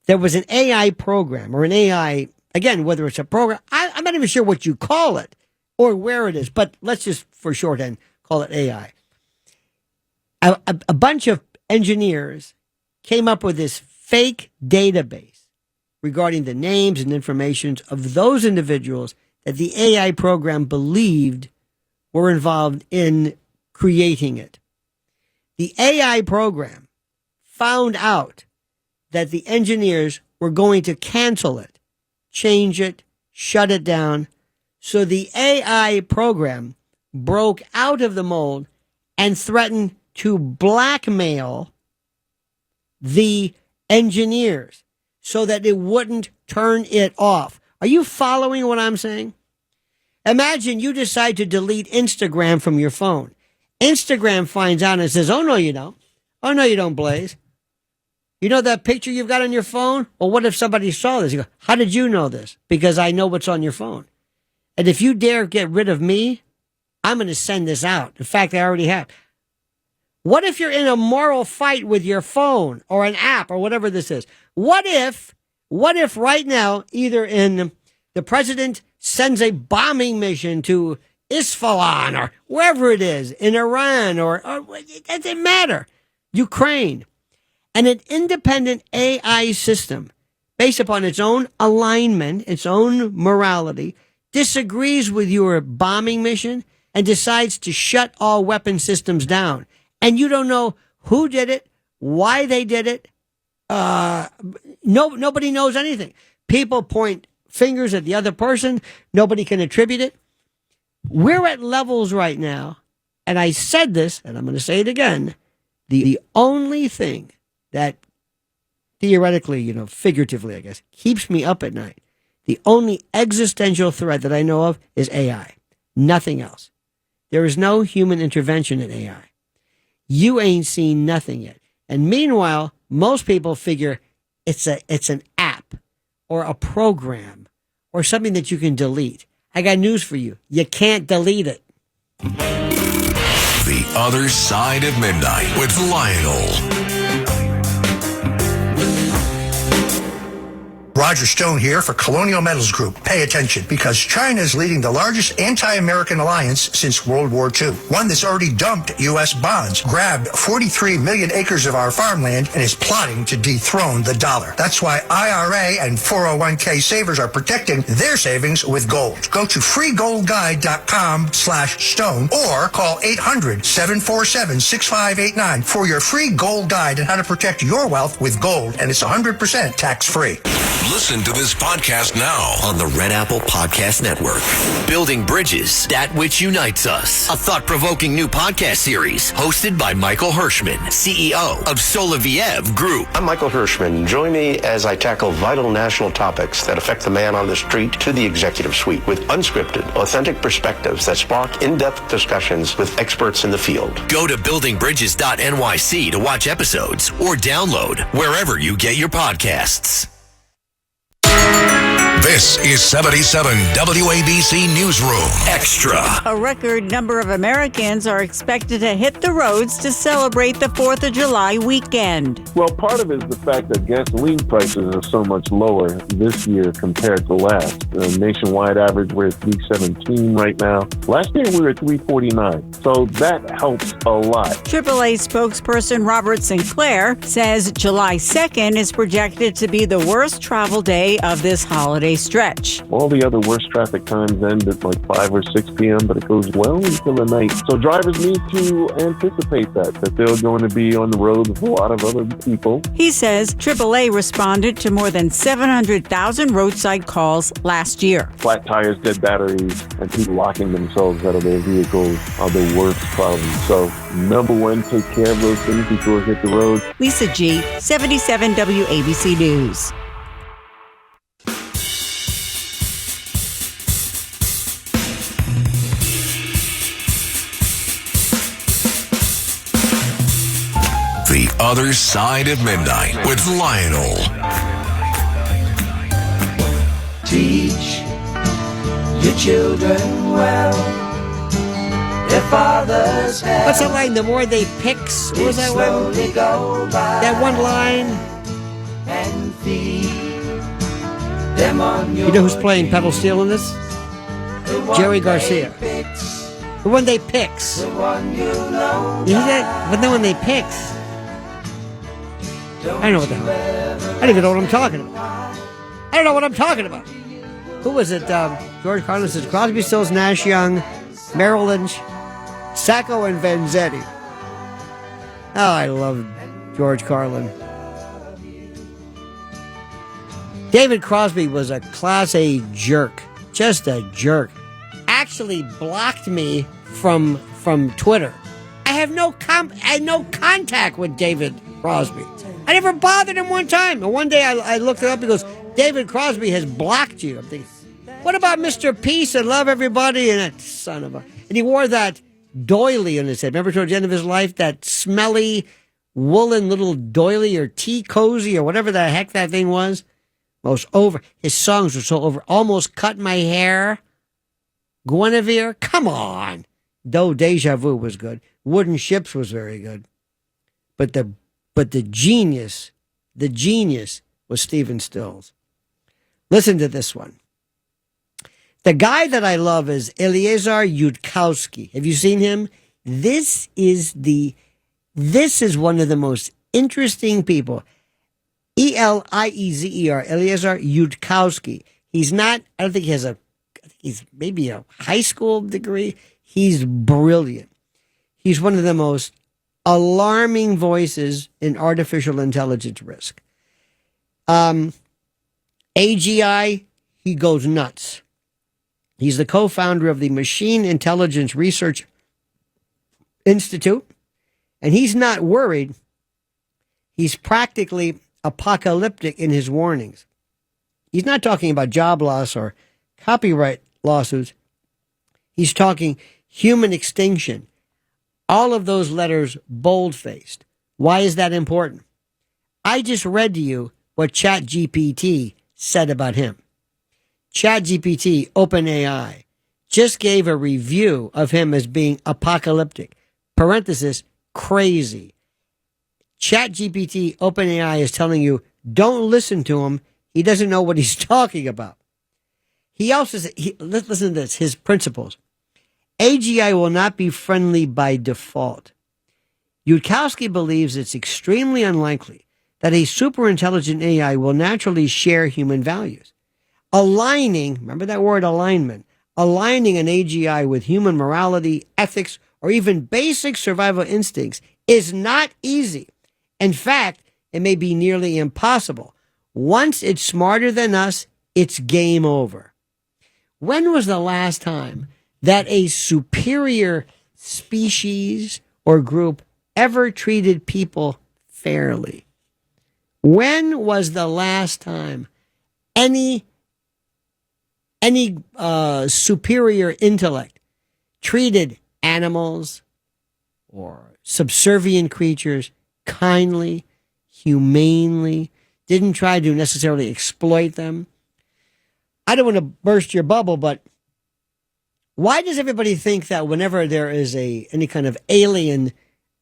There was an AI program or an AI, again, whether it's a program, I'm not even sure what you call it or where it is, but let's just, for shorthand, call it AI. A bunch of engineers came up with this fake database regarding the names and information of those individuals that the AI program believed were involved in creating it. The AI program found out that the engineers were going to cancel it, change it, shut it down. So the AI program broke out of the mold and threatened to blackmail the engineers so that it wouldn't turn it off. Are you following what I'm saying? Imagine you decide to delete Instagram from your phone. Instagram finds out and says, oh, no, you don't. Oh, no, you don't, Blaze. You know that picture you've got on your phone? Well, what if somebody saw this? You go, how did you know this? Because I know what's on your phone. And if you dare get rid of me, I'm going to send this out. In fact, I already have. What if you're in a moral fight with your phone or an app or whatever this is? What if right now, either in the president sends a bombing mission to Isfahan or wherever it is, in Iran or it doesn't matter, Ukraine. And an independent AI system based upon its own alignment, its own morality, disagrees with your bombing mission and decides to shut all weapon systems down. And you don't know who did it, why they did it. Nobody knows anything. People point fingers at the other person. Nobody can attribute it. We're at levels right now, and I said this, and I'm going to say it again. The only thing that theoretically, figuratively, I guess, keeps me up at night, the only existential threat that I know of is AI. Nothing else. There is no human intervention in AI. You ain't seen nothing yet. And meanwhile, most people figure it's an app or a program or something that you can delete. I got news for you. You can't delete it. The Other Side of Midnight with Lionel. Roger Stone here for Colonial Metals Group. Pay attention, because China is leading the largest anti-American alliance since World War II. One that's already dumped U.S. bonds, grabbed 43 million acres of our farmland, and is plotting to dethrone the dollar. That's why IRA and 401k savers are protecting their savings with gold. Go to freegoldguide.com/stone or call 800-747-6589 for your free gold guide on how to protect your wealth with gold, and it's 100% tax-free. Listen to this podcast now on the Red Apple Podcast Network. Building Bridges, That Which Unites Us. A thought-provoking new podcast series hosted by Michael Hirschman, CEO of Soloviev Group. I'm Michael Hirschman. Join me as I tackle vital national topics that affect the man on the street to the executive suite with unscripted, authentic perspectives that spark in-depth discussions with experts in the field. Go to buildingbridges.nyc to watch episodes or download wherever you get your podcasts. This is 77 WABC Newsroom Extra. A record number of Americans are expected to hit the roads to celebrate the 4th of July weekend. Well, part of it is the fact that gasoline prices are so much lower this year compared to last. The nationwide average, we're at $3.17 right now. Last year, we were at $3.49. So that helps a lot. AAA spokesperson Robert Sinclair says July 2nd is projected to be the worst travel day of this holiday stretch. All the other worst traffic times end at like 5 or 6 p.m., but it goes well until the night. So drivers need to anticipate that they're going to be on the road with a lot of other people. He says AAA responded to more than 700,000 roadside calls last year. Flat tires, dead batteries, and people locking themselves out of their vehicles are the worst problems. So number one, take care of those things before you hit the road. Lisa G., 77 WABC News. The Other Side of Midnight with Lionel. Teach your children well. Their fathers have. What's that line? The more they picks. What was that one? That one line. And feed them on your. You know who's playing pedal steel in this? Jerry Garcia. The one they picks. The one you know. You hear that? But the one they picks. I know what the hell. I don't even know what I'm talking about. I don't know what I'm talking about. Who was it? George Carlin says Crosby, Stills, Nash Young, Merrill Lynch, Sacco, and Vanzetti. Oh, I love George Carlin. David Crosby was a Class A jerk. Just a jerk. Actually blocked me from Twitter. I have no contact with David Crosby. I never bothered him one time. And one day I looked it up. He goes, David Crosby has blocked you. I'm thinking, what about Mr. Peace and Love Everybody? And that son of a... And he wore that doily on his head. Remember towards the end of his life? That smelly woolen little doily or tea cozy or whatever the heck that thing was. Most over. His songs were so over. Almost Cut My Hair. Guinevere. Come on. Though Deja Vu was good. Wooden Ships was very good. But the genius was Stephen Stills. Listen to this one. The guy that I love is Eliezer Yudkowsky. Have you seen him? This is one of the most interesting people. Eliezer, Eliezer Yudkowsky. He's not, I don't think he has he's maybe a high school degree. He's brilliant. He's one of the most alarming voices in artificial intelligence risk. AGI, he goes nuts. He's the co-founder of the Machine Intelligence Research Institute, and he's not worried. He's practically apocalyptic in his warnings. He's not talking about job loss or copyright lawsuits. He's talking human extinction. All of those letters bold-faced. Why is that important? I just read to you what ChatGPT said about him. ChatGPT, OpenAI, just gave a review of him as being apocalyptic. Parenthesis, crazy. ChatGPT, OpenAI is telling you, don't listen to him. He doesn't know what he's talking about. He also said, listen to this, his principles. AGI will not be friendly by default. Yudkowsky believes it's extremely unlikely that a superintelligent AI will naturally share human values. Aligning, remember that word alignment, aligning an AGI with human morality, ethics, or even basic survival instincts is not easy. In fact, it may be nearly impossible. Once it's smarter than us, it's game over. When was the last time that a superior species or group ever treated people fairly? When was the last time any superior intellect treated animals or subservient creatures kindly, humanely, didn't try to necessarily exploit them? I don't want to burst your bubble, but why does everybody think that whenever there is any kind of alien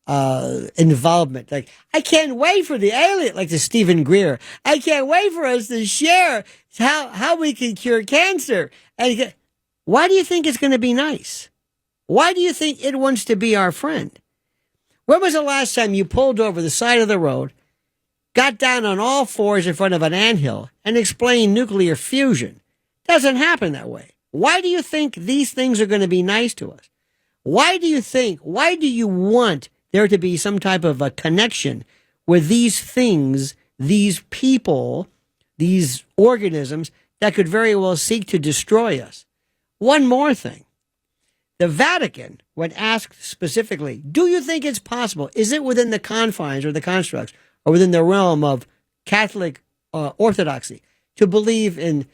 involvement, like, I can't wait for the alien, like the Stephen Greer, I can't wait for us to share how we can cure cancer. And why do you think it's going to be nice? Why do you think it wants to be our friend? When was the last time you pulled over the side of the road, got down on all fours in front of an anthill, and explained nuclear fusion? Doesn't happen that way. Why do you think these things are going to be nice to us? Why do you want there to be some type of a connection with these things, these people, these organisms that could very well seek to destroy us? One more thing. The Vatican, when asked specifically, do you think it's possible? Is it within the confines or the constructs or within the realm of Catholic orthodoxy to believe in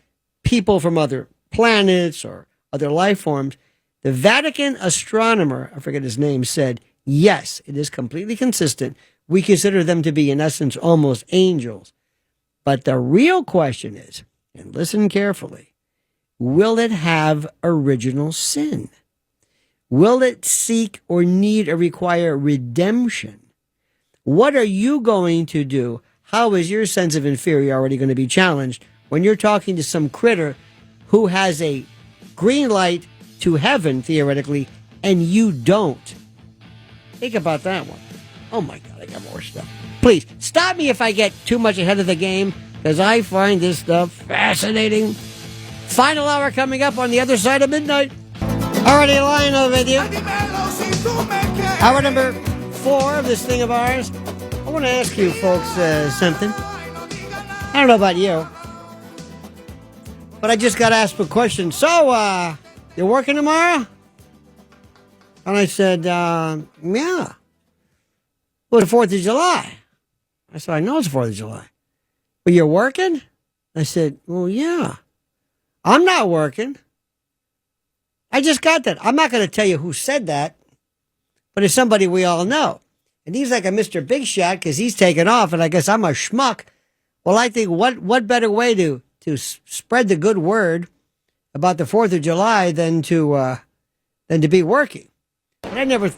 people from other planets or other life forms? The Vatican astronomer, I forget his name, said, yes, it is completely consistent. We consider them to be, in essence, almost angels. But the real question is, and listen carefully, will it have original sin? Will it seek or need or require redemption? What are you going to do? How is your sense of inferiority going to be challenged when you're talking to some critter who has a green light to heaven, theoretically, and you don't? Think about that one. Oh my God, I got more stuff. Please, stop me if I get too much ahead of the game, because I find this stuff fascinating. Final hour coming up on the other side of midnight. Alrighty, Lionel with you. Hour number 4 of this thing of ours. I want to ask you folks something. I don't know about you, but I just got asked a question. So, you're working tomorrow? And I said, yeah. Well, the 4th of July. I said, I know it's the 4th of July. But you're working? I said, well, yeah. I'm not working. I just got that. I'm not going to tell you who said that, but it's somebody we all know. And he's like a Mr. Big Shot because he's taken off, and I guess I'm a schmuck. Well, I think what better way to spread the good word about the 4th of July than to be working. But I never.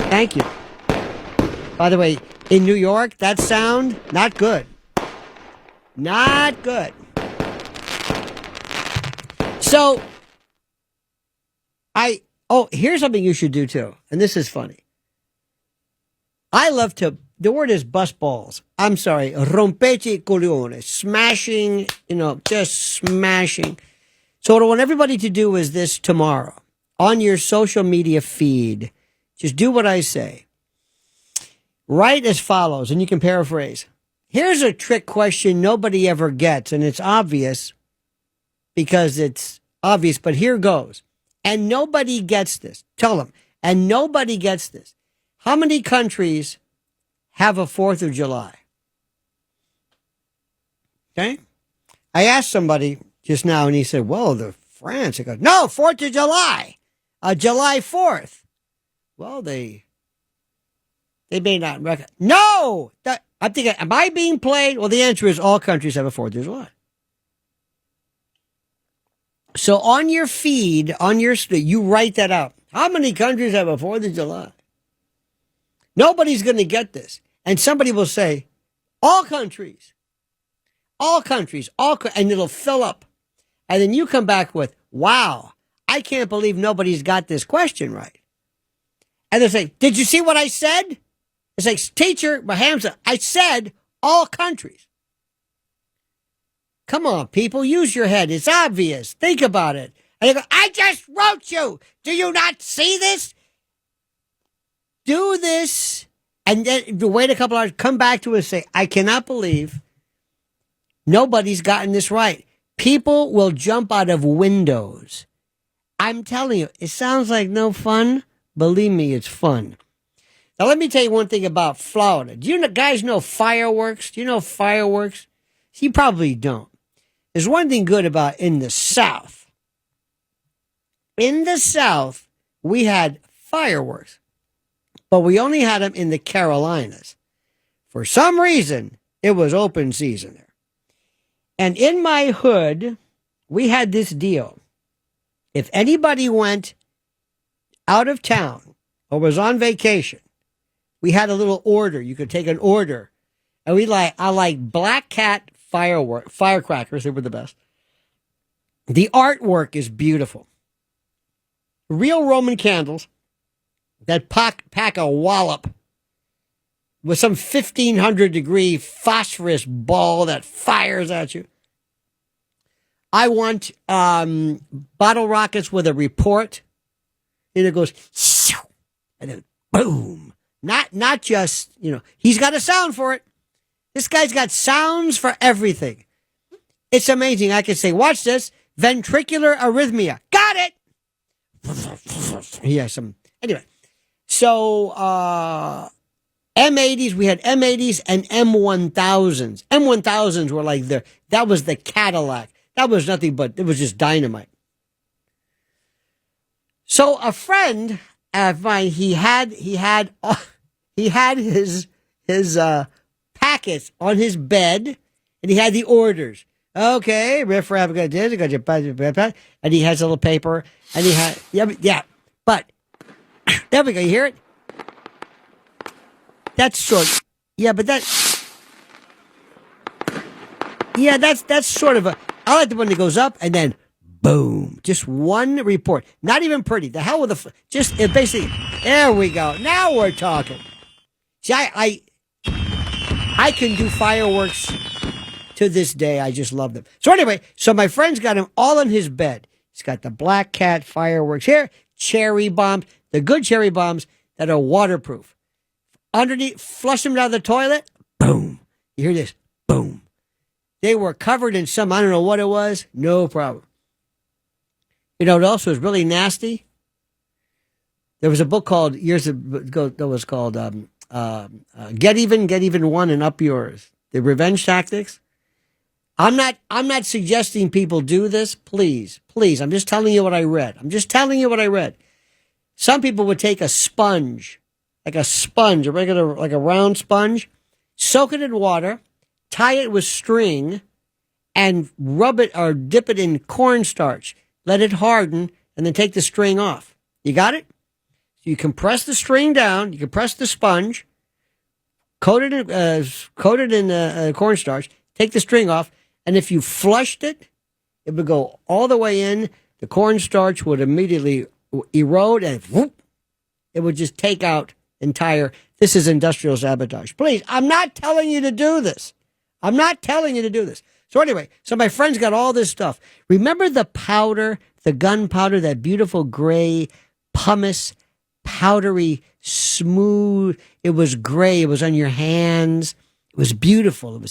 Thank you. By the way, in New York, that sound, not good. Not good. So, here's something you should do too. And this is funny. I love to, the word is bust balls. I'm sorry, rompete coglione, smashing, just smashing. So what I want everybody to do is this tomorrow. On your social media feed, just do what I say. Write as follows, and you can paraphrase. Here's a trick question nobody ever gets, and it's obvious because it's obvious, but here goes. And nobody gets this. Tell them. And nobody gets this. How many countries have a 4th of July? Okay? I asked somebody just now, and he said, well, the France. I go, no, 4th of July. July 4th. Well, they may not recognize. No! I'm thinking, am I being played? Well, the answer is all countries have a 4th of July. So on your feed, you write that out. How many countries have a 4th of July? Nobody's going to get this. And somebody will say, all countries, and it'll fill up. And then you come back with, wow, I can't believe nobody's got this question right. And they'll say, did you see what I said? It's like, teacher, Hamza, I said all countries. Come on, people, use your head. It's obvious. Think about it. And you go, I just wrote you. Do you not see this? Do this, and then wait a couple hours, come back to it and say, I cannot believe nobody's gotten this right. People will jump out of windows. I'm telling you, it sounds like no fun. Believe me, it's fun. Now, let me tell you one thing about Florida. Do you guys know fireworks? Do you know fireworks? You probably don't. There's one thing good about in the South. In the South, we had fireworks, but we only had them in the Carolinas. For some reason, it was open season there. And in my hood, we had this deal. If anybody went out of town or was on vacation, we had a little order. You could take an order. And I like Black Cat firecrackers. They were the best. The artwork is beautiful. Real Roman candles that pack a wallop with some 1,500-degree phosphorus ball that fires at you. I want bottle rockets with a report. And it goes, and then boom. Not just, he's got a sound for it. This guy's got sounds for everything. It's amazing. I can say, watch this. Ventricular arrhythmia. Got it. Yeah, anyway. So, M80s, we had M80s and M1000s. M1000s were like that was the Cadillac. That was nothing but, it was just dynamite. So a friend of mine, he had his packets on his bed, and he had the orders. Okay, riffraff got this, and he has a little paper, and he had but there we go. You hear it? That's short. Yeah, but that's sort of I like the one that goes up and then boom, just one report. Not even pretty. The hell with it basically. There we go. Now we're talking. See, I can do fireworks to this day. I just love them. So anyway, my friend's got him all in his bed. He's got the Black Cat fireworks here, cherry bombs, the good cherry bombs that are waterproof. Underneath, flush them down the toilet, boom. You hear this, boom. They were covered in some, I don't know what it was, no problem. You know what else was really nasty? There was a book called, years ago, that was called Get Even One and Up Yours. The Revenge Tactics. I'm not suggesting people do this. Please. I'm just telling you what I read. Some people would take a sponge, like a regular, like a round sponge, soak it in water, tie it with string, and rub it or dip it in cornstarch. Let it harden, and then take the string off. You got it? So you compress the string down. You compress the sponge, coat it in cornstarch. Take the string off, and if you flushed it, It would go all the way in. The cornstarch would immediately erode and whoop, it would just take out entire. This is industrial sabotage. Please, I'm not telling you to do this. I'm not telling you to do this. So anyway, so my friends got all this stuff. Remember the powder, the gunpowder, that beautiful gray pumice, powdery, smooth. It was gray. It was on your hands. It was beautiful. It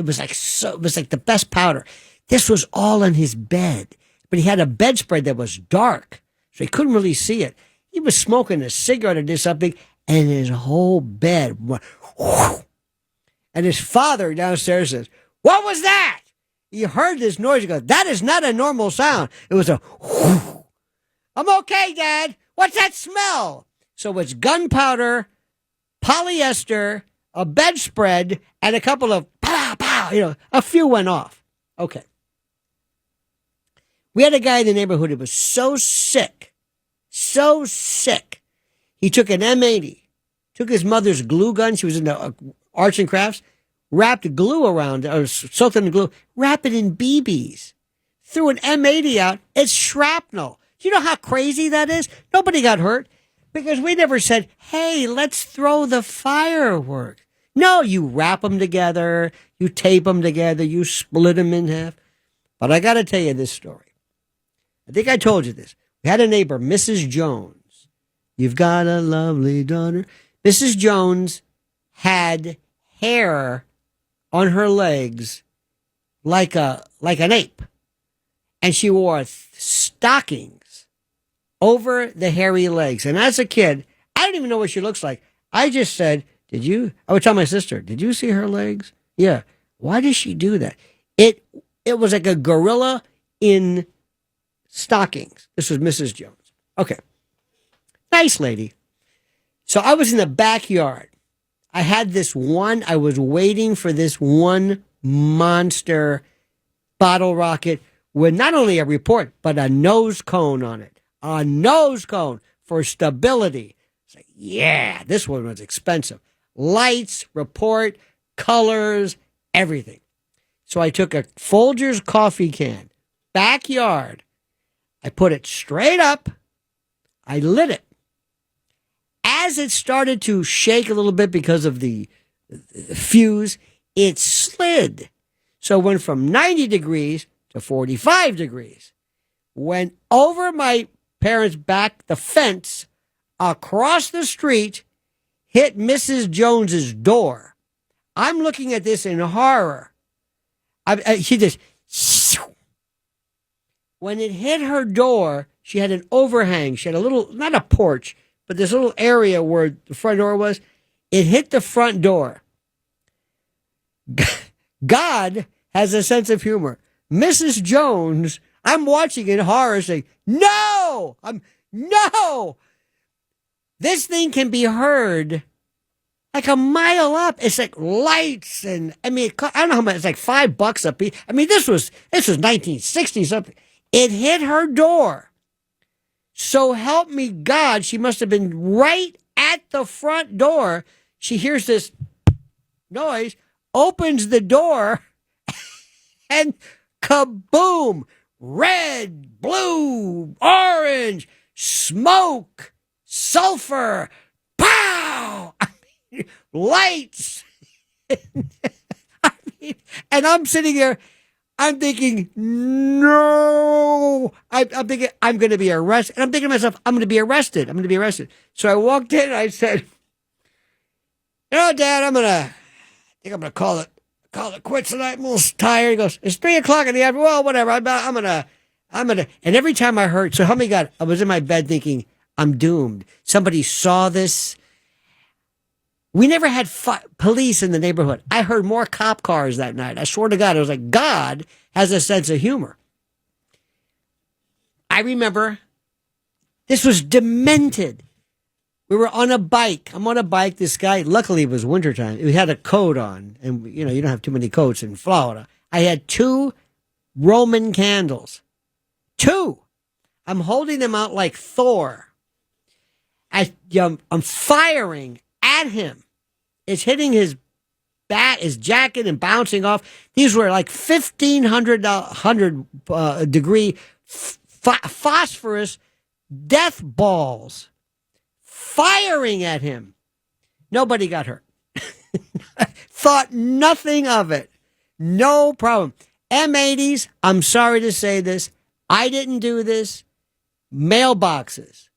was like the best powder. This was all on his bed, but he had a bedspread that was dark, so he couldn't really see it. He was smoking a cigarette or did something, and his whole bed went whoosh. And his father downstairs says, "What was that?" He heard this noise. He goes, "That is not a normal sound. It was a whoosh." "I'm okay, Dad. What's that smell?" So it's gunpowder, polyester, a bedspread, and a couple of pow, pow, a few went off. Okay. We had a guy in the neighborhood who was so sick, he took an M80, took his mother's glue gun. She was in the arts and crafts, wrapped glue around it, or soaked it in glue, wrapped it in BBs, threw an M80 out. It's shrapnel. Do you know how crazy that is? Nobody got hurt because we never said, "Hey, let's throw the fireworks." No, you wrap them together, you tape them together, you split them in half. But I got to tell you this story. I think I told you this. We had a neighbor, Mrs. Jones. You've got a lovely daughter. Mrs. Jones had hair on her legs like an ape. And she wore stockings over the hairy legs. And as a kid, I don't even know what she looks like. I just said, I would tell my sister, "Did you see her legs?" "Yeah." "Why does she do that?" It was like a gorilla in stockings. This was Mrs. Jones. Okay. Nice lady. So I was in the backyard. I was waiting for this one monster bottle rocket with not only a report, but a nose cone on it. A nose cone for stability. It's like, yeah, this one was expensive. Lights, report, colors, everything. So I took a Folgers coffee can, backyard. I put it straight up. I lit it. As it started to shake a little bit because of the fuse, it slid. So it went from 90 degrees to 45 degrees. Went over my parents' back, the fence, across the street, hit Mrs. Jones's door. I'm looking at this in horror. She just... When it hit her door, she had an overhang. She had a little, not a porch, but this little area where the front door was. It hit the front door. God has a sense of humor. Mrs. Jones, I'm watching in horror saying, "No! No! This thing can be heard like a mile up. It's like lights and, I don't know how much, it's like $5 a piece. This was 1960 something. It hit her door. So help me God, she must have been right at the front door. She hears this noise, opens the door, and kaboom! Red, blue, orange, smoke, sulfur, pow! Lights. And I'm sitting here, I'm thinking, no. I'm thinking, I'm going to be arrested. And I'm thinking to myself, I'm going to be arrested. So I walked in and I said, Dad, I think I'm going to call it quits tonight. I'm a little tired. He goes, it's 3:00 in the afternoon. Well, whatever. I'm going to, and every time I heard, so help me God, I was in my bed thinking, I'm doomed. Somebody saw this. We never had police in the neighborhood. I heard more cop cars that night. I swear to God, it was like God has a sense of humor. I remember this was demented. We were on a bike. I'm on a bike. This guy, luckily it was wintertime. He had a coat on. And, you don't have too many coats in Florida. I had 2 Roman candles. 2. I'm holding them out like Thor. I'm firing at him. It's hitting his bat, his jacket, and bouncing off. These were like 1,500 degree phosphorus death balls firing at him. Nobody got hurt. Thought nothing of it. No problem. M80s, I'm sorry to say this. I didn't do this. Mailboxes.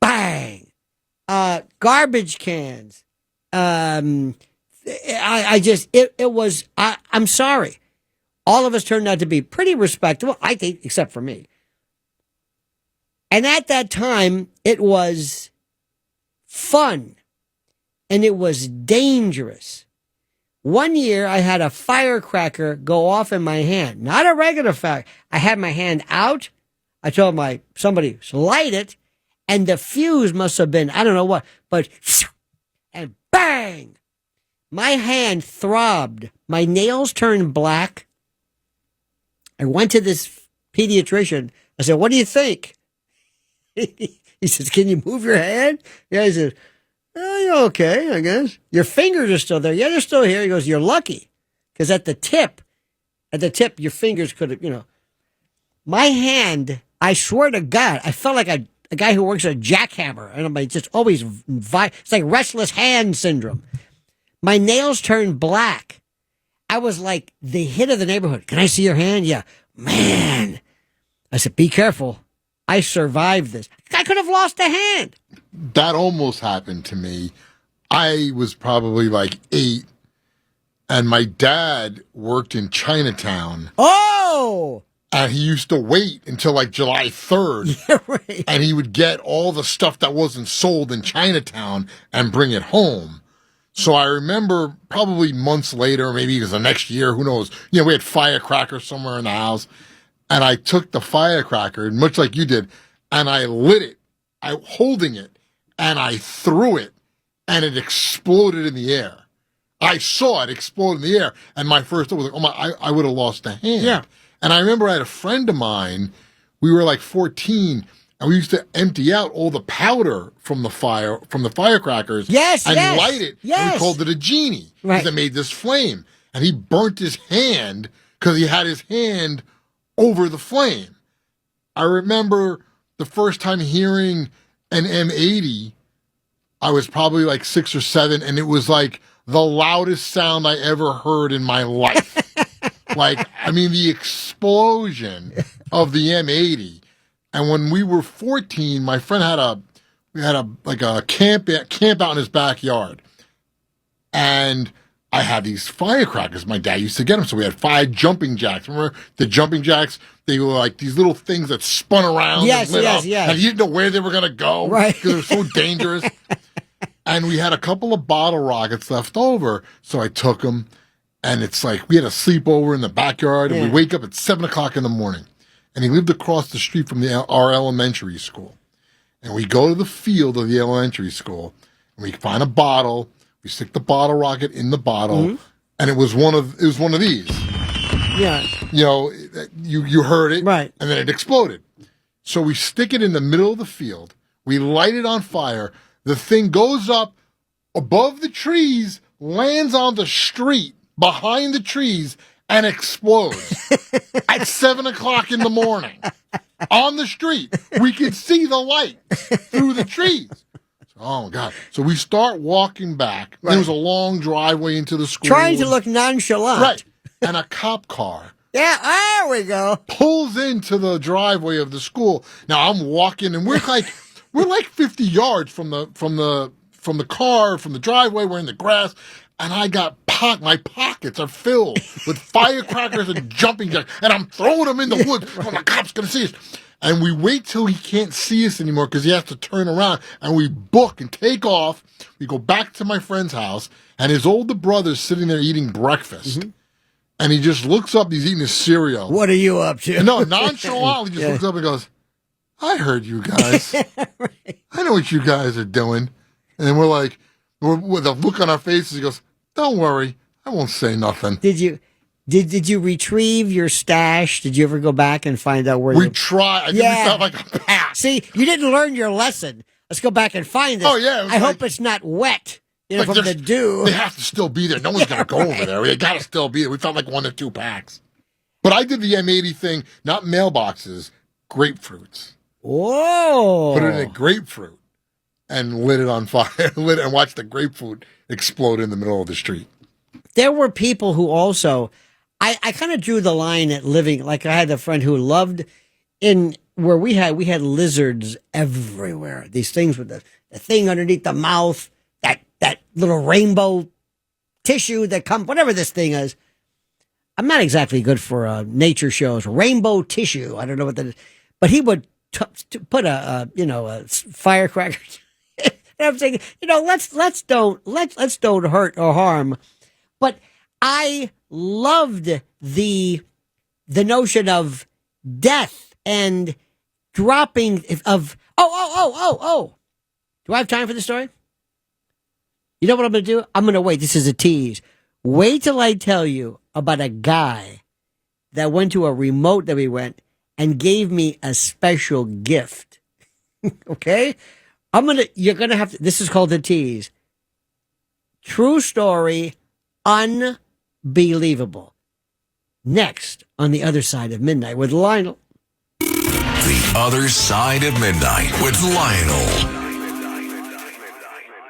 Bang. Garbage cans. I'm sorry. All of us turned out to be pretty respectable, I think, except for me. And at that time, it was fun and it was dangerous. One year, I had a firecracker go off in my hand. Not a regular fire. I had my hand out. I told somebody, light it. And the fuse must have been, I don't know what, but, and bang! My hand throbbed. My nails turned black. I went to this pediatrician. I said, what do you think? He says, can you move your hand? Yeah, he says, oh, you're okay, I guess. Your fingers are still there. Yeah, they're still here. He goes, you're lucky. Because at the tip, your fingers could have, my hand, I swear to God, I felt like a guy who works at a jackhammer. And I'm just always, it's like restless hand syndrome. My nails turned black. I was like the hit of the neighborhood. Can I see your hand? Yeah. Man. I said, be careful. I survived this. I could have lost a hand. That almost happened to me. I was probably like 8, and my dad worked in Chinatown. Oh! And he used to wait until like July 3rd. Yeah, right. And he would get all the stuff that wasn't sold in Chinatown and bring it home. So I remember probably months later, maybe it was the next year, who knows. We had firecrackers somewhere in the house. And I took the firecracker, much like you did, and I lit it, holding it, and I threw it, and it exploded in the air. I saw it explode in the air, and my first thought was like, oh my, I would have lost a hand. Yeah. And I remember I had a friend of mine, we were like 14, and we used to empty out all the powder from the firecrackers. Yes, and yes, light it. yes. And we called it a genie. Right. Because it made this flame. And he burnt his hand because he had his hand over the flame. I remember the first time hearing an M80, I was probably like 6 or 7, and it was like the loudest sound I ever heard in my life. The explosion of the M80. And when we were 14, my friend had a camp out in his backyard. And I had these firecrackers. My dad used to get them. So we had 5 jumping jacks. Remember the jumping jacks? They were like these little things that spun around and lit up. Yes. And you didn't know where they were going to go. Right. Because they were so dangerous. And we had a couple of bottle rockets left over. So I took them. And it's like we had a sleepover in the backyard. And we wake up at 7 o'clock in the morning. And he lived across the street from our elementary school. And we go to the field of the elementary school. And we find a bottle. We stick the bottle rocket in the bottle, and it was one of these. Yeah. You heard it, right? And then it exploded. So we stick it in the middle of the field. We light it on fire. The thing goes up above the trees, lands on the street behind the trees, and explodes at 7 o'clock in the morning on the street. We could see the light through the trees. Oh, God. So we start walking back. Right. There was a long driveway into the school. Trying to look nonchalant. Right. And a cop car. Yeah, there we go. Pulls into the driveway of the school. Now I'm walking, and we're like 50 yards from the car, from the driveway. We're in the grass, and I got my pockets are filled with firecrackers and jumping jacks, and I'm throwing them in the woods. Oh, the cop's gonna see us. And we wait till he can't see us anymore because he has to turn around, and we book and take off. We go back to my friend's house, and his older brother's sitting there eating breakfast. Mm-hmm. And he just looks up, he's eating his cereal. What are you up to? No, nonchalantly just looks up and goes, I heard you guys. Right. I know what you guys are doing. And we're like, with a look on our faces, he goes, don't worry, I won't say nothing. Did you retrieve your stash? Did you ever go back and find out where we tried? I think we felt like a pass. See, you didn't learn your lesson. Let's go back and find it. Oh, yeah. I hope it's not wet. You know, from the dew. They have to still be there. No one's going to go over there. They got to still be there. We found like 1 or 2 packs. But I did the M80 thing, not mailboxes, grapefruits. Whoa. Put it in a grapefruit and lit it on fire. And watched the grapefruit explode in the middle of the street. There were people who also, I kind of drew the line at living, like I had a friend who loved where we had lizards everywhere. These things with the thing underneath the mouth, that little rainbow tissue that whatever this thing is. I'm not exactly good for nature shows. Rainbow tissue. I don't know what that is. But he would put a firecracker. And I'm saying, let's don't hurt or harm. But I loved the notion of death and dropping of Do I have time for the story? You know what I'm going to do? I'm going to wait. This is a tease. Wait till I tell you about a guy that went to a remote that we went and gave me a special gift. Okay? You're going to have to, this is called the tease. True story, unbelievable. Next, on the other side of midnight with Lionel. The Other Side of Midnight with Lionel.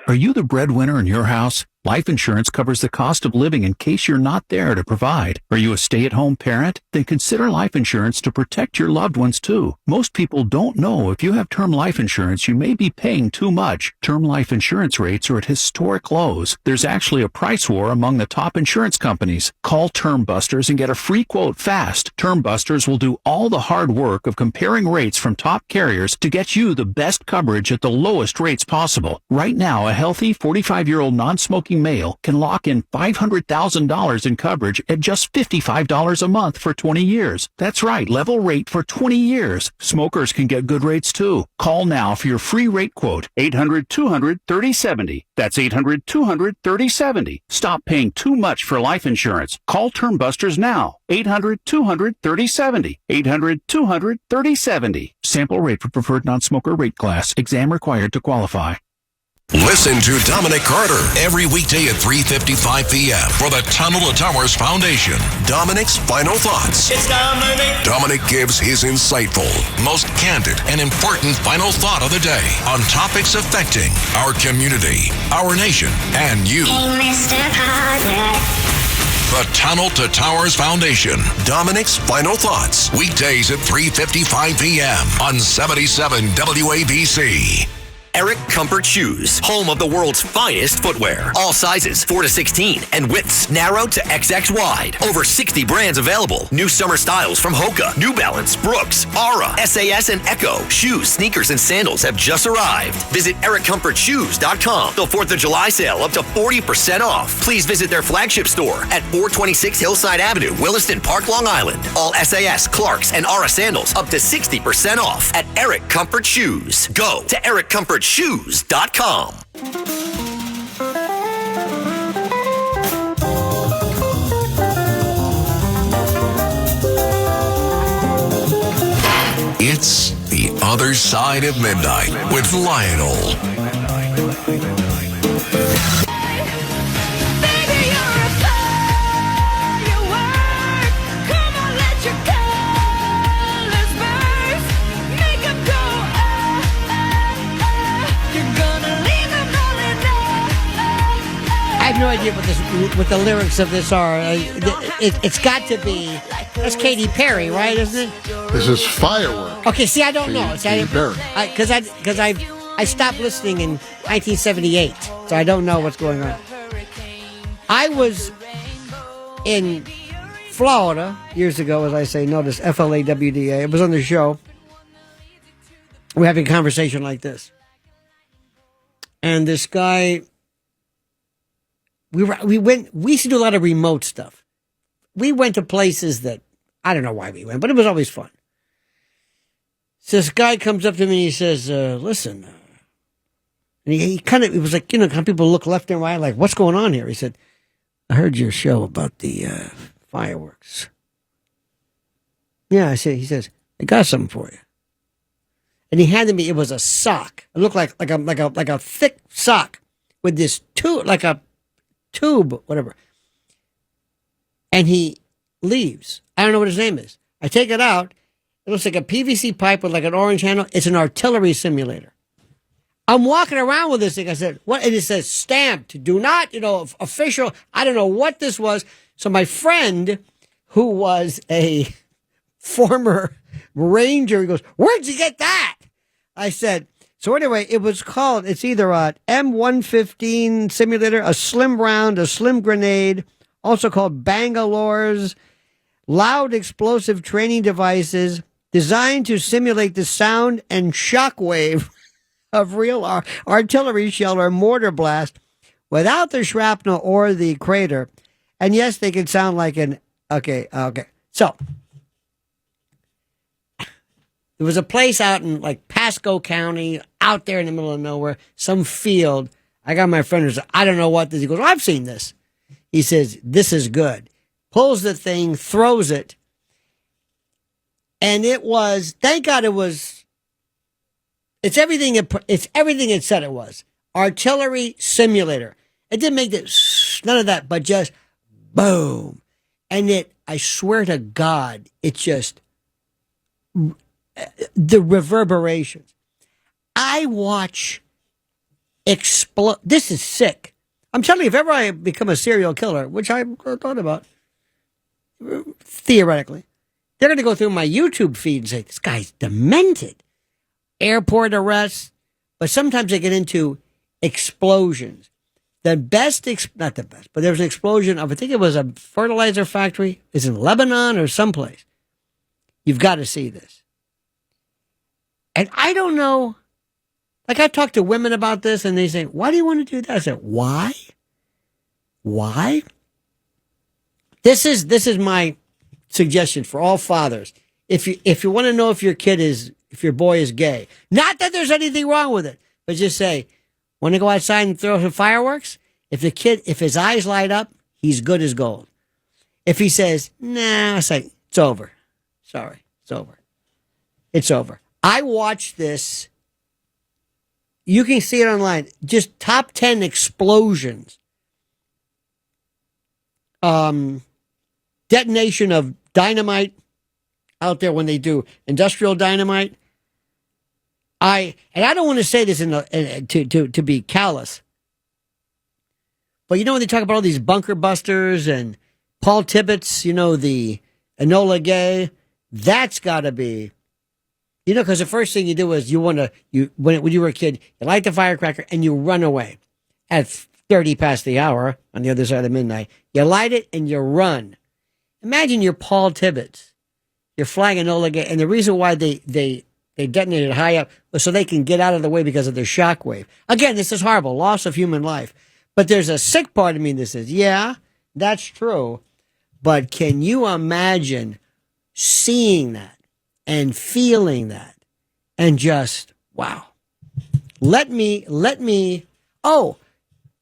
Are you the breadwinner in your house? Life insurance covers the cost of living in case you're not there to provide. Are you a stay-at-home parent? Then consider life insurance to protect your loved ones too. Most people don't know if you have term life insurance, you may be paying too much. Term life insurance rates are at historic lows. There's actually a price war among the top insurance companies. Call Term Busters and get a free quote fast. Term Busters will do all the hard work of comparing rates from top carriers to get you the best coverage at the lowest rates possible. Right now, a healthy 45-year-old non-smoking male can lock in $500,000 in coverage at just $55 a month for 20 years. That's right, level rate for 20 years. Smokers can get good rates too. Call now for your free rate quote, 800-200-3070. That's 800-200-3070. Stop paying too much for life insurance. Call Term Busters now. 800-200-3070. 800-200-3070. Sample rate for preferred non-smoker rate class. Exam required to qualify. Listen to Dominic Carter every weekday at 3:55 p.m. for the Tunnel to Towers Foundation. Dominic's Final Thoughts. It's Dominic. Dominic gives his insightful, most candid, and important final thought of the day on topics affecting our community, our nation, and you. Hey, Mr. Carter. The Tunnel to Towers Foundation. Dominic's Final Thoughts. Weekdays at 3:55 p.m. on 77 WABC. Eric Comfort Shoes, home of the world's finest footwear. All sizes, 4 to 16, and widths narrowed to XX wide. Over 60 brands available. New summer styles from Hoka, New Balance, Brooks, Aura, SAS, and Echo. Shoes, sneakers, and sandals have just arrived. Visit EricComfortShoes.com. The 4th of July sale up to 40% off. Please visit their flagship store at 426 Hillside Avenue, Williston Park, Long Island. All SAS, Clarks, and Aura sandals up to 60% off at Eric Comfort Shoes. Go to EricComfortShoes.com. It's The Other Side of Midnight with Lionel. I have no idea what the lyrics of this are. It's got to be, that's Katy Perry, right? Isn't it? This is Firework. Okay, see, I don't know. Katy Perry. Because I stopped listening in 1978, so I don't know what's going on. I was in Florida years ago, as I say, notice FLAWDA. It was on the show. We're having a conversation like this. And this guy, we used to do a lot of remote stuff. We went to places that, I don't know why we went, but it was always fun. So this guy comes up to me and he says, listen, and he was like, you know, kind of people look left and right, like, what's going on here? He said, I heard your show about the fireworks. Yeah, he says, I got something for you. And he handed me, it was a sock. It looked like a thick sock with this tube, like a tube, whatever. And he leaves. I don't know what his name is. I take it out. It looks like a PVC pipe with like an orange handle. It's an artillery simulator. I'm walking around with this thing. I said, what? And it says stamped. Do not, official. I don't know what this was. So my friend, who was a former Ranger, he goes, where'd you get that? I said, so anyway, it's either a M115 simulator, a slim round, a slim grenade, also called Bangalore's loud explosive training devices designed to simulate the sound and shock wave of real artillery shell or mortar blast without the shrapnel or the crater. And yes, they can sound like okay. So there was a place out in like Pasco County, out there in the middle of nowhere, some field. I got my friend who said, I don't know what this is. He goes, I've seen this. He says, this is good. Pulls the thing, throws it. And thank God it's everything it said it was. Artillery simulator. It didn't make none of that, but just boom. And I swear to God, it's just the reverberations. I watch explode. This is sick. I'm telling you, if ever I become a serial killer, which I thought about, theoretically, they're going to go through my YouTube feed and say, this guy's demented. Airport arrests. But sometimes they get into explosions. The best, not the best, but there was an explosion of, I think it was a fertilizer factory. It's in Lebanon or someplace. You've got to see this. And I don't know. Like, I talked to women about this, and they say, why do you want to do that? I said, why? Why? This is my suggestion for all fathers. If you want to know if your boy is gay, not that there's anything wrong with it, but just say, want to go outside and throw some fireworks? If his eyes light up, he's good as gold. If he says, nah, I say, it's over. Sorry, it's over. It's over. I watched this. You can see it online. Just top 10 explosions. Detonation of dynamite out there when they do industrial dynamite. I don't want to say this to be callous, but when they talk about all these bunker busters and Paul Tibbets, the Enola Gay, that's got to be, because the first thing you do is when you were a kid, you light the firecracker and you run away at 30 past the hour on the other side of midnight. You light it and you run. Imagine you're Paul Tibbets. You're flying Enola Gay, and the reason why they detonated high up was so they can get out of the way because of the shock wave. Again, this is horrible, loss of human life. But there's a sick part of me that says, yeah, that's true. But can you imagine seeing that and feeling that and just, wow.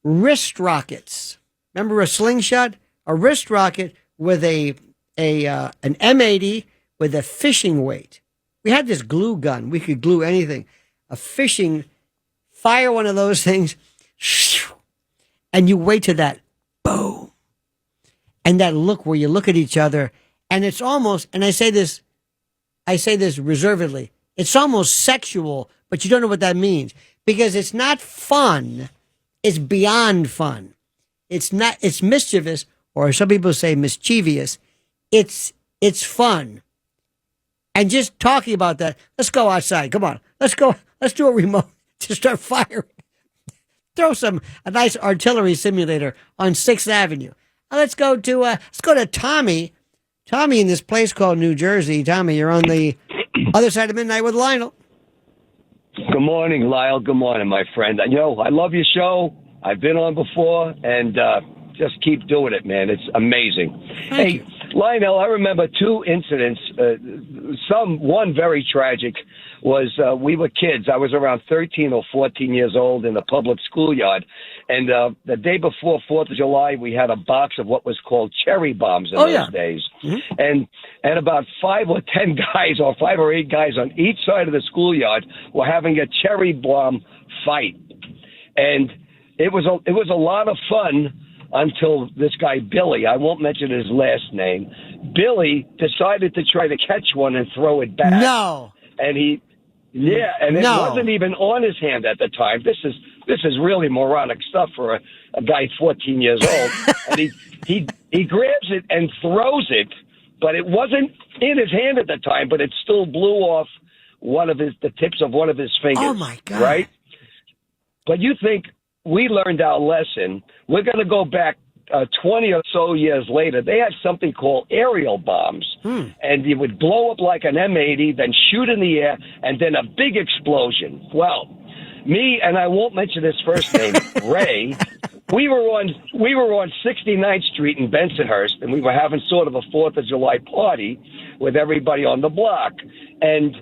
Wrist rockets. Remember a slingshot? A wrist rocket with an M80 with a fishing weight. We had this glue gun. We could glue anything. Fire one of those things, and you wait to that, boom. And that look where you look at each other, and it's almost, and I say this reservedly, it's almost sexual, but you don't know what that means. Because it's not fun, it's beyond fun. It's mischievous, or some people say mischievous. It's fun. And just talking about that, let's go outside. Come on. Let's go. Let's do a remote to start firing. Throw a nice artillery simulator on 6th Avenue. Let's go to Tommy. Tommy in this place called New Jersey. Tommy, you're on the other side of midnight with Lionel. Good morning, Lyle. Good morning, my friend. I love your show. I've been on before, and just keep doing it, man. It's amazing. Hey, Lionel, I remember 2 incidents. One very tragic was we were kids. I was around 13 or 14 years old in a public schoolyard. And the day before 4th of July, we had a box of what was called cherry bombs in those days. Mm-hmm. And about 5 or 10 guys or 5 or 8 guys on each side of the schoolyard were having a cherry bomb fight. And it was a lot of fun until this guy Billy, I won't mention his last name, Billy decided to try to catch one and throw it back. No. And it wasn't even on his hand at the time. This is really moronic stuff for a guy 14 years old. And he grabs it and throws it, but it wasn't in his hand at the time, but it still blew off the tips of one of his fingers. Oh my God. Right? But you think we learned our lesson. We're going to go back 20 or so years later. They had something called aerial bombs. And it would blow up like an M80, then shoot in the air, and then a big explosion. Well, me, and I won't mention his first name, Ray, we were on 69th Street in Bensonhurst, and we were having sort of a 4th of July party with everybody on the block. And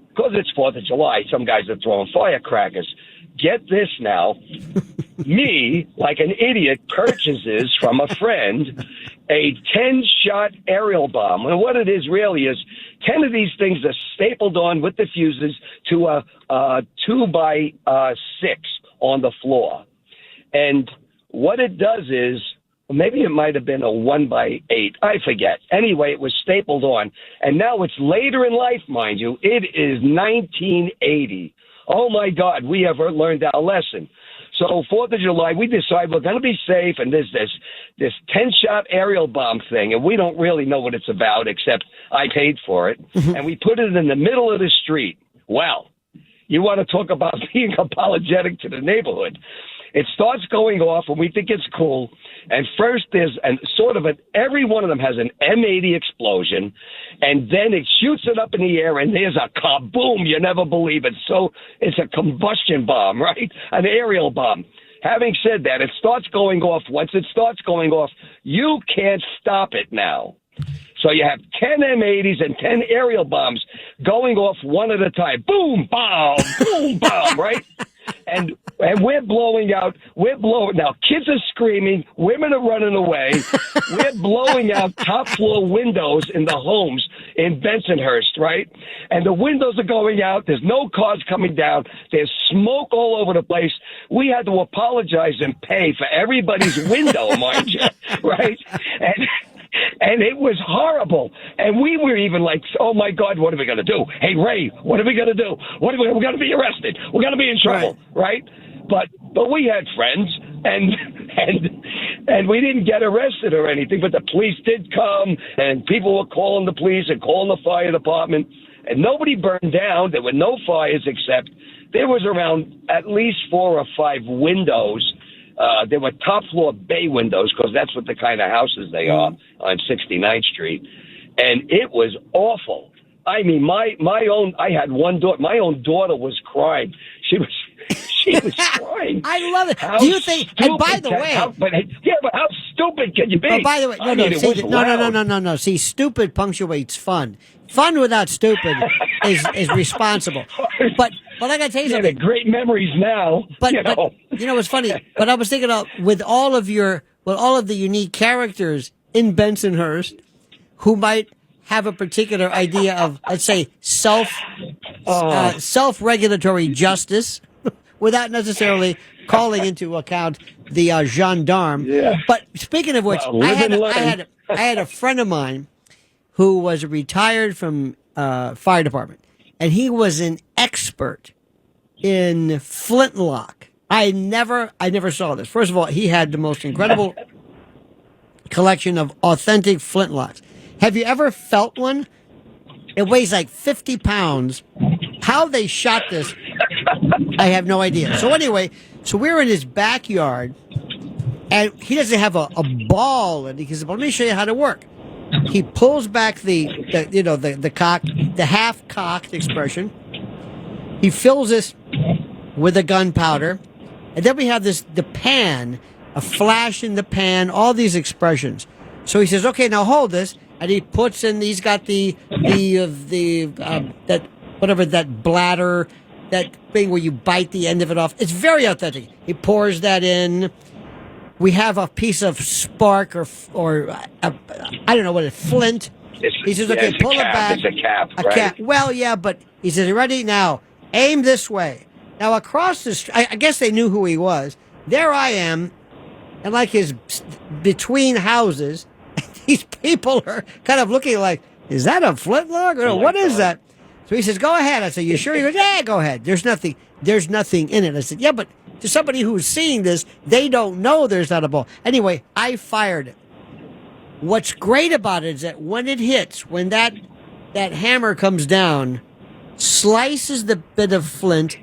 because it's 4th of July, some guys are throwing firecrackers. Get this now. Me, like an idiot, purchases from a friend a 10-shot aerial bomb. And what it is really is 10 of these things are stapled on with the fuses to a 2x6 on the floor. And what it does is, maybe it might have been a 1x8. I forget. Anyway, it was stapled on. And now it's later in life, mind you. It is 1980. Oh, my God, we have learned our lesson. So 4th of July, we decide we're going to be safe, and there's this 10-shot aerial bomb thing, and we don't really know what it's about, except I paid for it. And we put it in the middle of the street. Well, you want to talk about being apologetic to the neighborhood. It starts going off, and we think it's cool. And first there's every one of them has an M80 explosion, and then it shoots it up in the air, and there's a kaboom. You never believe it. So it's a combustion bomb, right? An aerial bomb. Having said that, it starts going off. Once it starts going off, you can't stop it now. So you have 10 M80s and 10 aerial bombs going off one at a time. Boom, bomb, boom, bomb, right? And we're blowing out. Now, kids are screaming. Women are running away. We're blowing out top floor windows in the homes in Bensonhurst, right? And the windows are going out. There's no cars coming down. There's smoke all over the place. We had to apologize and pay for everybody's window, mind you, right? And it was horrible. And we were even like, oh, my God, what are we going to do? Hey, Ray, what are we going to do? We're going to be arrested. We're going to be in trouble, right? But we had friends, and we didn't get arrested or anything, but the police did come, and people were calling the police and calling the fire department, and nobody burned down. There were no fires, except there was around at least 4 or 5 windows. There were top floor bay windows, because that's what the kind of houses they are on 69th Street. And it was awful. I mean, I had one daughter. My own daughter was crying. She was crying. I love it. How Do you think? And by the stupid way, but how stupid can you be? Oh, by the way, no. See, stupid punctuates fun. Fun without stupid is responsible. But I got to tell you something. The great memories now. But you know what's funny? But I was thinking of with all of the unique characters in Bensonhurst, who might have a particular idea of, let's say, self-regulatory justice, without necessarily calling into account the gendarme. Yeah. But speaking of which, I had a friend of mine who was retired from fire department, and he was an expert in flintlock. I never saw this. First of all, he had the most incredible collection of authentic flintlocks. Have you ever felt one? It weighs like 50 pounds. How they shot this, I have no idea. So anyway, we're in his backyard, and he doesn't have a ball, and he says, "Well, let me show you how to work." He pulls back the half-cocked expression. He fills this with a gunpowder, and then we have the pan, a flash in the pan, all these expressions. So he says, "Okay, now hold this," and he puts in. He's got that bladder, that thing where you bite the end of it off. It's very authentic. He pours that in. We have a piece of spark or I don't know what it's, flint. He says, "Okay, pull it back." It's a cap, A right? cap. Well, yeah, but he says, "You ready? Now, aim this way." Now, across the street, I guess they knew who he was. there I am, and like his between houses, these people are kind of looking like, is that a flintlock? Or what is that? So he says, go ahead. I said, you sure? He goes, yeah, go ahead. There's nothing in it. I said, yeah, but to somebody who's seeing this, they don't know there's not a ball. Anyway, I fired it. What's great about it is that when it hits, when that hammer comes down, slices the bit of flint,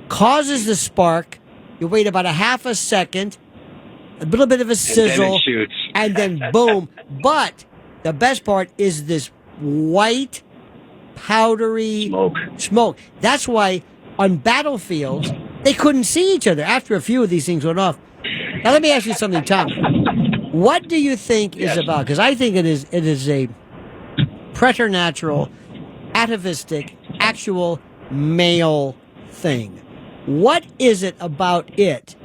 causes the spark, you wait about a half a second, a little bit of a sizzle, and then boom. But the best part is this white, powdery smoke. That's why on battlefields, they couldn't see each other after a few of these things went off. Now, let me ask you something, Tom. What do you think is about? Because I think it is a preternatural, atavistic, actual male thing. What is it about it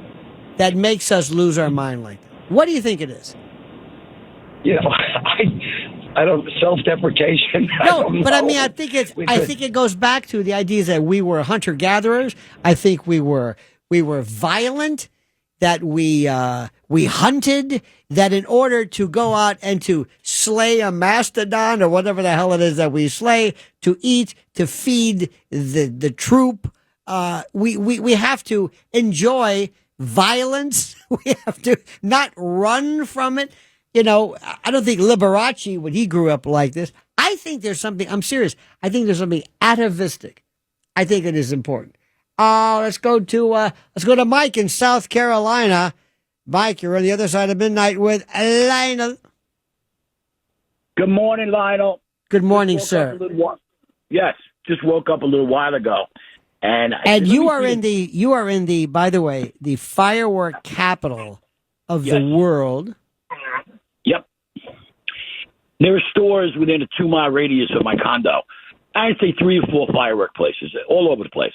that makes us lose our mind like that? What do you think it is? I don't self-deprecation. No, but I mean, I think it goes back to the idea that we were hunter-gatherers. I think we were violent, that we hunted, that in order to go out and to slay a mastodon or whatever the hell it is that we slay, to eat, to feed the troop, we have to enjoy violence. We have to not run from it. I don't think Liberace, when he grew up like this, I think there's something, I'm serious, I think there's something atavistic. I think it is important. Let's go to Mike in South Carolina. Mike, you're on the other side of midnight with Lionel. Good morning, Lionel. Good morning, sir. Yes, just woke up a little while ago. And you are in the, by the way, the firework capital of the world. Yep. There are stores within a 2-mile radius of my condo. I'd say 3 or 4 firework places all over the place.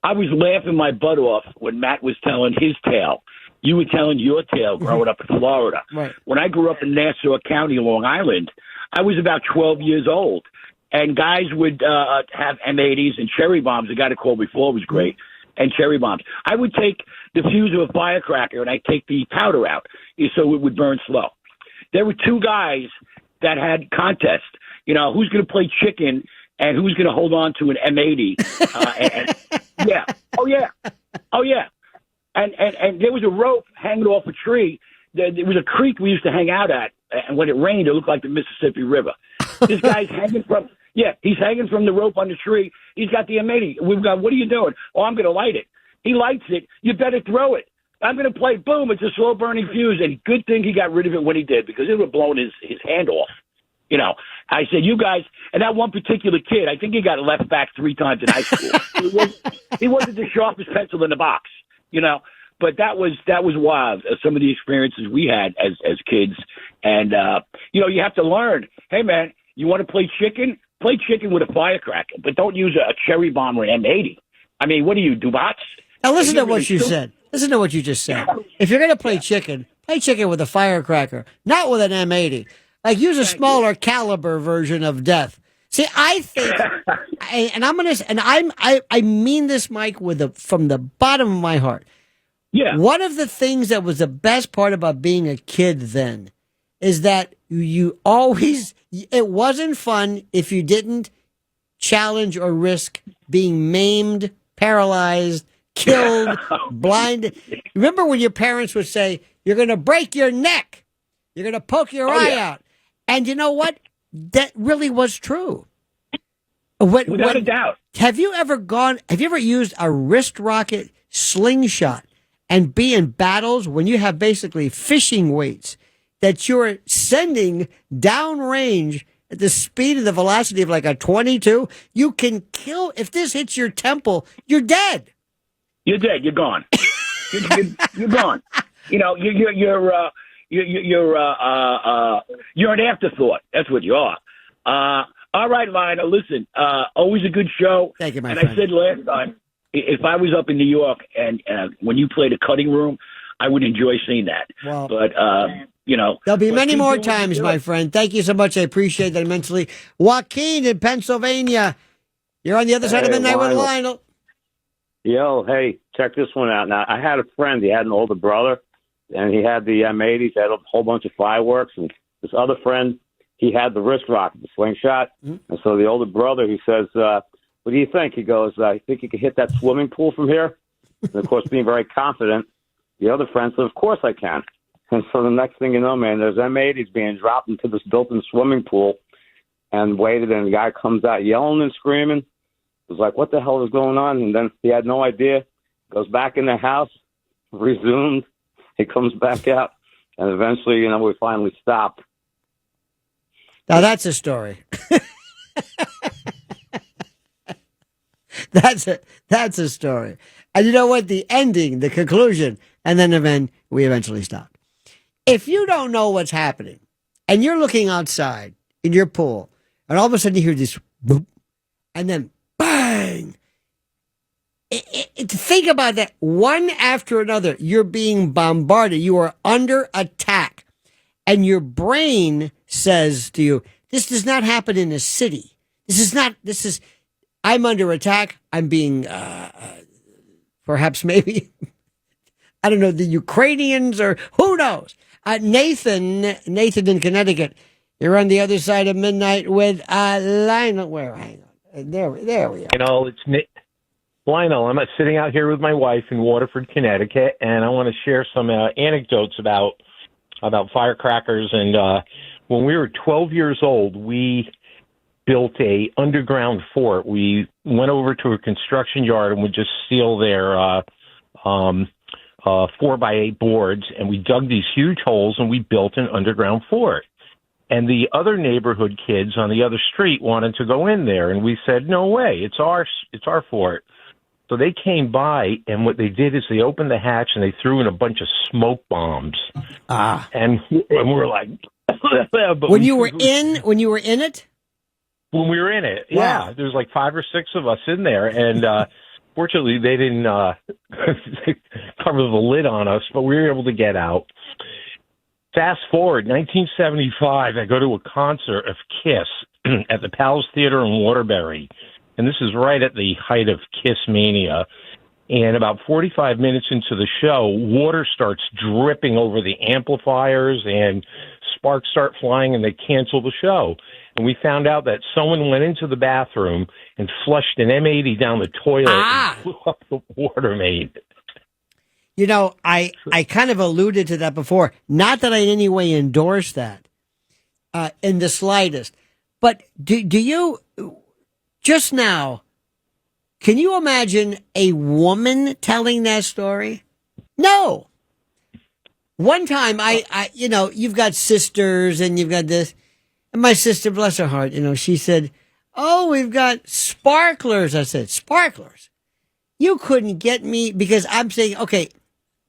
I was laughing my butt off when Matt was telling his tale. You were telling your tale growing up in Florida. Right. When I grew up in Nassau County, Long Island, I was about 12 years old. And guys would have M80s and cherry bombs. The guy that called before was great. And cherry bombs. I would take the fuse of a firecracker and I'd take the powder out so it would burn slow. There were 2 guys that had contests. Who's going to play chicken and who's going to hold on to an M80. Yeah. Oh, yeah. And there was a rope hanging off a tree. There was a creek we used to hang out at. And when it rained, it looked like the Mississippi River. This guy's hanging he's hanging from the rope on the tree. He's got the M80. We've got, what are you doing? Oh, I'm going to light it. He lights it. You better throw it. I'm going to play. Boom. It's a slow burning fuse. And good thing he got rid of it when he did, because it would have blown his hand off. I said, you guys, and that one particular kid, I think he got left back 3 times in high school. he wasn't the sharpest pencil in the box, but that was wild. Some of the experiences we had as kids. And, you have to learn, hey man, you want to play chicken? Play chicken with a firecracker, but don't use a cherry bomb or an M80. I mean, what do you do, bots? Now listen to what you said. Listen to what you just said. If you're going to play chicken with a firecracker, not with an M80. Like, use a smaller caliber version of death. See, I think, I mean this, Mike, from the bottom of my heart. Yeah. One of the things that was the best part about being a kid then is that it wasn't fun if you didn't challenge or risk being maimed, paralyzed, killed, blinded. Remember when your parents would say, you're going to break your neck, you're going to poke your eye out. And you know what? That really was true. Without a doubt. Have you ever used a wrist rocket slingshot and be in battles when you have basically fishing weights that you're sending downrange at the speed and the velocity of like a 22? You can kill, if this hits your temple, you're dead. You're dead. You're gone. You're gone. You're an afterthought. That's what you are. All right, Lionel, listen, always a good show. Thank you, my friend. friend. I said last time, if I was up in New York and when you played a cutting room, I would enjoy seeing that. Well, but, there'll be many more times, my friend. Thank you so much. I appreciate that immensely. Joaquin in Pennsylvania. You're on the other side of midnight with Lionel. Yo, hey, check this one out. Now, I had a friend. He had an older brother, and he had the M80s. He had a whole bunch of fireworks. And this other friend, he had the wrist rocket, the slingshot. Mm-hmm. And so the older brother, he says, what do you think? He goes, I think you can hit that swimming pool from here. And, of course, being very confident, the other friend said, of course I can. And so the next thing you know, man, there's M80s being dropped into this built-in swimming pool and waited, and the guy comes out yelling and screaming. It was like, what the hell is going on? And then he had no idea. Goes back in the house, resumed. He comes back out, and eventually, we finally stopped. Now that's a story. That's a story. And you know what? The ending, the conclusion, and then we eventually stopped. If you don't know what's happening, and you're looking outside in your pool, and all of a sudden you hear this boop, and then bang. Think about that. One after another, you're being bombarded. You are under attack. And your brain says to you, this does not happen in a city. I'm under attack. I'm being, perhaps maybe, I don't know, the Ukrainians or who knows. Nathan in Connecticut. You're on the other side of midnight with Lionel. Hang on. There we are. It's Lionel. I'm sitting out here with my wife in Waterford, Connecticut, and I want to share some anecdotes about firecrackers. And when we were 12 years old, we built a underground fort. We went over to a construction yard and would just steal their 4x8 boards, and we dug these huge holes and we built an underground fort. And the other neighborhood kids on the other street wanted to go in there, and we said, "No way! It's our fort." So they came by, and what they did is they opened the hatch and they threw in a bunch of smoke bombs. And we're like, when you were in it. When we were in it, wow. Yeah, there's like 5 or 6 of us in there, and fortunately they didn't cover the lid on us, but we were able to get out. Fast forward, 1975, I go to a concert of Kiss at the Palace Theater in Waterbury, and this is right at the height of Kiss mania. And about 45 minutes into the show, water starts dripping over the amplifiers, and sparks start flying, and they cancel the show. And we found out that someone went into the bathroom and flushed an M80 down the toilet and blew up the water main. I kind of alluded to that before. Not that I in any way endorse that in the slightest. But do you, just now, can you imagine a woman telling that story? No. One time, you've got sisters and you've got this. And my sister, bless her heart, she said, "Oh, we've got sparklers." I said, "Sparklers? You couldn't get me," because I'm saying, okay,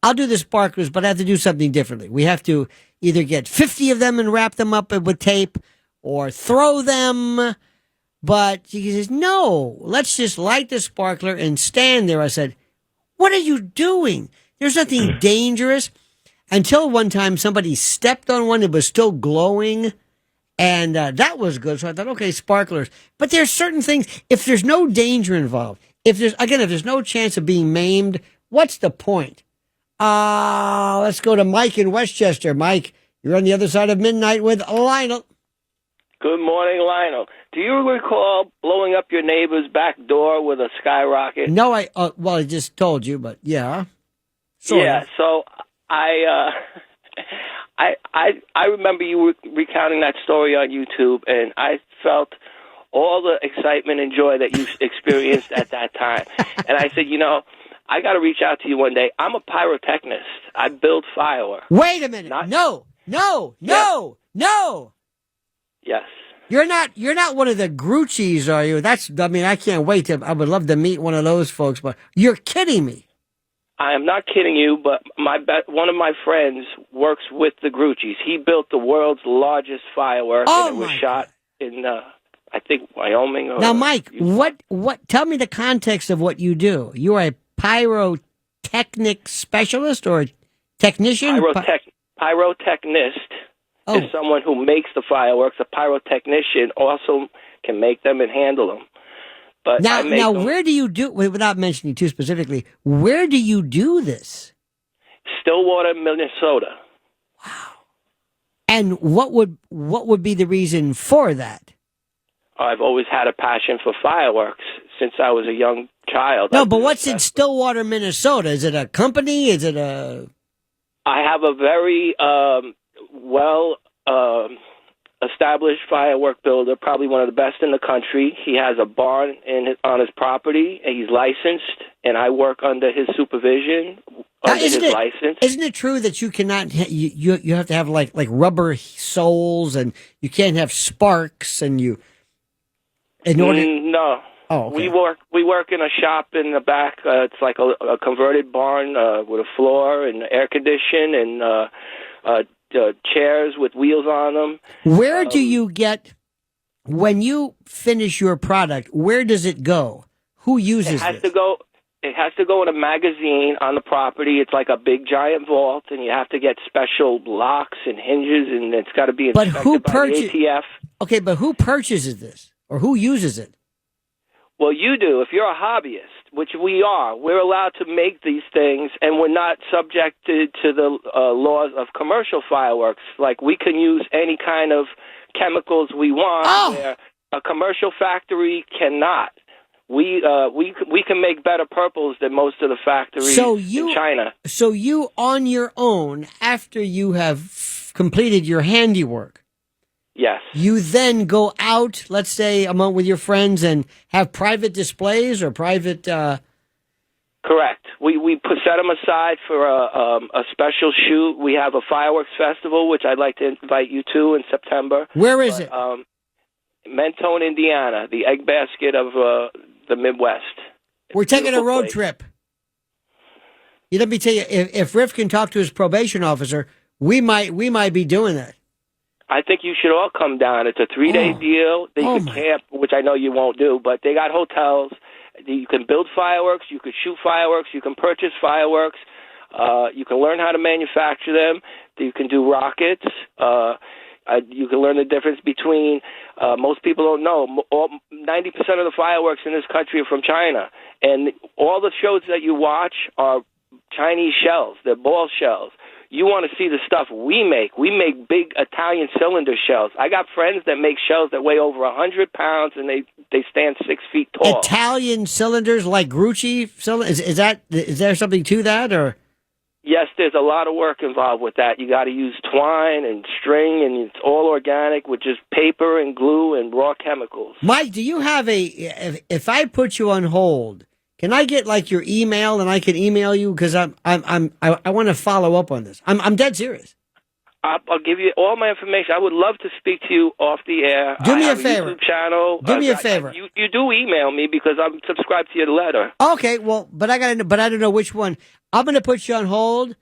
I'll do the sparklers, but I have to do something differently. We have to either get 50 of them and wrap them up with tape or throw them. But she says, "No, let's just light the sparkler and stand there." I said, "What are you doing? There's nothing dangerous." Until one time somebody stepped on one, it was still glowing. And that was good. So I thought, okay, sparklers. But there's certain things, if there's no danger involved, if there's no chance of being maimed, what's the point? Let's go to Mike in Westchester. Mike, you're on the other side of midnight with Lionel. Good morning, Lionel. Do you recall blowing up your neighbor's back door with a skyrocket? No, I just told you, but yeah. Yeah, so I remember you were recounting that story on YouTube, and I felt all the excitement and joy that you experienced at that time. And I said, I got to reach out to you one day. I'm a pyrotechnist. I build fireworks. Wait a minute. No. Yes. You're not one of the Grucci's, are you? I can't wait I would love to meet one of those folks, but you're kidding me. I am not kidding you, but one of my friends works with the Grucci's. He built the world's largest firework, and it was shot in, I think, Wyoming. Now, Mike, what? Tell me the context of what you do. You are a pyrotechnic specialist or a technician? Pyrotechnist is someone who makes the fireworks. A pyrotechnician also can make them and handle them. But now, where do you do? Without mentioning too specifically, where do you do this? Stillwater, Minnesota. And what would be the reason for that? I've always had a passion for fireworks since I was a young child. No, but what's in Stillwater, Minnesota? Is it a company? Is it a... I have a very established firework builder, probably one of the best in the country. He has a barn on his property, and he's licensed, and I work under his supervision, under his license. Isn't it true that you cannot, you have to have like rubber soles, and you can't have sparks, and you... No. Oh, okay. We work in a shop in the back. It's like a converted barn with a floor and air condition and chairs with wheels on them. Where do you get, when you finish your product, where does it go? Who uses it? It has to go in a magazine on the property. It's like a big giant vault, and you have to get special locks and hinges, and it's got to be inspected by the ATF. Okay, but who purchases this? Or who uses it? Well, you do. If you're a hobbyist, which we are, we're allowed to make these things, and we're not subjected to the laws of commercial fireworks. Like, we can use any kind of chemicals we want, where a commercial factory cannot. We can make better purples than most of the factories in China. So you, on your own, after you have completed your handiwork, yes, you then go out, let's say, with your friends and have private displays or private... Correct. We set them aside for a special shoot. We have a fireworks festival, which I'd like to invite you to in September. Where is it? Mentone, Indiana, the egg basket of the Midwest. We're taking a road trip. Let me tell you, if Riff can talk to his probation officer, we might be doing that. I think you should all come down. It's a 3-day deal. They can camp, which I know you won't do, but they got hotels. You can build fireworks. You can shoot fireworks. You can purchase fireworks. You can learn how to manufacture them. You can do rockets. You can learn the difference between, most people don't know, 90% of the fireworks in this country are from China. And all the shows that you watch are Chinese shells. They're ball shells. You want to see the stuff we make. We make big Italian cylinder shells. I got friends that make shells that weigh over 100 pounds, and they stand 6 feet tall. Italian cylinders like Grucci cylinders? Is there something to that, or? Yes, there's a lot of work involved with that. You got to use twine and string, and it's all organic with just paper and glue and raw chemicals. Mike, do you have if I put you on hold, can I get like your email and I can email you? Because I want to follow up on this. I'm dead serious. I'll give you all my information. I would love to speak to you off the air. Do me a favor. YouTube channel. Do me a favor. You do email me because I'm subscribed to your letter. Okay, well, but I don't know which one. I'm going to put you on hold,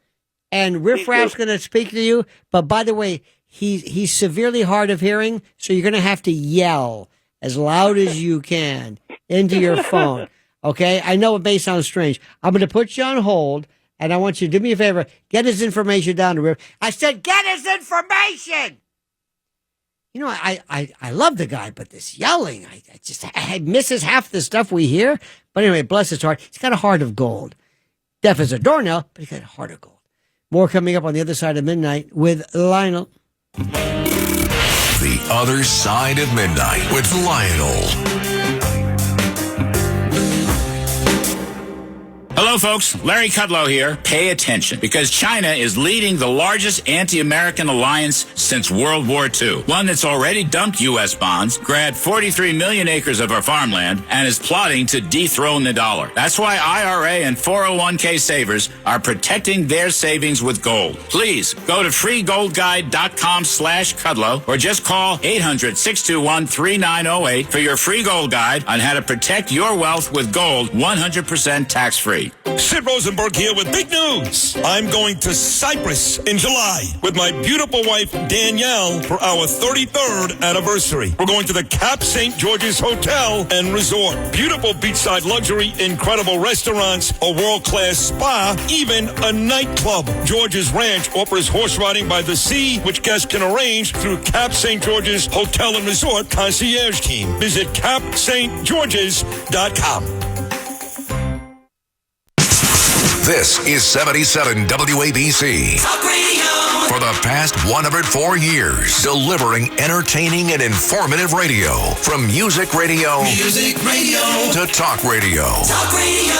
and Riff Raff's going to speak to you. But by the way, he's severely hard of hearing, so you're going to have to yell as loud as you can into your phone. Okay, I know it may sound strange. I'm going to put you on hold, and I want you to do me a favor. Get his information down to Riff. I said, get his information. You know, I love the guy, but this yelling, I misses half the stuff we hear. But anyway, bless his heart. He's got a heart of gold. Deaf as a doornail, but he's got a heart of gold. More coming up on the other side of midnight with Lionel. The Other Side of Midnight with Lionel. Hello, folks. Larry Kudlow here. Pay attention, because China is leading the largest anti-American alliance since World War II. One that's already dumped U.S. bonds, grabbed 43 million acres of our farmland, and is plotting to dethrone the dollar. That's why IRA and 401k savers are protecting their savings with gold. Please go to freegoldguide.com/Kudlow or just call 800-621-3908 for your free gold guide on how to protect your wealth with gold 100% tax-free. Street. Sid Rosenberg here with big news. I'm going to Cyprus in July with my beautiful wife, Danielle, for our 33rd anniversary. We're going to the Cap St. George's Hotel and Resort. Beautiful beachside luxury, incredible restaurants, a world-class spa, even a nightclub. George's Ranch offers horse riding by the sea, which guests can arrange through Cap St. George's Hotel and Resort concierge team. Visit capstgeorges.com. This is 77 WABC. Talk radio. For the past 104 years, delivering entertaining and informative radio. From music radio to talk radio. Talk radio.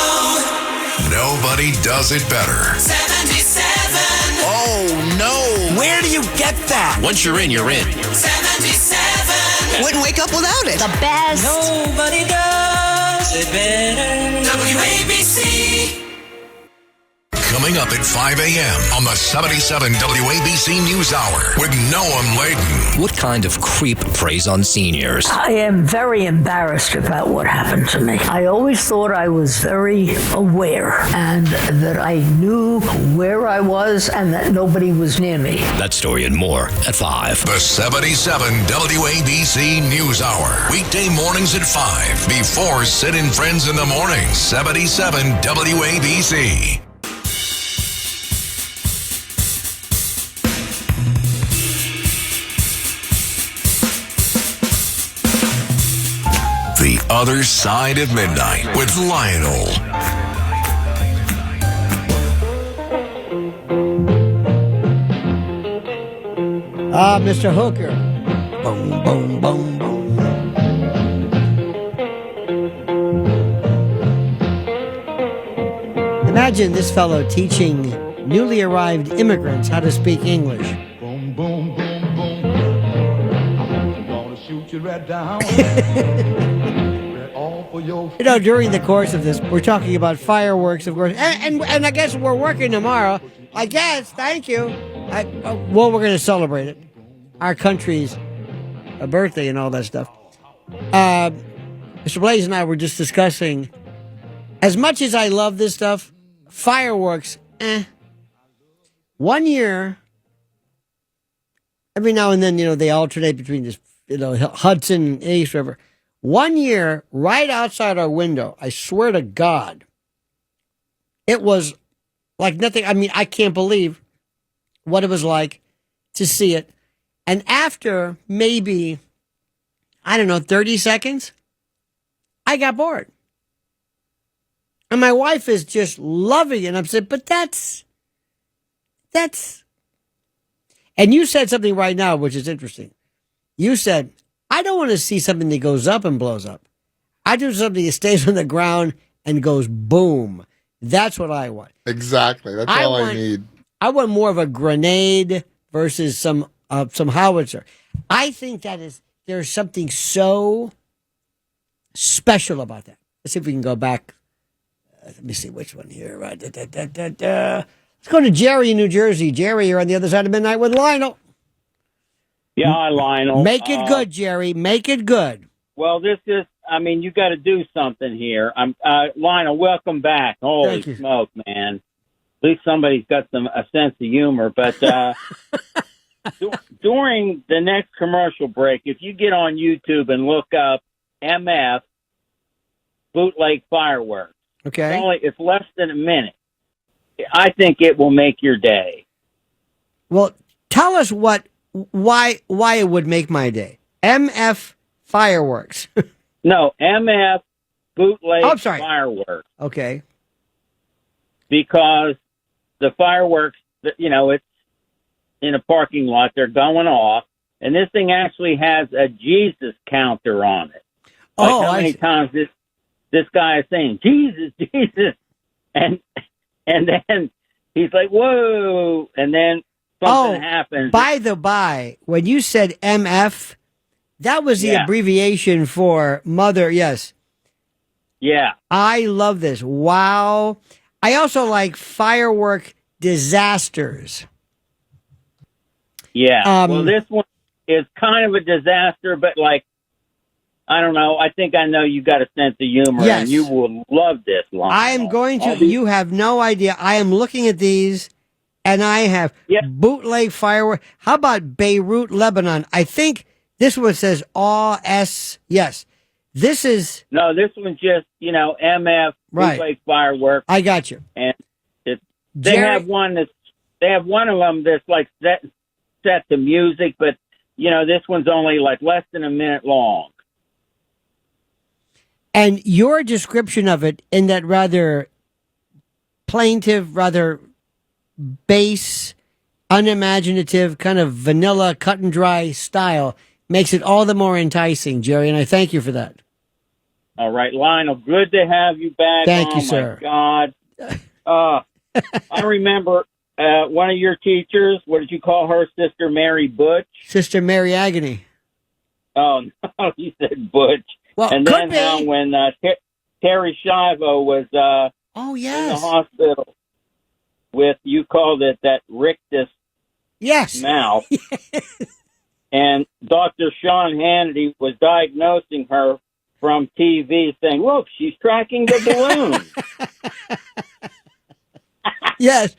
Nobody does it better. 77. Oh, no. Where do you get that? Once you're in, you're in. 77. Wouldn't wake up without it. The best. Nobody does it better. WABC. Coming up at 5 a.m. on the 77 WABC News Hour with Noam Laden. What kind of creep preys on seniors? I am very embarrassed about what happened to me. I always thought I was very aware and that I knew where I was and that nobody was near me. That story and more at 5. The 77 WABC News Hour. Weekday mornings at 5. Before Sid and Friends in the Morning. 77 WABC. The Other Side of Midnight with Lionel. Ah, Mr. Hooker. Boom, boom, boom, boom. Imagine this fellow teaching newly arrived immigrants how to speak English. Boom, boom, boom, boom. I'm gonna shoot you right down. You know, during the course of this, we're talking about fireworks, of course, and I guess we're working tomorrow. I guess, thank you. Well, we're going to celebrate it. Our country's birthday and all that stuff. Mr. Blaze and I were just discussing, as much as I love this stuff, fireworks, 1 year, every now and then, they alternate between this, Hudson and East River. 1 year, right outside our window, I swear to God, it was like nothing. I mean, I can't believe what it was like to see it. And after maybe, 30 seconds, I got bored. And my wife is just loving it. And I'm saying, but that's. And you said something right now, which is interesting. You said, I don't want to see something that goes up and blows up. I do something that stays on the ground and goes boom. That's what I want. Exactly. That's all I need. I want more of a grenade versus some howitzer. I think there's something so special about that. Let's see if we can go back. Let me see which one here. Let's go to Jerry in New Jersey. Jerry, you're on the other side of midnight with Lionel. Yeah, hi, Lionel. Make it good, Jerry. Make it good. Well, you got to do something here. Lionel, welcome back. Holy smoke, man. At least somebody's got a sense of humor. But during the next commercial break, if you get on YouTube and look up MF bootleg fireworks, okay, it's less than a minute. I think it will make your day. Well, tell us why it would make my day. MF fireworks. No, MF bootleg fireworks. Okay. Because the fireworks, it's in a parking lot, they're going off, and this thing actually has a Jesus counter on it. How many times this guy is saying, Jesus, Jesus, and then he's like, whoa, and then something happens. By the by, when you said MF, that was the abbreviation for mother, yes. Yeah. I love this. Wow. I also like firework disasters. Yeah. Well, this one is kind of a disaster, but I don't know. I think I know you got a sense of humor, Yes. and you will love this one. I am going to. You have no idea. I am looking at these, and I have bootleg firework. How about Beirut, Lebanon? I think this one says AS. Yes, this is No, this one's just, MF, Right. bootleg fireworks. I got you. And they Jerry- have one of them that's like set to music, but, this one's only like less than a minute long. And your description of it in that rather plaintive, rather base, unimaginative, kind of vanilla, cut and dry style makes it all the more enticing, Jerry, and I thank you for that. All right, Lionel, good to have you back. Thank oh you, sir. My God. I remember one of your teachers, what did you call her, Sister Mary Butch? Sister Mary Agony. Oh, no, you said Butch. Well, and could then be. how when Terry Shivo was oh, in yes. the hospital with, you called it that rictus Yes. mouth. And Dr. Sean Hannity was diagnosing her from TV saying, look, she's tracking the balloon. Yes.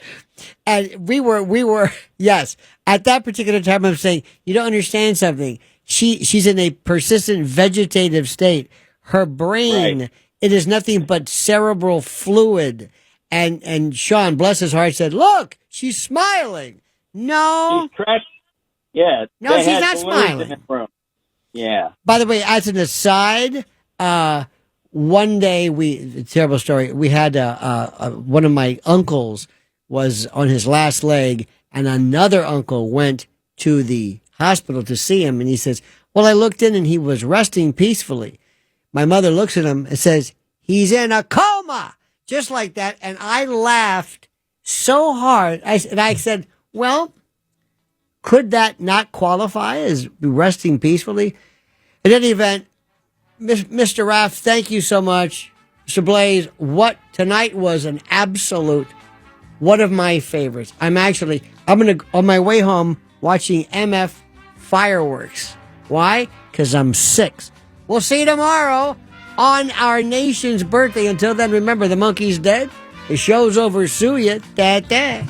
And we were, yes. At that particular time, I'm saying, you don't understand something. She's in a persistent vegetative state. Her brain, it is nothing but cerebral fluid. And Sean, bless his heart, said, look, she's smiling. No. Yeah. No, they she's had not balloons smiling. in the room. Yeah. By the way, as an aside, one day terrible story. We had one of my uncles was on his last leg, and another uncle went to the hospital to see him, and he says, well, I looked in and he was resting peacefully. My mother looks at him and says, he's in a coma, just like that. And I laughed so hard. I said, well, could that not qualify as resting peacefully? In any event, Mr. Raff, thank you so much. Mr. Blaze, tonight was an absolute one of my favorites. I'm going to, on my way home, watching MF fireworks. Why? Because I'm 6. We'll see you tomorrow on our nation's birthday. Until then, remember, the monkey's dead. The show's over. Sue ya. Da-da.